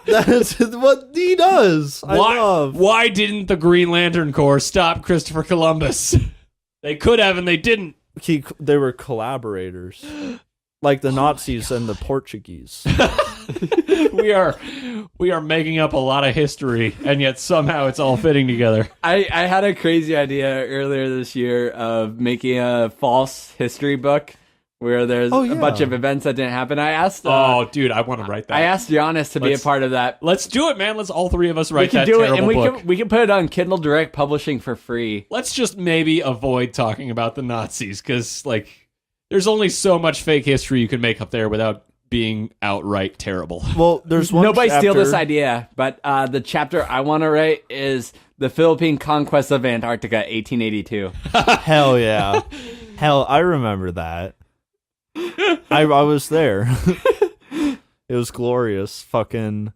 That's what he does. Why didn't the Green Lantern Corps stop Christopher Columbus? They could have, and they didn't. They were collaborators, like the Nazis and the Portuguese. we are making up a lot of history, and yet somehow it's all fitting together. I had a crazy idea earlier this year of making a false history book where there's a bunch of events that didn't happen. I asked... dude, I want to write that. I asked Iannis to be a part of that. Let's do it, man. Let's all three of us write that terrible terrible book. We can put it on Kindle Direct Publishing for free. Let's just maybe avoid talking about the Nazis, because, there's only so much fake history you can make up there without being outright terrible. Well, there's one Nobody chapter... steal this idea, but the chapter I want to write is The Philippine Conquest of Antarctica, 1882. Hell yeah. Hell, I remember that. I was there. It was glorious. Fucking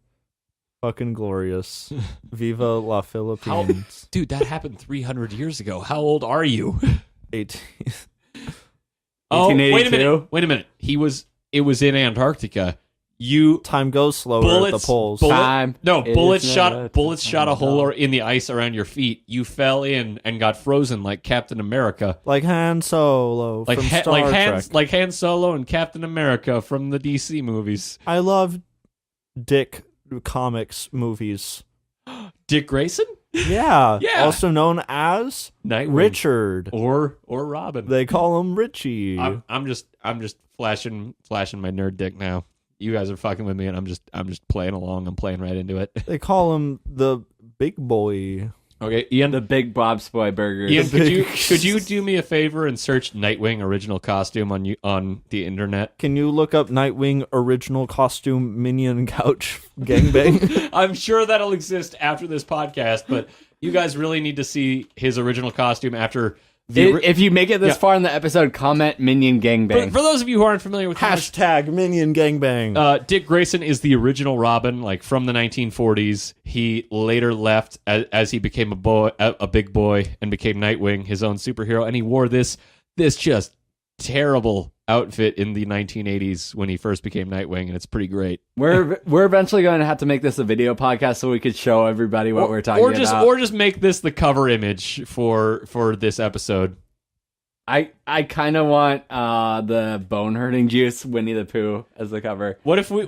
glorious. Viva la Philippines. Dude, that happened 300 years ago. How old are you? 18. Oh, wait a minute. It was in Antarctica. Time goes slower at the poles. Bullets shot a hole in the ice around your feet. You fell in and got frozen like Captain America. Like Han Solo from Star Trek. Like Han Solo and Captain America from the DC movies. I love Dick comics movies. Dick Grayson? Yeah. Also known as Nightwing. Richard or Robin. They call him Richie. I'm just flashing my nerd dick now. You guys are fucking with me, and I'm just playing along. I'm playing right into it. They call him the big boy. Okay, Ian, the big Bob's Boy Burger. Ian, could you do me a favor and search Nightwing original costume on the internet? Can you look up Nightwing original costume minion couch gangbang? I'm sure that'll exist after this podcast, but you guys really need to see his original costume after. If you make it this far in the episode, comment Minion Gangbang. For those of you who aren't familiar with hashtag Minion Gangbang, Dick Grayson is the original Robin, from the 1940s. He later left as he became a big boy, and became Nightwing, his own superhero, and he wore this just terrible outfit in the 1980s when he first became Nightwing, and it's pretty great. We're eventually going to have to make this a video podcast so we could show everybody what we're talking about. Or just make this the cover image for this episode. I kind of want the bone hurting juice Winnie the Pooh as the cover. What if I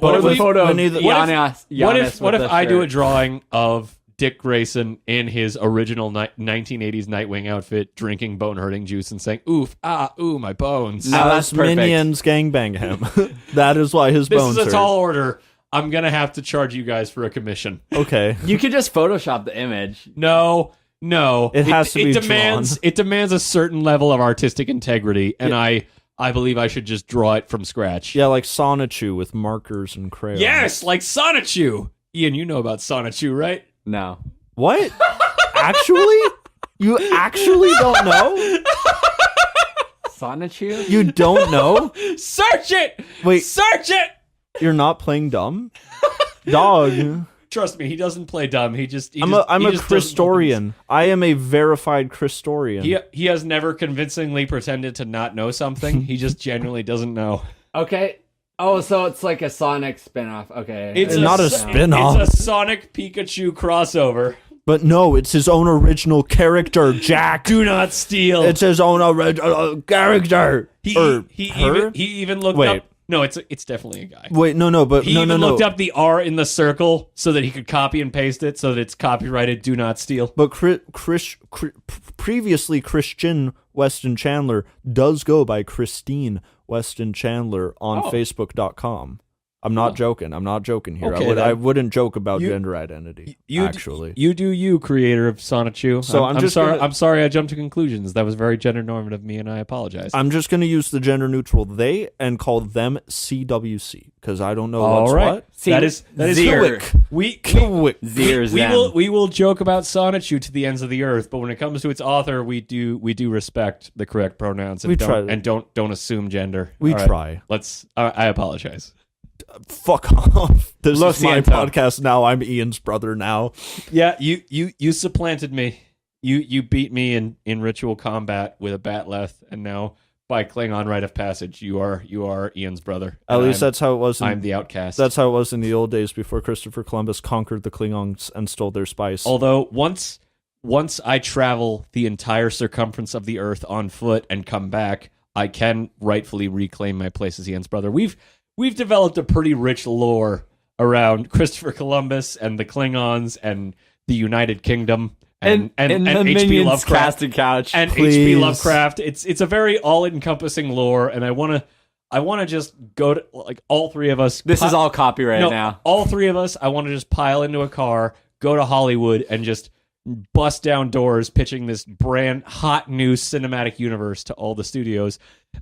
do a drawing of Dick Grayson in his original 1980s Nightwing outfit, drinking bone-hurting juice and saying, oof, ooh, my bones. No, that's Minions gangbang him. That is why his bones hurt. This is a tall order. I'm going to have to charge you guys for a commission. Okay. You could just Photoshop the image. No. It has to be drawn. It demands a certain level of artistic integrity, and I believe I should just draw it from scratch. Yeah, like Sonichu with markers and crayons. Yes, like Sonichu. Ian, you know about Sonichu, right? No. What? Actually? You actually don't know? Sonichu? You don't know? Search it! Wait. Search it! You're not playing dumb? Dog. Trust me, he doesn't play dumb. I'm a Christorian. I am a verified Christorian. He has never convincingly pretended to not know something. He just genuinely doesn't know. Okay. Oh, so it's like a Sonic spinoff. Okay. It's not a spin-off. It's a Sonic Pikachu crossover. But no, it's his own original character, Jack. Do not steal. It's his own original character. He even looked Wait. up. No, it's definitely a guy. Wait, no, but He no, even no, looked no. up the R in the circle so that he could copy and paste it so that it's copyrighted. Do not steal. But previously, Christian Weston Chandler does go by Christine Weston Chandler on Facebook.com. I'm not joking. I'm not joking here. Okay, I wouldn't joke about you- gender identity. You actually, you do you, creator of Sonichu. So I'm just sorry. gonna- I'm sorry. I jumped to conclusions. That was very gender normative of me, and I apologize. I'm just going to use the gender neutral they and call them CWC because I don't know what's All right. what. That is Zir. We will joke about Sonichu to the ends of the earth, but when it comes to its author, we do respect the correct pronouns and We try don't assume gender. We All right. try. Let's. I apologize. Fuck off. This Lo is my siento. podcast now. I'm Ian's brother now. Yeah, you supplanted me. You beat me in ritual combat with a batleth, and now by Klingon rite of passage, you are Ian's brother. At And least that's how it was. I'm the outcast. That's how it was in the old days before Christopher Columbus conquered the Klingons and stole their spice. Although once I travel the entire circumference of the Earth on foot and come back, I can rightfully reclaim my place as Ian's brother. We've developed a pretty rich lore around Christopher Columbus and the Klingons and the United Kingdom and the H.P. Minions Lovecraft casting couch. and Please. H.P. Lovecraft. It's a very all-encompassing lore, and I want to just go to like all three of us. This is all copyrighted now. All three of us. I want to just pile into a car, go to Hollywood, and just bust down doors, pitching this brand hot new cinematic universe to all the studios.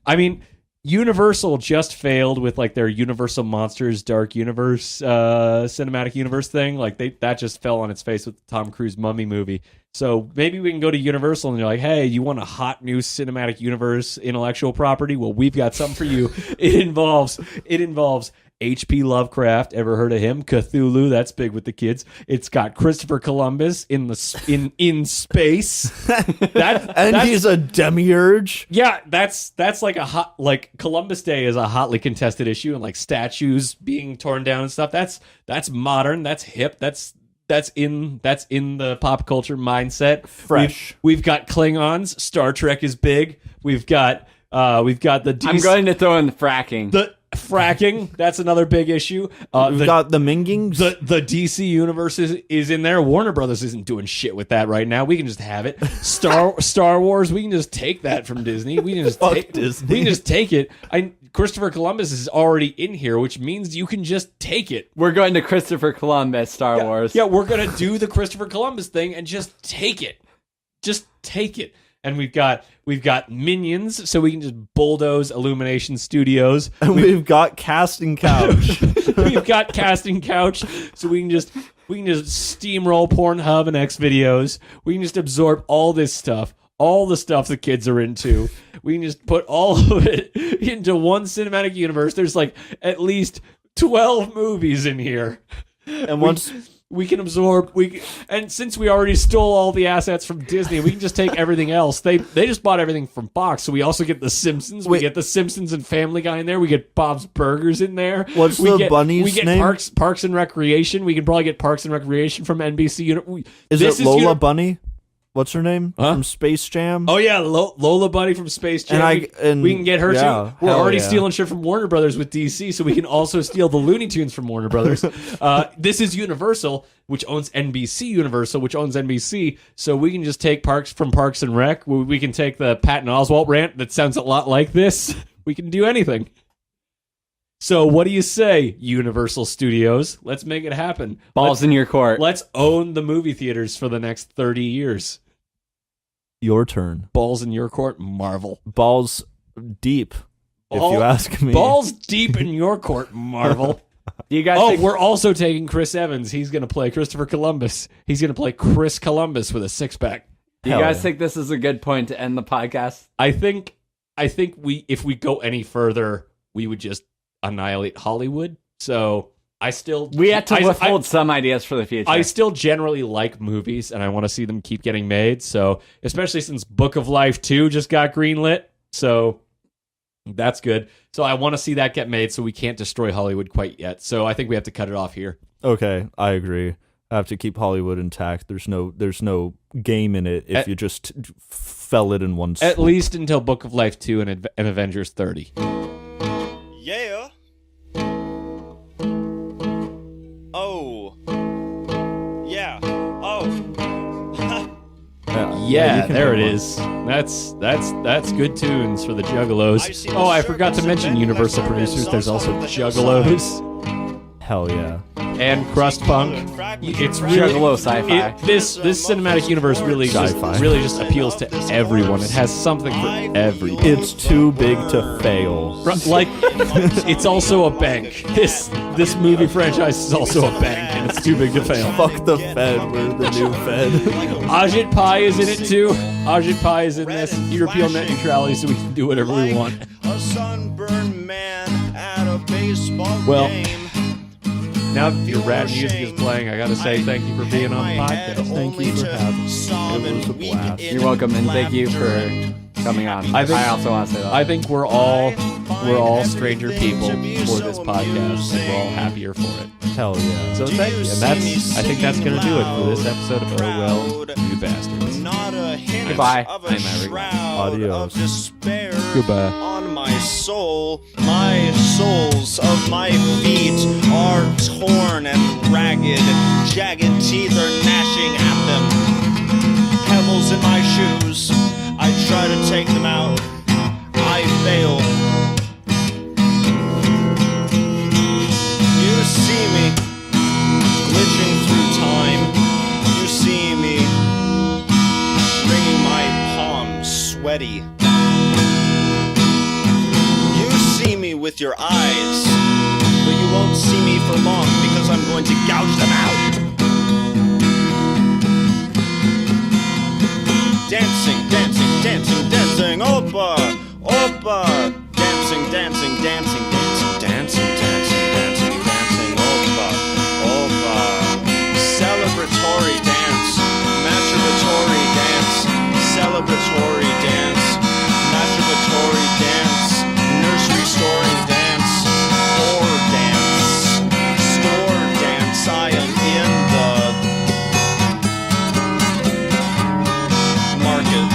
I mean, Universal just failed with like their Universal Monsters Dark Universe cinematic universe thing. Like that just fell on its face with the Tom Cruise Mummy movie. So maybe we can go to Universal and you're like, hey, you want a hot new cinematic universe intellectual property? Well, we've got something for you. It involves H.P. Lovecraft. Ever heard of him? Cthulhu. That's big with the kids. It's got Christopher Columbus in space. That's he's a demiurge. Yeah, that's like a hot, like Columbus Day is a hotly contested issue, and like statues being torn down and stuff. That's modern. That's hip. That's in the pop culture mindset. Fresh. We've got Klingons. Star Trek is big. We've got the DC, I'm going to throw in the fracking. the fracking. That's another big issue. We've got the Mingings. The DC universe is in there. Warner Brothers isn't doing shit with that right now. We can just have it. Star Wars. We can just take that from Disney. We can just take Disney. We can just take it. Christopher Columbus is already in here, which means you can just take it. We're going to Christopher Columbus, Star Wars. Yeah, we're gonna do the Christopher Columbus thing and just take it. Just take it. And we've got Minions, so we can just bulldoze Illumination Studios. And we've got Casting Couch. We've got Casting Couch, so we can just steamroll Pornhub and X videos. We can just absorb all this stuff, all the stuff the kids are into. We can just put all of it into one cinematic universe. There's like at least 12 movies in here. And once we can absorb, and since we already stole all the assets from Disney, we can just take everything else. They just bought everything from Fox, so we also get The Simpsons. We get The Simpsons and Family Guy in there. We get Bob's Burgers in there. What's the bunny's We get name? Parks and Recreation. We can probably get Parks and Recreation from NBC. Is it Lola Bunny? What's her name? From Space Jam? Oh yeah, Lola Bunny from Space Jam. And we can get her yeah, too. We're hell already yeah. stealing shit from Warner Brothers with DC, so we can also steal the Looney Tunes from Warner Brothers. This is Universal, which owns NBC Universal, which owns NBC. So we can just take Parks and Rec. We can take the Patton Oswalt rant that sounds a lot like this. We can do anything. So what do you say, Universal Studios? Let's make it happen. Balls in your court. Let's own the movie theaters for the next 30 years. Your turn. Balls in your court, Marvel. Balls deep, if you ask me. Balls deep in your court, Marvel. You guys we're also taking Chris Evans. He's going to play Christopher Columbus. He's going to play Chris Columbus with a six-pack. Do you guys think this is a good point to end the podcast? I think if we go any further, we would just annihilate Hollywood. So we have to withhold some ideas for the future. I still generally like movies, and I want to see them keep getting made. So especially since Book of Life 2 just got greenlit. So That's good. So I want to see that get made, so we can't destroy Hollywood quite yet. So I think we have to cut it off here. Okay, I agree. I have to keep Hollywood intact. There's no game in it if you just fell it in one swoop. At least until Book of Life 2 and Avengers 30. Yeah. Oh. Yeah. Oh. Yeah, there it is. That's good tunes for the Juggalos. Oh, I forgot to mention Universal producers. There's also Juggalos. Hell yeah. And crust punk. It's really Juggalo sci-fi. This cinematic universe really just appeals to everyone. It has something for everybody. It's too big to fail. Like, it's also a bank. This movie franchise is also a bank, and it's too big to fail. Fuck the Fed. We're the new Fed. Ajit Pai is in it too. Ajit Pai is in this. He repealed net neutrality, so we can do whatever we want. A sunburned man at a baseball game. Now that your rad music is playing, I gotta say thank you for being on the podcast. Thank you for having me. It was a blast. You're welcome, and thank you for coming on. I also want to say that. I think we're all stranger people for this podcast, and we're all happier for it. Hell yeah. So thank you. And I think that's gonna do it for this episode of Oh Well, You Bastards. Goodbye. I'm Eric. Adios. Goodbye. On my soul, my soles of my feet are torn and ragged. Jagged teeth are gnashing at them. Pebbles in my shoes. I try to take them out. I fail. You see me glitching through time. You see me wringing my palms sweaty. You see me with your eyes, but you won't see me for long because I'm going to gouge them out. Dancing, dancing, dancing, dancing, oppa, oppa. Dancing, dancing, dancing, dancing, dancing, dancing, dancing, dancing, oppa, oppa. Celebratory dance, masturbatory dance, celebratory dance, masturbatory dance, nursery story dance, or dance, store dance. I am in the market.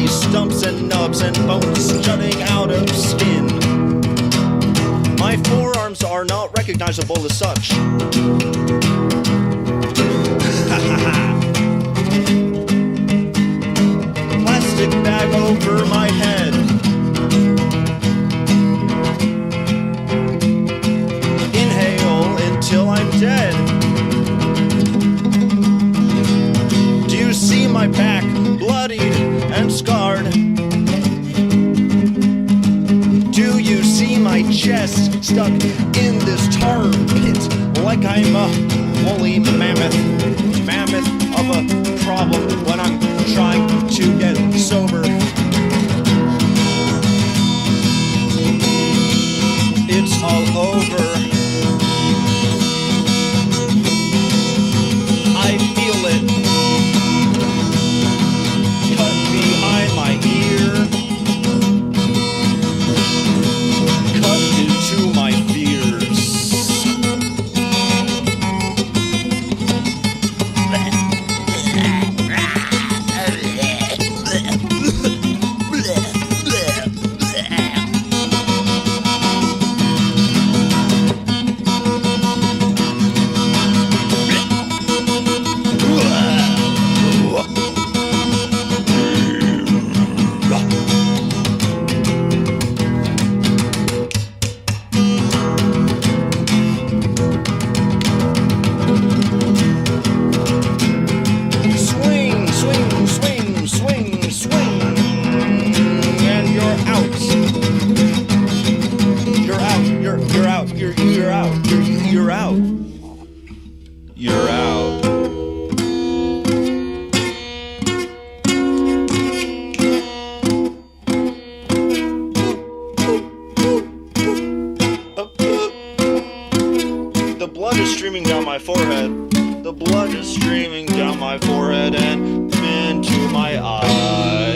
Stumps and nubs and bones jutting out of skin. My forearms are not recognizable as such. Plastic bag over my head. Inhale until I'm dead. Do you see my back bloodied and scarred? Do you see my chest stuck in this tar pit like I'm a woolly mammoth of a problem when I'm trying to get sober? It's all over. I feel it. Behind my ear, cut into my fears. you're out. The blood is streaming down my forehead. The blood is streaming down my forehead and into my eyes.